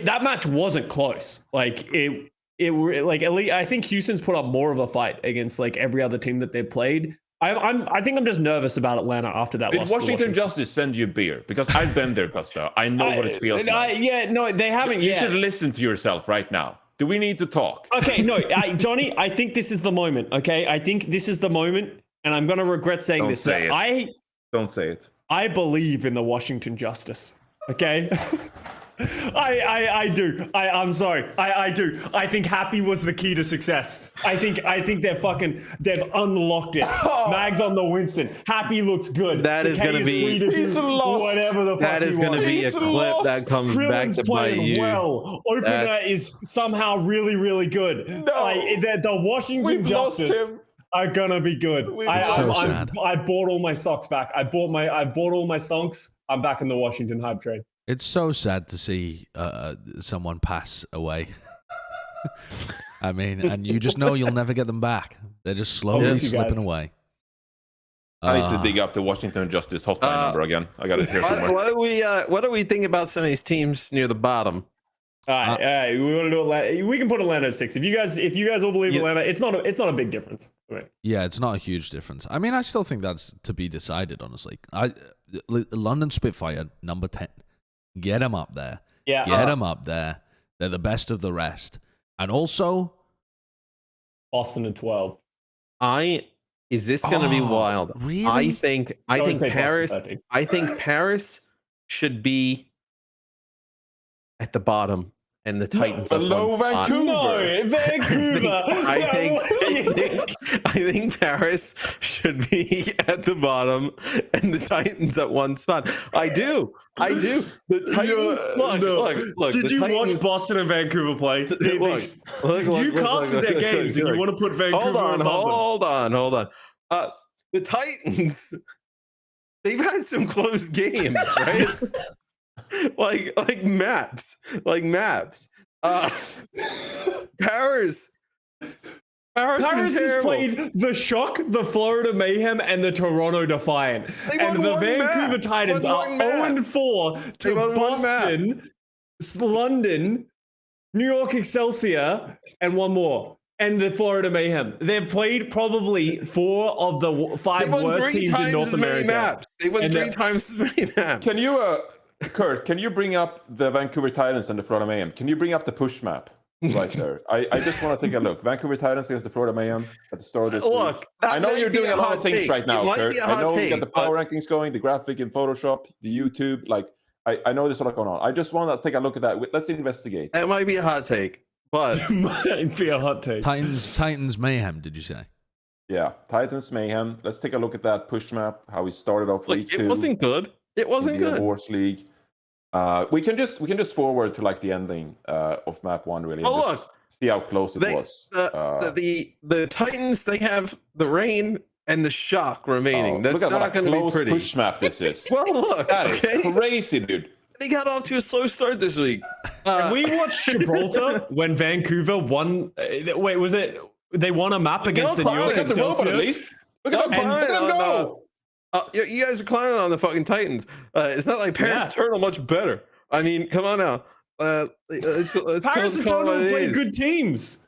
that match wasn't close. Like I think Houston's put up more of a fight against like every other team that they've played. I think I'm just nervous about Atlanta after that. Did Washington Justice send you beer? Because I've been there, Custa. I know what it feels like. No, they haven't yet. You should listen to yourself right now. Do we need to talk? Okay, no, Johnny, I think this is the moment, okay? I think this is the moment, and I'm going to regret saying this. Don't say it. I believe in the Washington Justice, okay? I do. I'm sorry. I do. I think Happy was the key to success. I think they've unlocked it. Mags on the Winston. Happy looks good. That is going to be whatever the fuck that is going to be a clip that comes back to bite you. Well, Opener is somehow really, really good. No, the Washington Justice are gonna be good. I bought all my stocks back. I bought all my stonks. I'm back in the Washington hype train. It's so sad to see someone pass away. I mean, and you just know you'll never get them back. They're just slowly slipping away. I need to dig up the Washington Justice hotline number again. I got it here somewhere. What do we think about some of these teams near the bottom? All right. We want to do Atlanta. We can put Atlanta at 6. If you guys all believe Atlanta, it's not a big difference. Right. Yeah, it's not a huge difference. I mean, I still think that's to be decided. Honestly, London Spitfire number 10. Get them up there. Yeah, get them up there. They're the best of the rest. And also, Boston at 12. Is this going to be wild? Really? I think Paris. I think Paris should be at the bottom, and the Titans below Vancouver. No, Vancouver. I think Paris should be at the bottom, and the Titans at one spot. I do. The Titans. Look. Did you watch Boston and Vancouver play? You casted their games, and you want to put Vancouver Hold on. The Titans. They've had some close games, right? like maps. Paris has played the Shock, the Florida Mayhem, and the Toronto Defiant. And the Vancouver Titans are 0-4 to Boston, London, New York Excelsior, and one more. And the Florida Mayhem. They've played probably 4 of the 5 worst teams in North America. They won 3 times as many maps. Can you, Kurt, can you bring up the Vancouver Titans and the Florida Mayhem? Can you bring up the push map right there? I just want to take a look. Vancouver Titans against the Florida Mayhem at the start of this week. I know you're doing a lot of things right now, Kurt. I know you got the power rankings going, the graphic in Photoshop, the YouTube. I know there's a lot going on. I just want to take a look at that. Let's investigate. It might be a hot take, but might be a hot take. Titans Mayhem, did you say? Yeah, Titans Mayhem. Let's take a look at that push map. How we started off week 2. It wasn't good. It wasn't good. Wars League. We can just forward to the ending of map 1 really. Oh look, see how close it was. The Titans, they have the rain and the Shock remaining. That's look at not going to be pretty. Push map this is. Well, look, that is crazy, dude. They got off to a slow start this week. We watched Gibraltar when Vancouver won. Wait, was it? They won a map against the New York Excelsior. At least. Look at them go. You guys are clowning on the fucking Titans. It's not like Paris Eternal much better. I mean, come on now. Paris Eternal play good teams.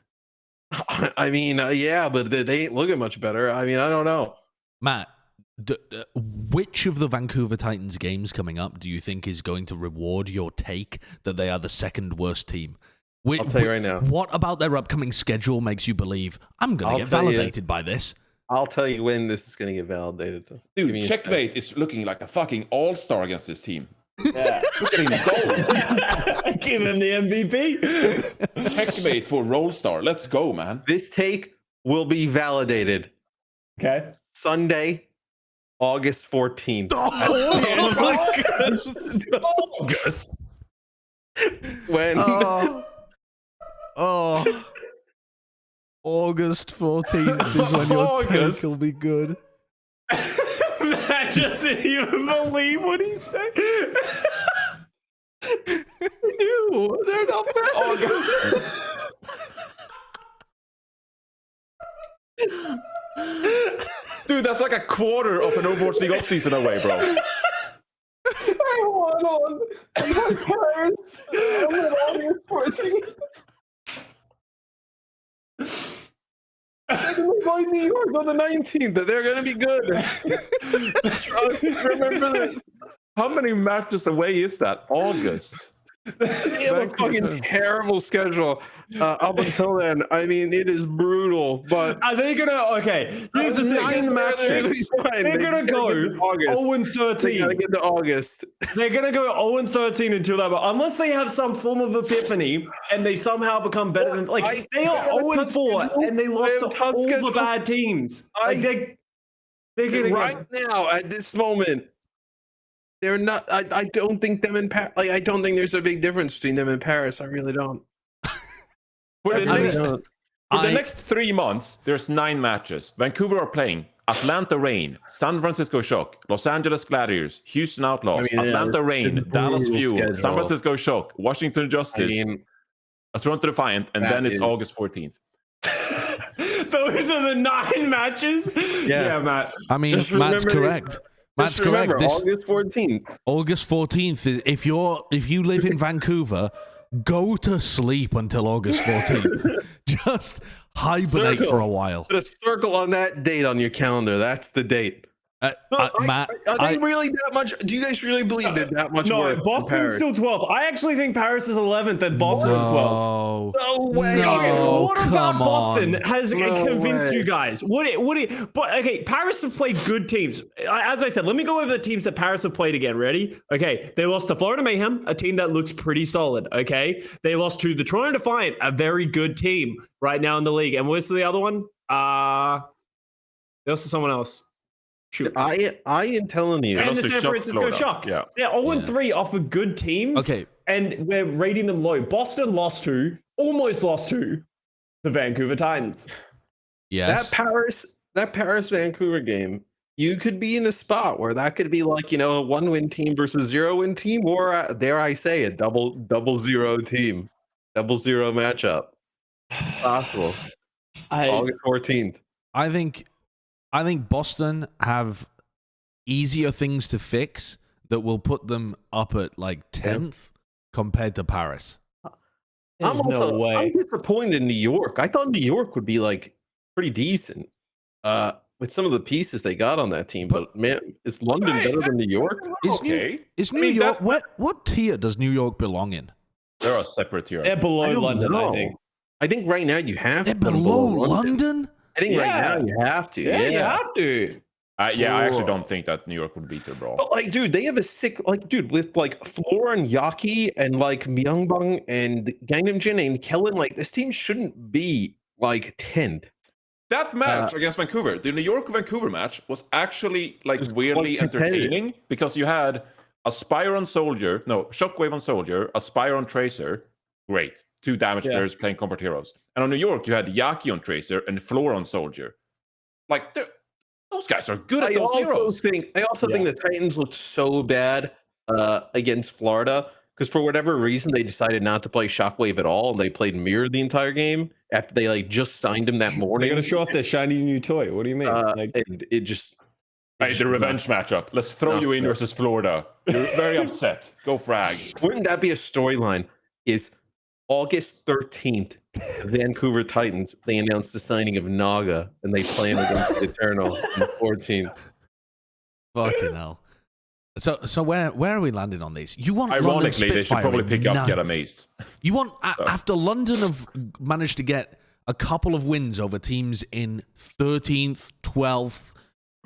I mean, yeah, but they ain't looking much better. I mean, I don't know. Matt, which of the Vancouver Titans games coming up do you think is going to reward your take that they are the second worst team? I'll tell you right now. What about their upcoming schedule makes you believe I'm going to get validated by this? I'll tell you when this is going to get validated. Dude, Checkmate is looking like a fucking all-star against this team. Yeah. Look at him go. Give him the MVP. Checkmate for Rollstar. Let's go, man. This take will be validated. Okay. Sunday, August 14th. August. When? August 14th is when your take will be good. Matt doesn't even believe what he said. Ew, they're not bad. Dude, that's like a quarter of an Overwatch League offseason away, bro. Hold on. Paris. They're going to play New York on the 19th. They're going to be good. Trust, remember this. How many matches away is that? August. They have a fucking terrible schedule up until then. I mean, it is brutal. But are they gonna? Okay, here's the thing. They're gonna go 0-13. They gotta get to August. They're gonna go 0-13 until that. But unless they have some form of epiphany and they somehow become better than they are 0-4 and they lost to all the bad teams. They're gonna right now at this moment. They're not. I don't think them in Paris. I don't think there's a big difference between them and Paris. I really don't. For the next 3 months, there's 9 matches. Vancouver are playing Atlanta Reign, San Francisco Shock, Los Angeles Gladiators, Houston Outlaws, Atlanta Reign, Dallas Fuel, schedule. San Francisco Shock, Washington Justice, Toronto Defiant, and then it's August 14th. Those are the 9 matches. Yeah, Matt. I mean, Matt's correct. Matt's correct. August 14th. August 14th is if you live in Vancouver, go to sleep until August 14th. Just hibernate for a while. Put a circle on that date on your calendar. That's the date. Matt, are they really that much? Do you guys really believe that much work? No, Boston's still 12th. I actually think Paris is 11th and Boston is 12th. No way. No, what about Boston on. has convinced you guys? But okay, Paris have played good teams. As I said, let me go over the teams that Paris have played again. Ready? Okay, they lost to Florida Mayhem, a team that looks pretty solid. Okay, they lost to the Toronto Defiant, a very good team right now in the league. And what's the other one? They lost to someone else. Shoot. I am telling you. And the San Francisco Shock. Yeah. They're 0-3 off of good teams. Okay. And we're rating them low. Boston almost lost to the Vancouver Titans. Yes. That Paris Vancouver game, you could be in a spot where that could be like, a 1-win team versus 0-win team, or dare I say a double zero team. 0-0 matchup. Possible. August 14th. I think Boston have easier things to fix that will put them up at like 10th compared to Paris. I'm disappointed in New York. I thought New York would be like pretty decent with some of the pieces they got on that team. But man, is London better than New York? Is New York? What tier does New York belong in? They're a separate tier. They're below London, I think. I think right now you have. They're below London. I think right now you have to. Yeah, you have to. I actually don't think that New York would beat their bro. But dude, they have a sick with Floor and Yaki and Myeongbong and Gangnam Jin and Kellen. This team shouldn't be 10th. That match against Vancouver, the New York-Vancouver match, was actually weirdly entertaining because you had a Spire on Soldier, Shockwave on Soldier, a Spire on Tracer, great. 2 damage players playing combat heroes. And on New York, you had Yaki on Tracer and Floor on Soldier. Those guys are good at those heroes. I also think the Titans looked so bad against Florida because for whatever reason they decided not to play Shockwave at all, and they played Mirror the entire game after they just signed him that morning. They're gonna show off their shiny new toy. What do you mean? And it just. The revenge matchup. Let's throw you in versus Florida. You're very upset. Go frag. Wouldn't that be a storyline? Is August 13th, Vancouver Titans, they announced the signing of Naga, and they play him against the Eternal on the 14th. Fucking hell. So where are we landing on these? You want ironically, they should probably pick up Get Amazed. You want after London have managed to get a couple of wins over teams in 13th, 12th,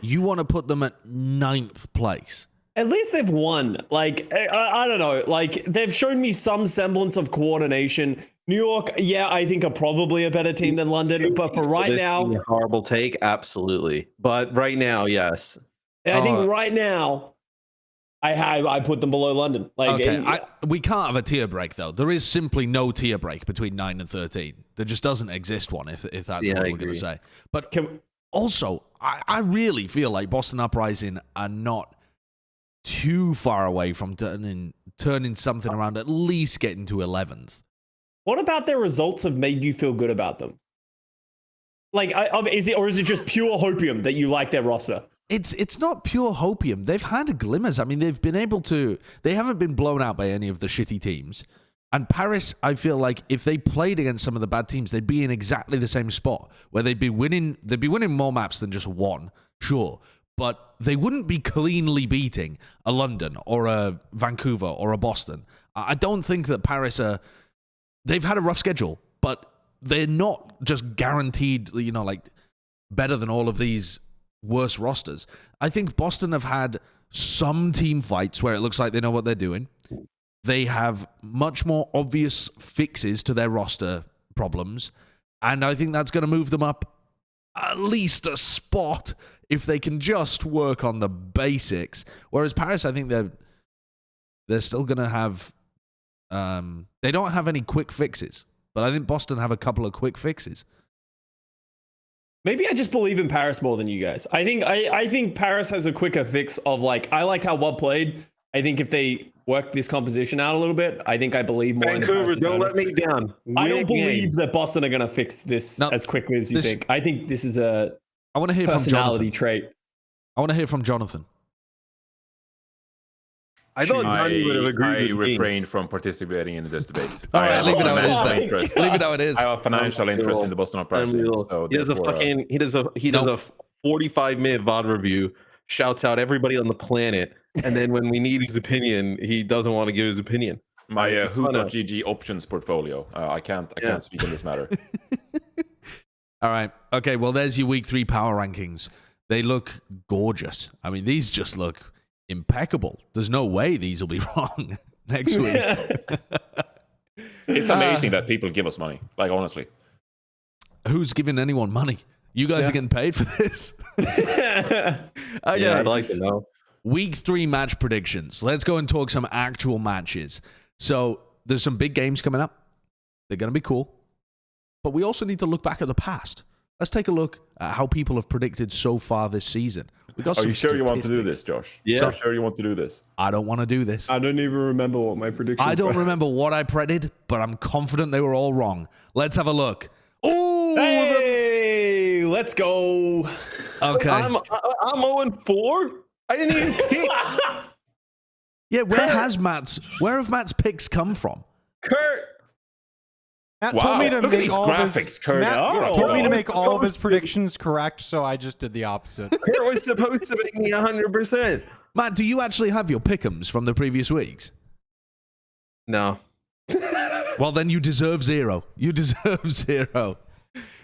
you want to put them at 9th place. At least they've won. I don't know. They've shown me some semblance of coordination. New York, I think are probably a better team than London. But for right now, a horrible take, absolutely. But right now, yes. I think right now, I put them below London. We can't have a tier break though. There is simply no tier break between 9 and 13. There just doesn't exist one. If that's what we're going to say. But also, I really feel like Boston Uprising are not too far away from turning something around, at least getting to 11th. What about their results have made you feel good about them? Is it just pure hopium that you like their roster? It's not pure hopium. They've had glimmers. I mean, they haven't been blown out by any of the shitty teams. And Paris, I feel like if they played against some of the bad teams, they'd be in exactly the same spot where they'd be winning more maps than just one, sure. But they wouldn't be cleanly beating a London or a Vancouver or a Boston. I don't think that Paris they've had a rough schedule, but they're not just guaranteed, better than all of these worse rosters. I think Boston have had some team fights where it looks like they know what they're doing. They have much more obvious fixes to their roster problems, and I think that's going to move them up at least a spot if they can just work on the basics. Whereas Paris, I think they're still going to have... they don't have any quick fixes, but I think Boston have a couple of quick fixes. Maybe I just believe in Paris more than you guys. I think Paris has a quicker fix of I liked how well played. I think if they work this composition out a little bit, I think I believe more. Vancouver, don't let me down. I don't believe that Boston are going to fix this as quickly as you think. I think this is a I want to hear personality from Jonathan. trait. I want to hear from Jonathan. I thought Johnny would have I agreed with me. refrained from participating in this debate. All right, I leave it how it is. financial Then. interest. Leave it how it is. I have a financial interest in the Boston Uprising. So He does a fucking he does a 45-minute VOD review, shouts out everybody on the planet, and then when we need his opinion, he doesn't want to give his opinion. My Hoot.gg options portfolio. I can't speak in this matter. All right. Okay, well, there's your week 3 power rankings. They look gorgeous. I mean, these just look impeccable. There's no way these will be wrong next week. It's amazing that people give us money. Like, honestly. Who's giving anyone money? You guys are getting paid for this. Okay. Yeah, I'd like to know. Week 3 match predictions. Let's go and talk some actual matches. So there's some big games coming up. They're going to be cool. But we also need to look back at the past. Let's take a look at how people have predicted so far this season. We got Are you sure you want to do this, Josh? Yeah. Are you sure you want to do this? I don't want to do this. I don't even remember what my predictions were. I don't remember what I predicted, but I'm confident they were all wrong. Let's have a look. Oh, hey, let's go. Okay. I'm 0-4. I didn't even pick. Yeah, where have Matt's picks come from? Kurt. Matt Wow, told me to look at make these all of his, graphics, Kurt. Matt told me to make all of his Kurt predictions correct, so I just did the opposite. Kurt was supposed to make me 100%. Matt, do you actually have your pick'ems from the previous weeks? No. Well, then you deserve 0. You deserve 0.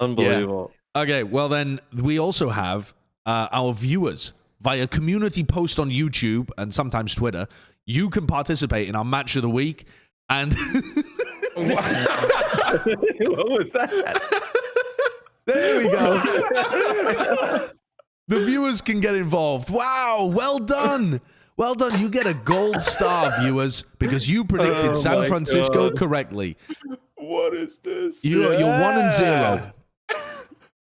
Unbelievable. Yeah. Okay, well then we also have our viewers via community post on YouTube and sometimes Twitter. You can participate in our match of the week and What was that? there we go. The viewers can get involved. Wow, well done. Well done. You get a gold star, viewers, because you predicted San Francisco correctly. What is this? You're 1-0.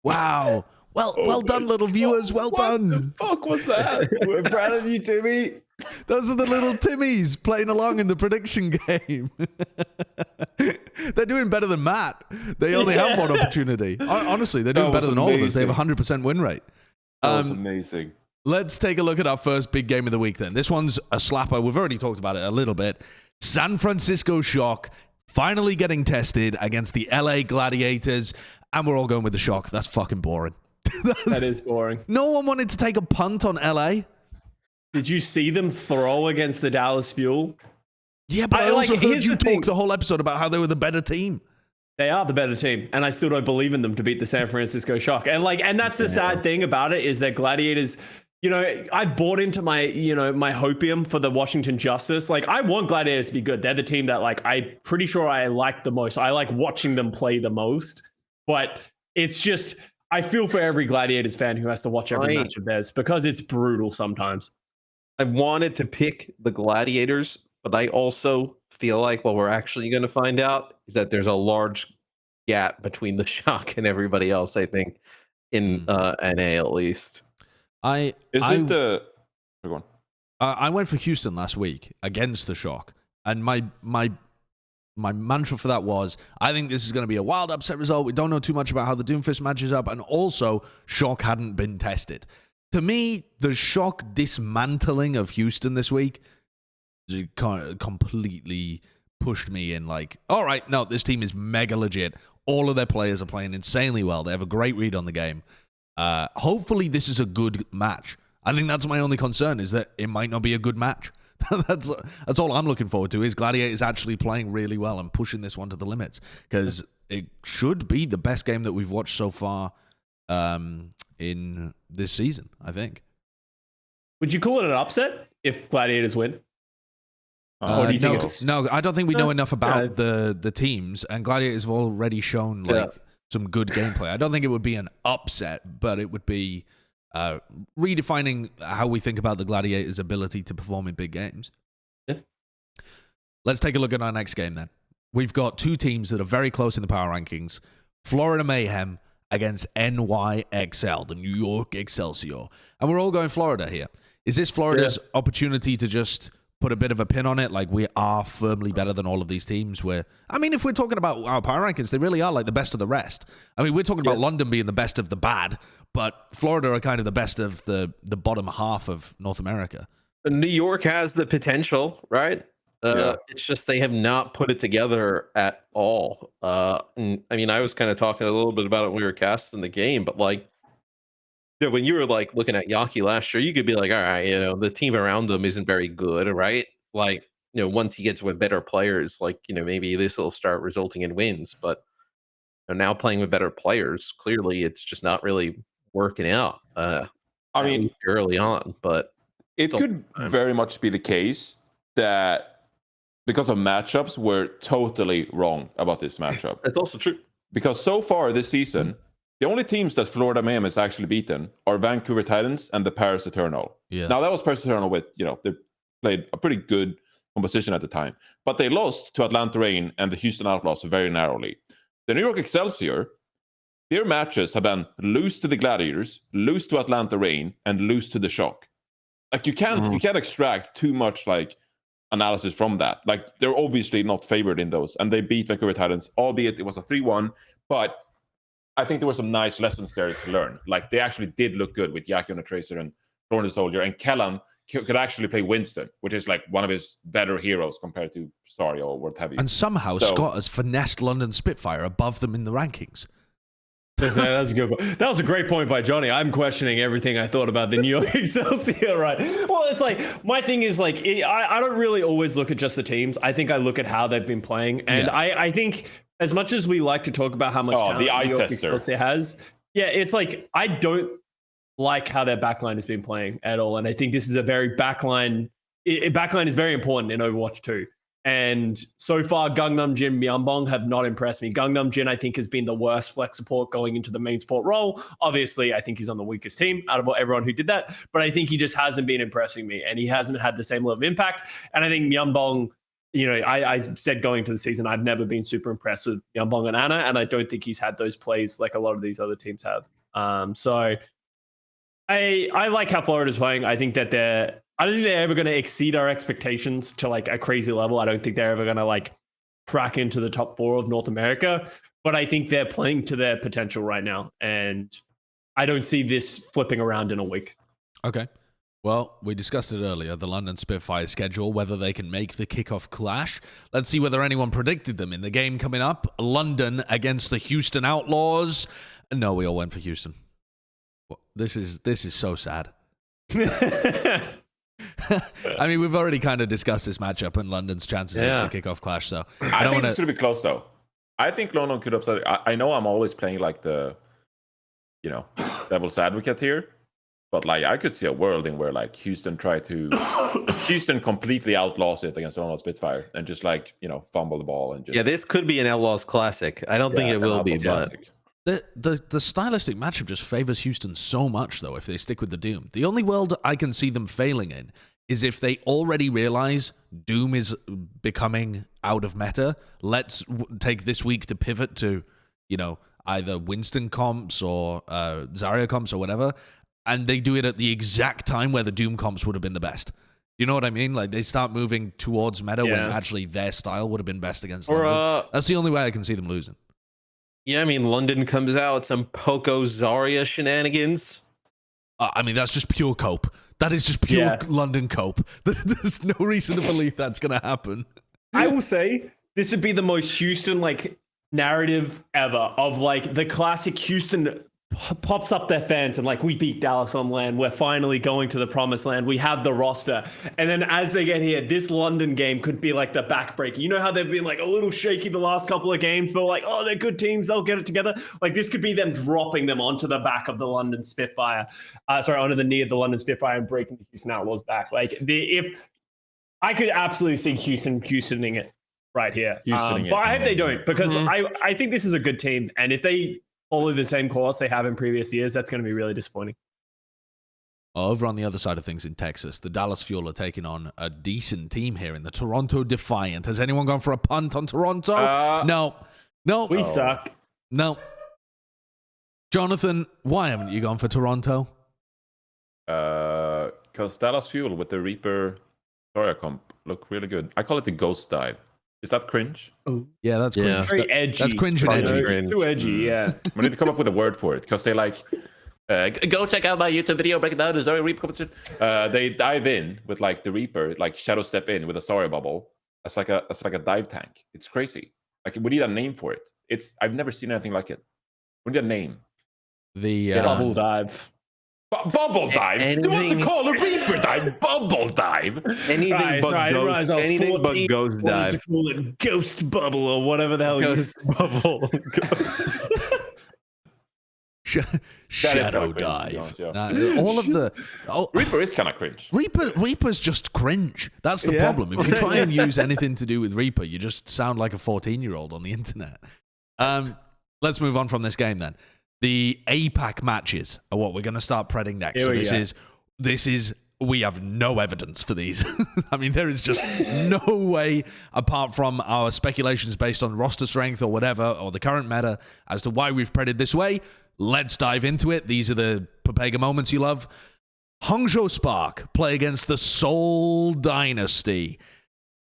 Wow. Well done, little viewers. Well done. What the fuck was that? We're proud of you, Timmy. Those are the little Timmies playing along in the prediction game. They're doing better than Matt. They only have one opportunity. Honestly, they're doing better than all of us. They have a 100% win rate. That was amazing. Let's take a look at our first big game of the week then. This one's a slapper. We've already talked about it a little bit. San Francisco Shock finally getting tested against the LA Gladiators. And we're all going with the Shock. That's fucking boring. That is boring. No one wanted to take a punt on LA. Did you see them throw against the Dallas Fuel? Yeah, but I also heard you talk the whole episode about how they were the better team. They are the better team, and I still don't believe in them to beat the San Francisco Shock. And that's the sad thing about it is that Gladiators, I bought into my, my hopium for the Washington Justice. Like, I want Gladiators to be good. They're the team that, I'm pretty sure I like the most. I like watching them play the most. But it's just, I feel for every Gladiators fan who has to watch every match of theirs because it's brutal sometimes. I wanted to pick the Gladiators, but I also feel like what we're actually going to find out is that there's a large gap between the Shock and everybody else, I think, in NA at least. I Go on. I went for Houston last week against the Shock, and my mantra for that was, I think this is going to be a wild upset result. We don't know too much about how the Doomfist matches up, and also Shock hadn't been tested. To me, the Shock dismantling of Houston this week completely pushed me in all right, no, this team is mega legit. All of their players are playing insanely well. They have a great read on the game. Hopefully this is a good match. I think that's my only concern, is that it might not be a good match. That's all I'm looking forward to, is Gladiators actually playing really well and pushing this one to the limits, because it should be the best game that we've watched so far in this season, I think. Would you call it an upset if Gladiators win? Or do you think no, I don't think we know enough about the teams, and Gladiators have already shown some good gameplay. I don't think it would be an upset, but it would be redefining how we think about the Gladiators' ability to perform in big games. Yeah. Let's take a look at our next game then. We've got two teams that are very close in the power rankings. Florida Mayhem against NYXL, the New York Excelsior. And we're all going Florida here. Is this Florida's opportunity to just put a bit of a pin on it? We are firmly better than all of these teams. If we're talking about our power rankings, they really are the best of the rest. We're talking about London being the best of the bad, but Florida are kind of the best of the bottom half of North America. New York has the potential, right? It's just they have not put it together at all. And, I mean, I was kind of talking a little bit about it when we were casting the game, but like, when you were like looking at Yaki last year, you could be like, all right, the team around them isn't very good, right? Like, once he gets with better players, like, maybe this will start resulting in wins. But now playing with better players, clearly it's just not really working out. I At mean, least early on, but it could very much be the case that because of matchups, we're totally wrong about this matchup. That's also true. Because so far this season, the only teams that Florida Mayhem has actually beaten are Vancouver Titans and the Paris Eternal. Yeah. Now that was Paris Eternal with, they played a pretty good composition at the time, but they lost to Atlanta Reign and the Houston Outlaws very narrowly. The New York Excelsior, their matches have been lose to the Gladiators, lose to Atlanta Reign, and lose to the Shock. Like you can't extract too much like analysis from that. Like they're obviously not favored in those, and they beat Vancouver Titans, albeit it was a 3-1. But I think there were some nice lessons there to learn. Like they actually did look good with Yaki on the Tracer and Thorn the Soldier, and Kellan could actually play Winston, which is like one of his better heroes compared to Sario or what have you. And somehow Scott has finessed London Spitfire above them in the rankings. That's a good point. That was a great point by Johnny. I'm questioning everything I thought about the New York Excelsior, right? Well, it's like, my thing is like, I don't really always look at just the teams. I think I look at how they've been playing. And I think as much as we like to talk about how much talent the eye New York tester Excelsior has, it's like, I don't like how their backline has been playing at all. And I think this is a very backline is very important in Overwatch 2. And so far, Gangnam Jin, Myeonbong have not impressed me. Gangnam Jin, I think, has been the worst flex support going into the main support role. Obviously, I think he's on the weakest team out of everyone who did that. But I think he just hasn't been impressing me, and he hasn't had the same level of impact. And I think Myeonbong, I said going to the season, I've never been super impressed with Myeonbong and Anna, and I don't think he's had those plays like a lot of these other teams have. So I like how Florida's playing. I think that I don't think they're ever going to exceed our expectations to like a crazy level. I don't think they're ever going to like crack into the top 4 of North America, but I think they're playing to their potential right now. And I don't see this flipping around in a week. Okay. Well, we discussed it earlier, the London Spitfire schedule, whether they can make the kickoff clash. Let's see whether anyone predicted them in the game coming up. London against the Houston Outlaws. No, we all went for Houston. This is so sad. I mean, we've already kind of discussed this matchup and London's chances of the kickoff clash. So I think it's going to be close, though. I think London could upset. I know I'm always playing like the, devil's advocate here, but like I could see a world in where like Houston completely outlaws it against London Spitfire and just like fumble the ball and just this could be an Outlaws classic. I don't think it will be, but the stylistic matchup just favors Houston so much, though, if they stick with the Doom. The only world I can see them failing in is if they already realize Doom is becoming out of meta. Let's take this week to pivot to, either Winston comps or Zarya comps or whatever, and they do it at the exact time where the Doom comps would have been the best. You know what I mean? Like, they start moving towards meta when actually their style would have been best against London. That's the only way I can see them losing. Yeah, I mean, London comes out, some Poco Zarya shenanigans. I mean, that's just pure cope. That is just pure London cope. There's no reason to believe that's going to happen. I will say, this would be the most Houston, narrative ever of, the classic Houston pops up their fans and, we beat Dallas on land. We're finally going to the promised land. We have the roster. And then as they get here, this London game could be, the backbreaker. You know how they've been, a little shaky the last couple of games, but, they're good teams. They'll get it together. This could be them dropping them onto the back of the London Spitfire. Onto the knee of the London Spitfire and breaking the Houston Outlaws back. If I could absolutely see Houstoning it right here. But I hope they don't, because I think this is a good team. And if they follow the same course they have in previous years, that's going to be really disappointing. Over on the other side of things in Texas, the Dallas Fuel are taking on a decent team here in the Toronto Defiant. Has anyone gone for a punt on Toronto? No. We suck. No. Jonathan, why haven't you gone for Toronto? Because Dallas Fuel with the Reaper Zarya comp look really good. I call it the Ghost Dive. Is that cringe? Oh, yeah, that's cringe. It's very edgy. That's cringe and edgy. Too edgy, yeah. We need to come up with a word for it because they Go check out my YouTube video breaking down the Zarya Reaper competition. They dive in with like the Reaper, like shadow step in with a Zarya bubble. That's like a dive tank. It's crazy. Like we need a name for it. I've never seen anything like it. We need a name. The Bubble dive. Bubble dive. You want to call a Reaper dive? Bubble dive. Anything but ghost dive. To call it ghost bubble or whatever the hell. Ghost bubble. Shadow dive. All of the Reaper is kind of cringe. Reaper's just cringe. That's the problem. If you try and use anything to do with Reaper, you just sound like a 14-year-old on the internet. Let's move on from this game then. The APAC matches are what we're going to start predding next. So this is we have no evidence for these. I mean, there is just no way, apart from our speculations based on roster strength or whatever, or the current meta, as to why we've predded this way. Let's dive into it. These are the Papega moments you love. Hangzhou Spark play against the Seoul Dynasty.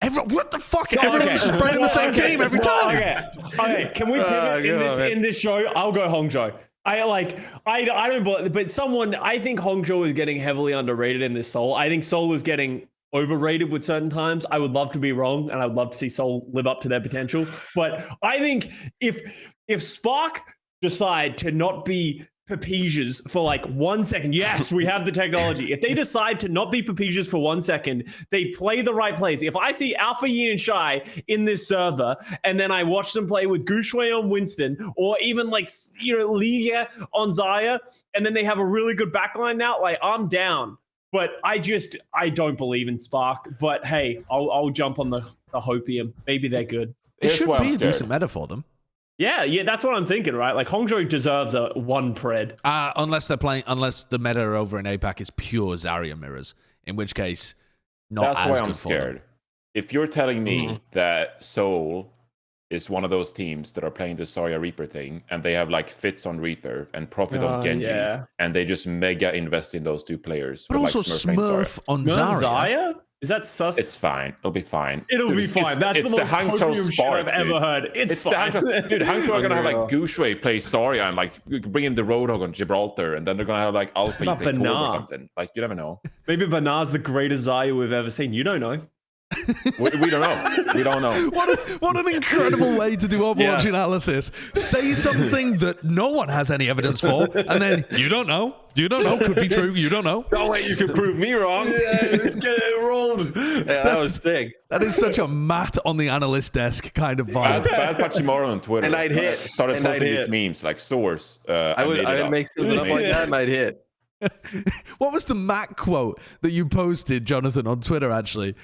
What the fuck? Everyone's just playing the same team every time. Okay. Can we pivot in this show? I'll go Hangzhou. I don't, but I think Hangzhou is getting heavily underrated in this Seoul. I think Seoul is getting overrated with certain times. I would love to be wrong, and I would love to see Seoul live up to their potential. But I think if Spark decide to not be Papesias for like 1 second. Yes, we have the technology. If they decide to not be Papesias for 1 second, they play the right plays. If I see Alpha Yi and Shy in this server, and then I watch them play with Gushui on Winston, or even like Liga on Zarya, and then they have a really good backline now, like I'm down. But I don't believe in Spark. But hey, I'll jump on the hopium. Maybe they're good. It should be a decent meta for them. Yeah, that's what I'm thinking, right? Like Hangzhou deserves a one pred. Unless the meta over in APAC is pure Zarya mirrors, in which case, not That's as why good I'm for scared. them. If you're telling me that Seoul is one of those teams that are playing the Zarya Reaper thing, and they have like fits on Reaper and profit on Genji, and they just mega invest in those two players. But with, also like, Smurf on Zarya. Is that sus? It's fine. It'll be fine. It'll be fine. That's the most Hangzhou shit I've ever heard. It's fine. Hangzhou are gonna have like Gushui play Zarya and like bring in the Roadhog on Gibraltar, and then they're gonna have like Alpha play Tor or something. Like you never know. Maybe Banar's the greatest Zarya we've ever seen. You don't know. We don't know. We don't know. What an incredible way to do Overwatch analysis. Say something that no one has any evidence for, and then you don't know. You don't know. Could be true. You don't know. No way you can prove me wrong. Let's get it rolled. Yeah, that was sick. That is such a Matt on the analyst desk kind of vibe. Bad Pachimaro on Twitter. And I'd hit. Started posting these memes like source. I would make something up like that and I'd hit. What was the Matt quote that you posted, Jonathan, on Twitter, actually?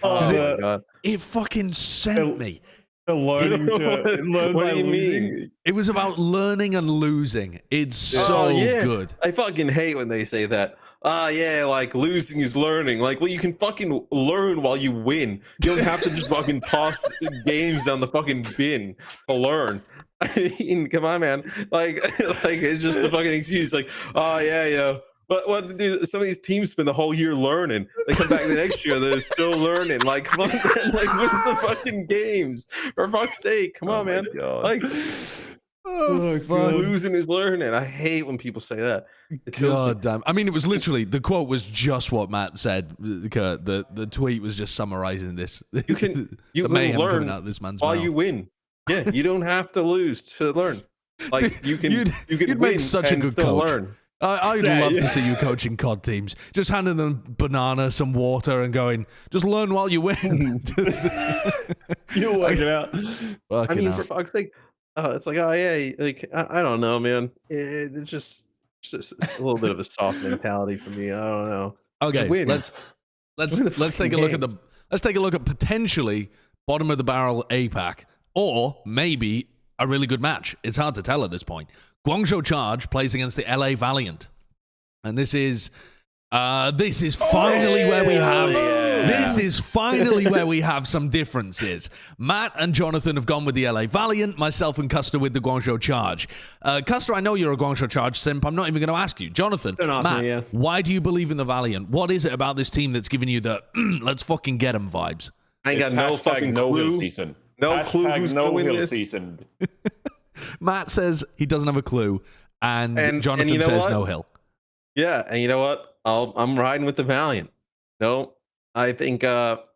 It fucking sent me. Learning to what do you mean? It was about learning and losing. It's so good. I fucking hate when they say that. Like losing is learning. Like, well, you can fucking learn while you win. You don't have to just fucking toss games down the fucking bin to learn. I mean, come on, man. Like it's just a fucking excuse. Like, But dude, some of these teams spend the whole year learning. They come back the next year, they're still learning. Like, come on, man. Like, win the fucking games. For fuck's sake, come on, man. God. Like, losing is learning. I hate when people say that. God damn. I mean, it was literally, the quote was just what Matt said. The tweet was just summarizing this. You can learn out this man's while mouth. you win. Yeah, you don't have to lose to learn. Like, you can you'd win make such a and good still coach. learn. I'd love to see you coaching COD teams. Just handing them banana, some water, and going, just learn while you win. You'll work it out. I mean, for fuck's sake, it's like, like, I don't know, man. It's just a little bit of a soft mentality for me. I don't know. Okay, let's take a look at let's take a look at potentially bottom of the barrel APAC, or maybe a really good match. It's hard to tell at this point. Guangzhou Charge plays against the LA Valiant, and this is finally where we have. This is finally where we have some differences. Matt and Jonathan have gone with the LA Valiant, myself and Custa with the Guangzhou Charge. Custa, I know you're a Guangzou Charge simp. I'm not even going to ask you. Jonathan, Matt, why do you believe in the Valiant? What is it about this team that's giving you the let's fucking get them vibes? I ain't got no fucking clue. Season. No clue who's going to win this season. Matt says he doesn't have a clue, and Jonathan says no hill. Yeah, and you know what? I'm riding with the Valiant. No, I think that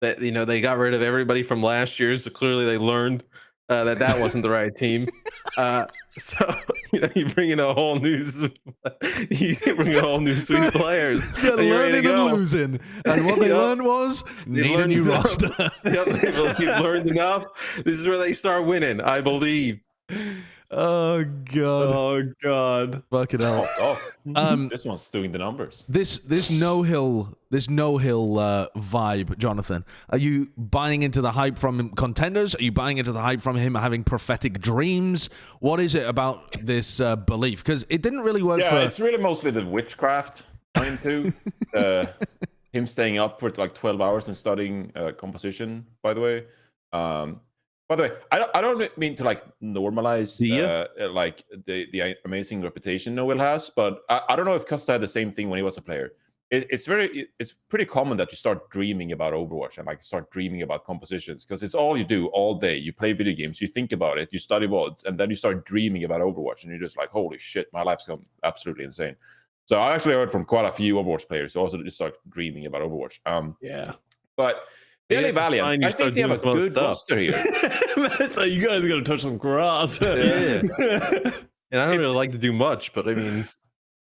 they got rid of everybody from last year, so clearly they learned that wasn't the right team. So you bring in a whole new suite of players. They're and you're ready to learning and go. losing, and what they learned was need a learned new enough. roster. They've learned enough. This is where they start winning, I believe. Oh god, God. fucking hell. Oh, this one's doing the numbers. This no hill vibe, Jonathan. Are you buying into the hype from contenders? Are you buying into the hype from him having prophetic dreams? What is it about this belief? Because it didn't really work for. It's really mostly the witchcraft into him staying up for like 12 hours and studying composition. By the way, I don't mean to like normalize like the amazing reputation Noel has, but I don't know if Custa had the same thing when he was a player. It's pretty common that you start dreaming about Overwatch and like start dreaming about compositions because it's all you do all day. You play video games, you think about it, you study VODs, and then you start dreaming about Overwatch, and you're just like, holy shit, my life's gone absolutely insane. So I actually heard from quite a few Overwatch players who also just start dreaming about Overwatch. But Really Valiant, I think they have a good roster here. So you guys are going to touch some grass. Yeah. And I don't really like to do much, but I mean,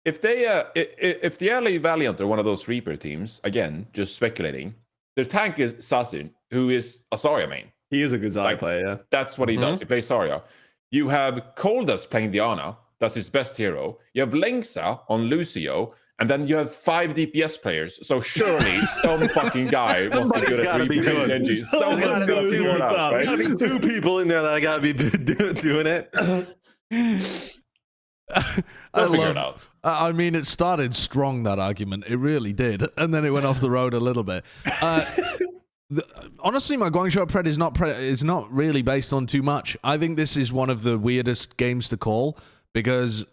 if the LA Valiant are one of those Reaper teams, again, just speculating, their tank is Sassin, who is a Zarya main. He is a good Zarya player, yeah. That's what he does. He plays Zarya. You have Coldus playing Diana. That's his best hero. You have Lengsa on Lucio. And then you have 5 DPS players. So surely some fucking guy wants to do gotta be good. Genji. There's gotta be 2 people in there that gotta be doing it. I'll figure it out. I mean, it started strong, that argument. It really did. And then it went off the road a little bit. Honestly, my Guangzhou pred is not really based on too much. I think this is one of the weirdest games to call because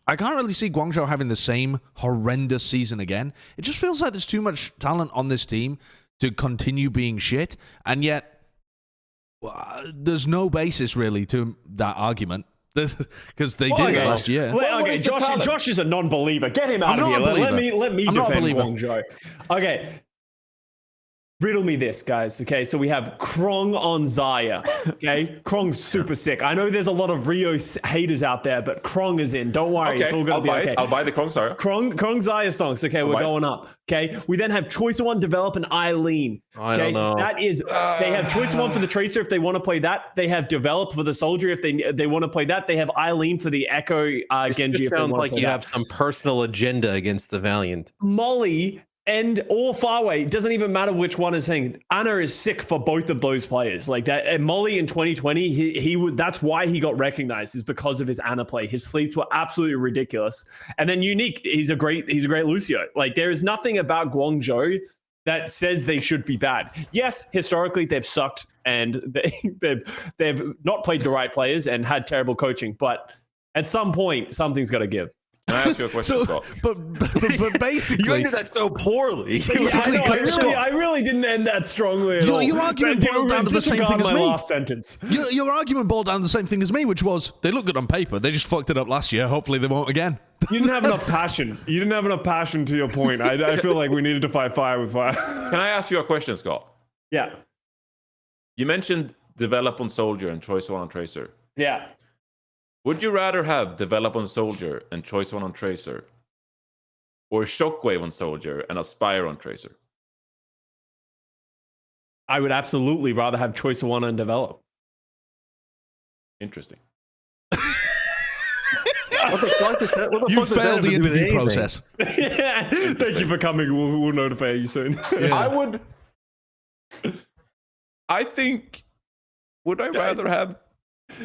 I can't really see Guangzhou having the same horrendous season again. It just feels like there's too much talent on this team to continue being shit, and yet there's no basis really to that argument because they did it last year. Okay, Josh is a non-believer. Get him out of here. Let me defend Guangzhou. Okay. Riddle me this, guys. Okay, so we have Krong on Zarya. Okay, Krong's super sick. I know there's a lot of Rio haters out there, but Krong is in. Don't worry, it's all gonna be okay. I'll buy the Krong Zarya. Krong Zarya stonks. Okay, we're going up. Okay, we then have Choice One develop an Eileen. Okay, I don't know. that is they have Choice One for the Tracer if they want to play that. They have Develop for the Soldier if they want to play that. They have Eileen for the Echo Genji. It sounds like you have some personal agenda against the Valiant. Molly. Or Farway, it doesn't even matter which one is saying. Anna is sick for both of those players. Like that, and Molly in 2020, he was. That's why he got recognized, is because of his Anna play. His sleeps were absolutely ridiculous. And then Unique, he's a great Lucio. Like there is nothing about Guangzhou that says they should be bad. Yes, historically they've sucked and they've not played the right players and had terrible coaching. But at some point, something's got to give. Can I ask you a question, Scott? But basically, you ended that so poorly. I really didn't end that strongly at all. Your argument boiled down to the same thing as me. Last sentence. Your argument boiled down to the same thing as me, which was they look good on paper. They just fucked it up last year. Hopefully they won't again. You didn't have enough passion. You didn't have enough passion to your point. I feel like we needed to fight fire with fire. Can I ask you a question, Scott? Yeah. You mentioned develop on Soldier and Choice One on Tracer. Yeah. Would you rather have Develop on Soldier and Choice One on Tracer, or Shockwave on Soldier and Aspire on Tracer? I would absolutely rather have Choice One and Develop. Interesting. What the fuck is that? What the You fuck does that failed have the to do with interview anything? process. Yeah. Thank you for coming. We'll notify you soon. Yeah. I would. I think. Would I rather have?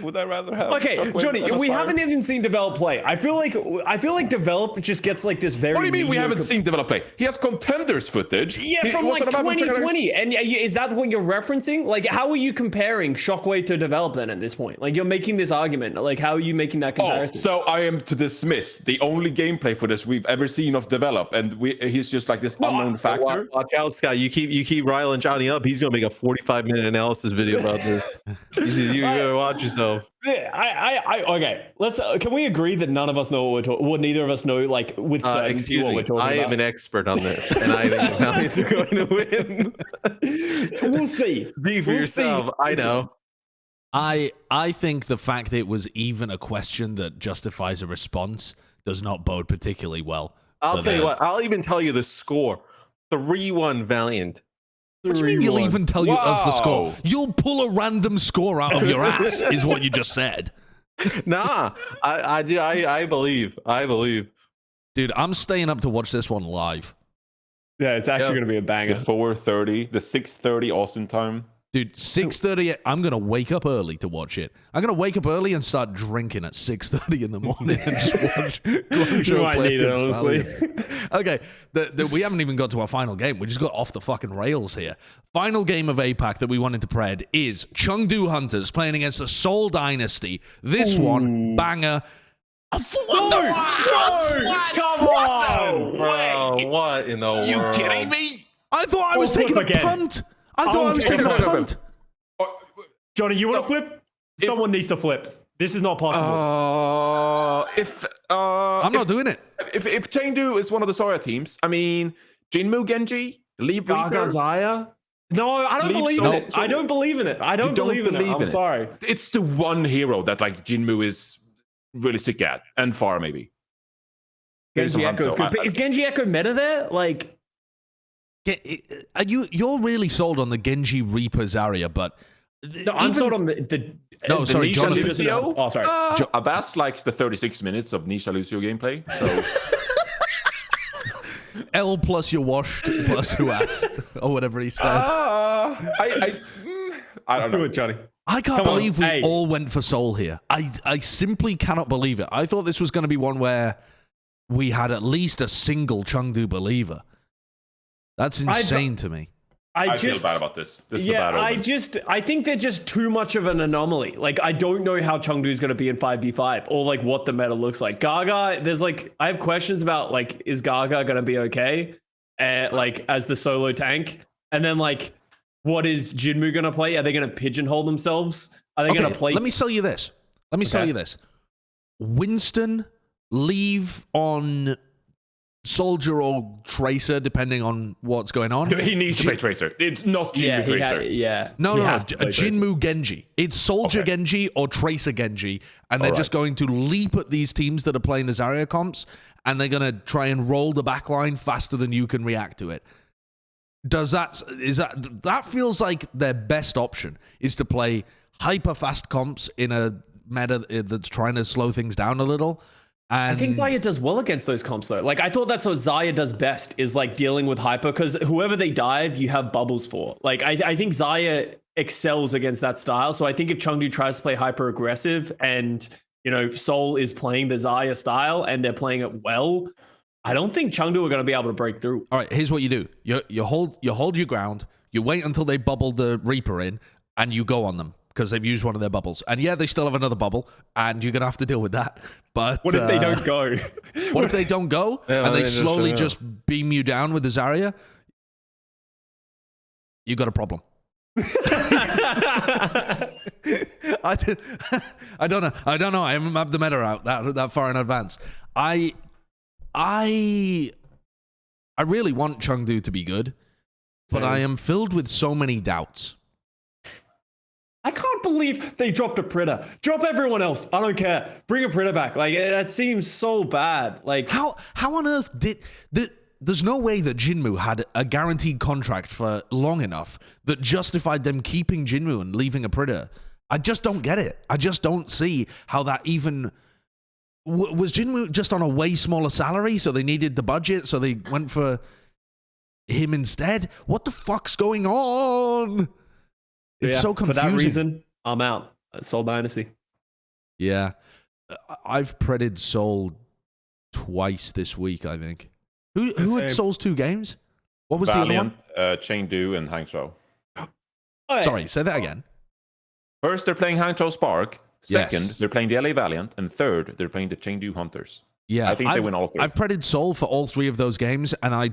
Okay, Shockwave Johnny, and we Aspire? haven't even seen Develop play. I feel like Develop just gets like this very. What do you mean we haven't seen Develop play? He has contenders footage. Yeah, from like 2020. And is that what you're referencing? Like, how are you comparing Shockwave to Develop then at this point? Like, you're making this argument. Like, how are you making that comparison? So I am to dismiss the only gameplay footage we've ever seen of Develop, and he's just like this unknown factor. Watch out, Scott. You keep riling Johnny up. He's gonna make a 45-minute analysis video about this. You better watch yourself. yourself. Okay. Let's. Can we agree that none of us know what we're talking? Well, neither of us know, like, with certainty Excuse what me. we're talking I about. am an expert on this, and I think Valiant are going to win. We'll see. Be for yourself. I know. I think the fact it was even a question that justifies a response does not bode particularly well. I'll tell you what. I'll even tell you the score: 3-1 Valiant. What do you mean you'll even tell us the score? Wow. You'll pull a random score out of your ass, is what you just said. Nah, I do. I believe. I believe. Dude, I'm staying up to watch this one live. Yeah, it's actually going to be a The banger. 4:30, the 6:30 Austin time. Dude, 6:30, I'm going to wake up early to watch it. I'm going to wake up early and start drinking at 6:30 in the morning and just watch You might need it, against honestly. Valiant. Okay, we haven't even got to our final game. We just got off the fucking rails here. Final game of APAC that we wanted to pred is Chengdu Hunters playing against the Seoul Dynasty. This one, banger. What the Come on! Bro, what in the world? You kidding me? I thought I was flip taking a again. punt. I thought I was taking a punt. Johnny, you want to flip? Someone needs to flip. This is not possible. I'm not doing it. If Chengdu is one of the Sora teams, I mean, Jinmu Genji, leave Gaga Reaper. Zaya? No, I don't Leave believe Seoul. in it. I don't believe in it. I don't believe in it. I'm sorry. It's the one hero that like Jinmu is really sick at, and far maybe. Genji Echo is good. But is Genji Echo meta there? Like, You're really sold on the Genji Reaper Zarya, but no, I'm sold on the No, sorry, Nisha Jonathan. Lucio? Oh, sorry. Abbas likes the 36 minutes of Nisha Lucio gameplay. So L plus you're washed plus who asked or whatever he said. I don't Do know. it, Johnny. I can't Come on, believe we hey. all went for Soul here. I simply cannot believe it. I thought this was going to be one where we had at least a single Chengdu believer. That's insane to me. I feel bad about this. This is a bad omen. I think they're just too much of an anomaly. Like, I don't know how Chengdu is going to be in 5v5 or like what the meta looks like. Gaga, there's like, I have questions about like, is Gaga going to be okay? Like as the solo tank? And then like, what is Jinmu going to play? Are they going to pigeonhole themselves? Are they going to play? Let me sell you this. Sell you this. Winston, leave on Soldier or Tracer, depending on what's going on. He needs to play Tracer. It's not Jinmu Tracer. No, Jinmu Genji. It's Soldier Genji or Tracer Genji, and they're just going to leap at these teams that are playing the Zarya comps, and they're going to try and roll the backline faster than you can react to it. That feels like their best option is to play hyper fast comps in a meta that's trying to slow things down a little. And I think Zaya does well against those comps though. Like I thought that's what Zaya does best is like dealing with hyper because whoever they dive, you have bubbles for. Like I think Zaya excels against that style. So I think if Chengdu tries to play hyper aggressive and Seoul is playing the Zaya style and they're playing it well, I don't think Chengdu are going to be able to break through. All right, here's what you do: you hold your ground. You wait until they bubble the Reaper in, and you go on them because they've used one of their bubbles. And yeah, they still have another bubble, and you're gonna have to deal with that. But what if they don't go? What if they don't go and they slowly just beam you down with the Zarya? You got a problem. I don't know. I haven't mapped the meta out that far in advance. I really want Chengdu to be good, but I am filled with so many doubts. I can't believe they dropped a Predator. Drop everyone else. I don't care. Bring a Predator back. Like that seems so bad. Like how on earth did there's no way that Jinmu had a guaranteed contract for long enough that justified them keeping Jinmu and leaving a Predator. I just don't get it. I just don't see how that even was Jinmu just on a way smaller salary, so they needed the budget, so they went for him instead. What the fuck's going on? It's so confusing. For that reason, I'm out. Soul Dynasty. Yeah. I've predded Soul twice this week, I think. Who had Soul's 2 games? What was Valiant, the other one? Chengdu, and Hangzhou. Sorry, say that again. First, they're playing Hangzhou Spark. Second, Yes. they're playing the LA Valiant. And third, they're playing the Chengdu Hunters. Yeah, I think they win all 3. I've predded Soul for all 3 of those games, and I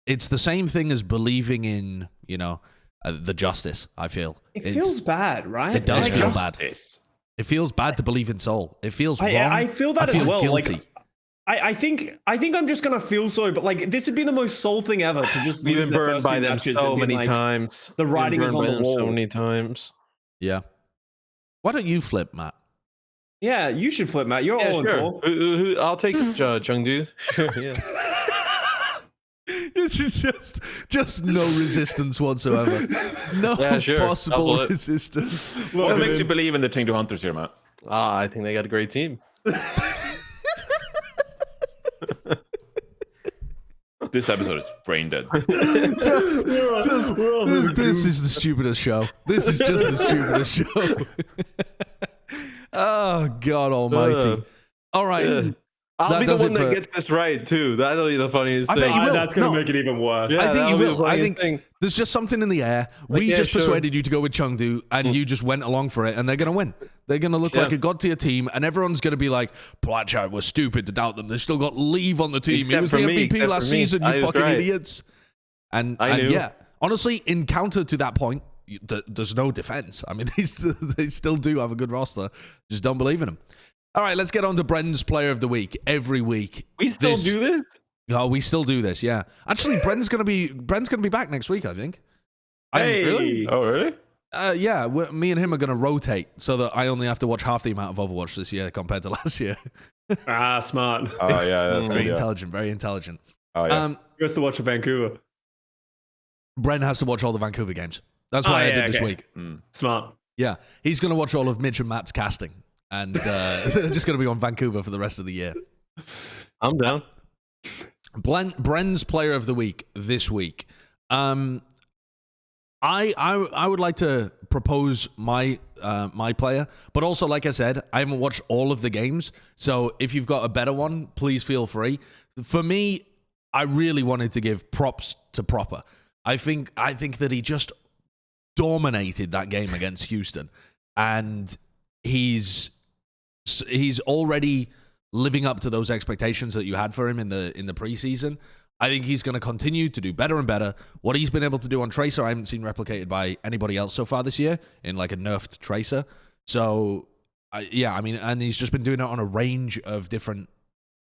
it's the same thing as believing in, the justice. I feel It feels bad, right? It does Like, feel bad. It feels bad to believe in Soul. It feels wrong. I feel that as well. Guilty. Like, I think I'm just gonna feel so, but like this would be the most Soul thing ever to just We've lose been the burned first by few them matches so and be many like, times. the writing We've is been on burned the by them wall. so many times. Yeah. Why don't you flip, Matt? Yeah, you should flip, Matt. You're all in Sure. four. I'll take Chengdu. Sure, yeah. It's just no resistance whatsoever. No Yeah, sure. possible I'll resistance. What makes you believe in the Chengdu Hunters here, Matt? I think they got a great team. This episode is brain dead. This is the stupidest show. This is just the stupidest show. Oh, God almighty. All right. I'll be the does one it that for- gets this right, too. That'll be the funniest I thing. bet you will. That's gonna No. make it even worse. Yeah, I think you that'll be the will. I funniest think thing. there's just something in the air. We yeah, just sure. persuaded you to go with Chengdu, and you just went along for it, and they're going to win. They're going to look like a god-tier team, and everyone's going to be like, Plat Chat was stupid to doubt them. They've still got Leave on the team. Except he was for the me, MVP except last for me. season, I you was fucking right. idiots. And I knew. yeah, honestly, in counter to that point, there's no defense. I mean, they still do have a good roster. Just don't believe in them. All right, let's get on to Bren's Player of the Week every week. We still do this? Oh, we still do this, yeah. Actually, Bren's gonna be back next week, I think. Hey. Really? Oh, really? Yeah, me and him are gonna rotate so that I only have to watch half the amount of Overwatch this year compared to last year. Smart. Oh, yeah, that's Very good. Yeah. intelligent, very intelligent. Oh, yeah. He has to watch for Vancouver. Bren has to watch all the Vancouver games. That's why I did this week. Smart. Yeah, he's gonna watch all of Mitch and Matt's casting, and they're just gonna be on Vancouver for the rest of the year. I'm down. Bren's Player of the Week this week. I would like to propose my player, but also, like I said, I haven't watched all of the games, so if you've got a better one, please feel free. For me, I really wanted to give props to Proper. I think that he just dominated that game against Houston, and he's already living up to those expectations that you had for him in the preseason. I think he's going to continue to do better and better. What he's been able to do on Tracer, I haven't seen replicated by anybody else so far this year in like a nerfed Tracer. So, I mean, and he's just been doing it on a range of different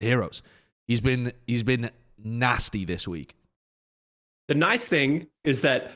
heroes. He's been nasty this week. The nice thing is that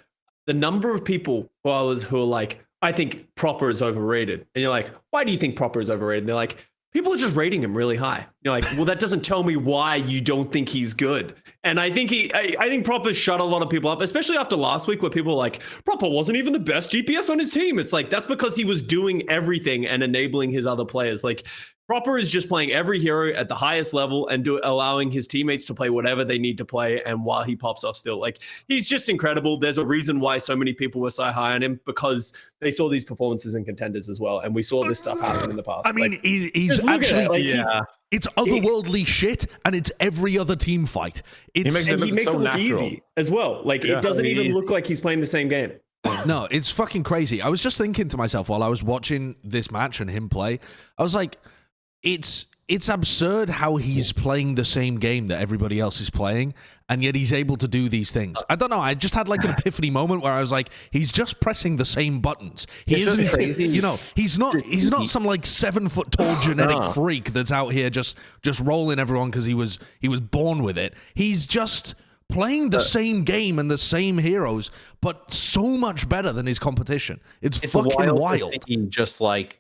the number of people who are like, I think Proper is overrated. And you're like, why do you think Proper is overrated? And they're like, people are just rating him really high. You're like, well, that doesn't tell me why you don't think he's good. And I think I think Proper shut a lot of people up, especially after last week where people were like, Proper wasn't even the best GPS on his team. It's like, that's because he was doing everything and enabling his other players. Like, Proper is just playing every hero at the highest level and allowing his teammates to play whatever they need to play. And while he pops off still, like, he's just incredible. There's a reason why so many people were so high on him, because they saw these performances in contenders as well. And we saw this stuff happen in the past. I mean, like, he's just look at actually, it, like, it's otherworldly shit, and it's every other team fight. makes it he look makes so it look natural. easy as well. Like, it doesn't even look like he's playing the same game. No, it's fucking crazy. I was just thinking to myself while I was watching this match and him play, I was like, it's absurd how he's playing the same game that everybody else is playing, and yet he's able to do these things. I don't know. I just had like an epiphany moment where I was like, he's just pressing the same buttons. He It's just isn't, crazy. you know, he's not some like 7 foot tall genetic No. freak that's out here just rolling everyone because he was born with it. He's just playing the same game and the same heroes, but so much better than his competition. It's fucking wild. To see just like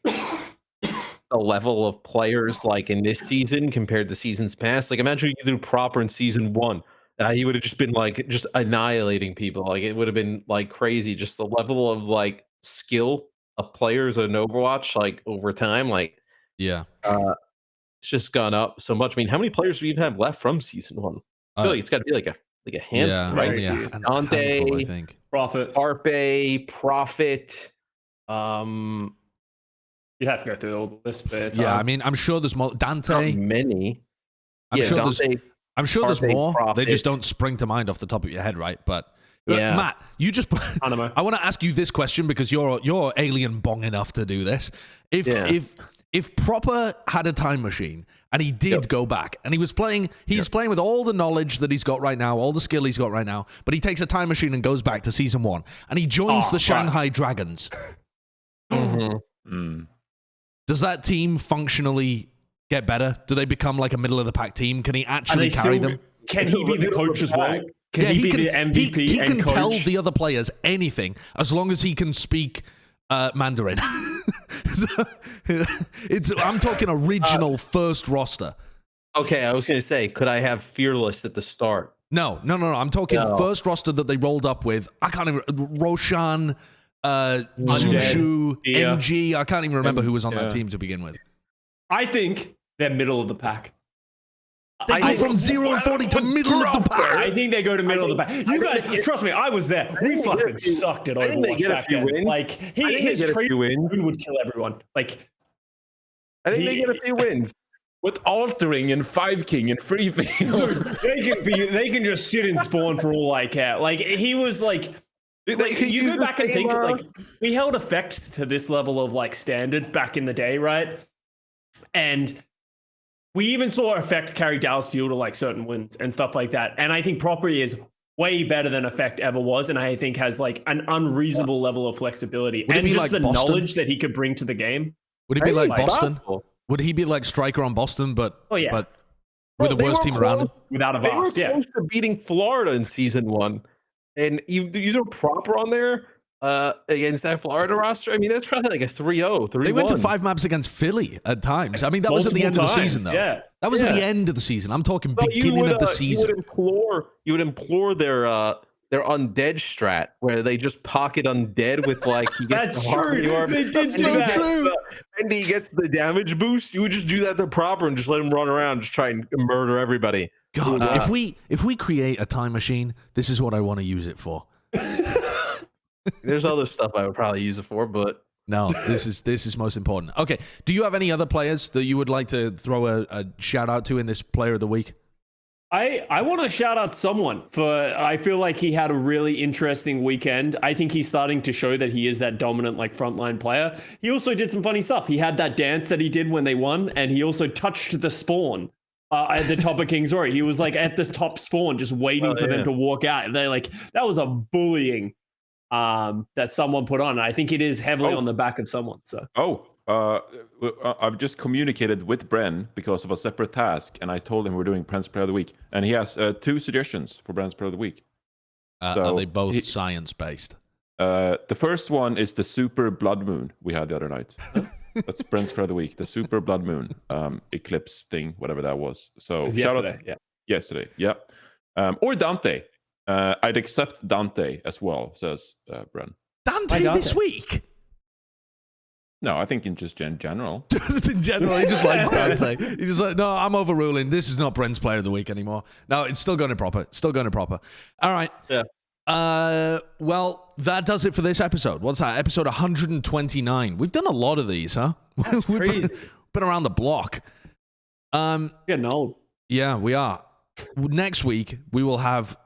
the level of players like in this season compared to seasons past. Like, imagine you threw Proper in season 1. He would have just been like just annihilating people. Like, it would have been like crazy. Just the level of like skill of players in Overwatch, like over time, like Yeah. it's just gone up so much. I mean, how many players do you even have left from season 1? I feel like it's got to be like a handful, right? Yeah, Dante, handful, I think. Profit. Arpe, Prophet. You'd have to go through all the list, but Yeah, I mean, I'm sure there's more. Not Dante, many. I'm sure Dante, there's Arpe, more. They Prophet. just don't spring to mind off the top of your head, right? But Yeah. Matt, you just. Animo. I want to ask you this question because you're alien bong enough to do this. If if Proper had a time machine and he did go back and he was playing, he's playing with all the knowledge that he's got right now, all the skill he's got right now, but he takes a time machine and goes back to season 1 and he joins the Shanghai Dragons. Does that team functionally get better? Do they become like a middle of the pack team? Can he actually carry them? Can he be the coach as well? Can he be the MVP he can and tell coach? the other players anything as long as he can speak Mandarin. I'm talking original first roster. Okay, I was going to say, could I have Fearless at the start? No. I'm talking first roster that they rolled up with. I can't even Roshan, Zushu, MG. I can't even remember who was on that team to begin with. I think they're middle of the pack. They go from 0 and 40 to middle of the pack. I think they go to middle of the pack. You guys, trust me, I was there. We fucking sucked at Overwatch. I think they get a few wins. Like, his trade would kill everyone. Like, I think they get a few wins. With altering and 5-king and free field. Dude, they can just sit and spawn for all I care. Like, he was like, you go back and think, like, we held effect to this level of like standard back in the day, right? And we even saw Effect carry Dallas Fuel to like certain wins and stuff like that. And I think Property is way better than Effect ever was. And I think has like an unreasonable level of flexibility and just like the Boston? Knowledge that he could bring to the game. Would he be like Boston? Would he be like Striker on Boston, but with the worst team around him? Without a vast, They were close to beating Florida in season 1. And you throw Proper on there against that Florida roster. I mean, that's probably like a 3-0, 3-1. They went to 5 maps against Philly at times. I mean, that was at the end of the season, though. Yeah. That was at the end of the season. I'm talking beginning of the season. You would implore their undead strat, where they just pocket undead with like he gets that's true. They did do that. And he gets the damage boost. You would just do that to Proper and just let him run around, just try and murder everybody. God, if we create a time machine, this is what I want to use it for. There's other stuff I would probably use it for, but no, this is most important. Okay, do you have any other players that you would like to throw a shout out to in this Player of the Week? I want to shout out someone I feel like he had a really interesting weekend. I think he's starting to show that he is that dominant like frontline player. He also did some funny stuff. He had that dance that he did when they won, and he also touched the spawn at the top of King's Row. He was like at the top spawn, just waiting for them to walk out. They like that was a bullying that someone put on. I think it is heavily on the back of someone. So I've just communicated with Bren because of a separate task, and I told him we're doing Bren's Player of the Week, and he has 2 suggestions for Bren's Player of the Week. Are they both science based? The first one is the Super Blood Moon we had the other night. That's Bren's Player of the Week, the Super Blood Moon eclipse thing, whatever that was. So shout out, yesterday, yeah. Or Dante. I'd accept Dante as well, says Bren. Dante this week? No, I think in just general. Just in general, he just likes Dante. He's just like, no, I'm overruling. This is not Bren's Player of the Week anymore. No, it's still going to proper. All right. Yeah. Well, that does it for this episode. What's that? Episode 129. We've done a lot of these, huh? That's We've crazy. been around the block. Getting old. Yeah, we are. Next week, we will have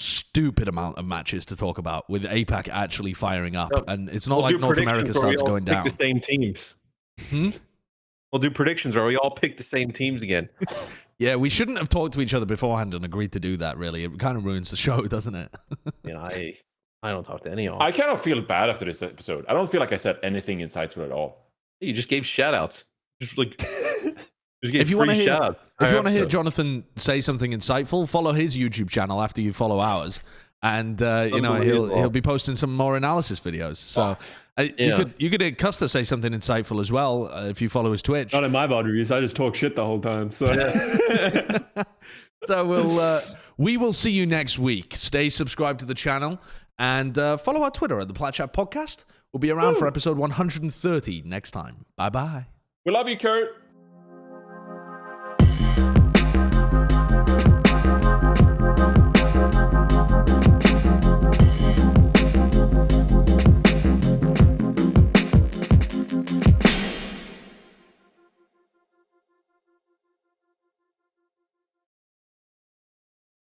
stupid amount of matches to talk about with APAC actually firing up, and it's not like North America starts going down. The same teams. We'll do predictions where we all pick the same teams again. Yeah, we shouldn't have talked to each other beforehand and agreed to do that. Really, it kind of ruins the show, doesn't it? I don't talk to any of them. I kind of feel bad after this episode. I don't feel like I said anything insightful at all. You just gave shout outs. Just like if you want to hear Jonathan say something insightful, follow his YouTube channel after you follow ours, and he'll be posting some more analysis videos. So you could hear Custa say something insightful as well if you follow his Twitch. Not in my VOD reviews. I just talk shit the whole time. So so we will see you next week. Stay subscribed to the channel and follow our Twitter at the Plat Chat Podcast. We'll be around for episode 130 next time. Bye bye. We love you, Kurt.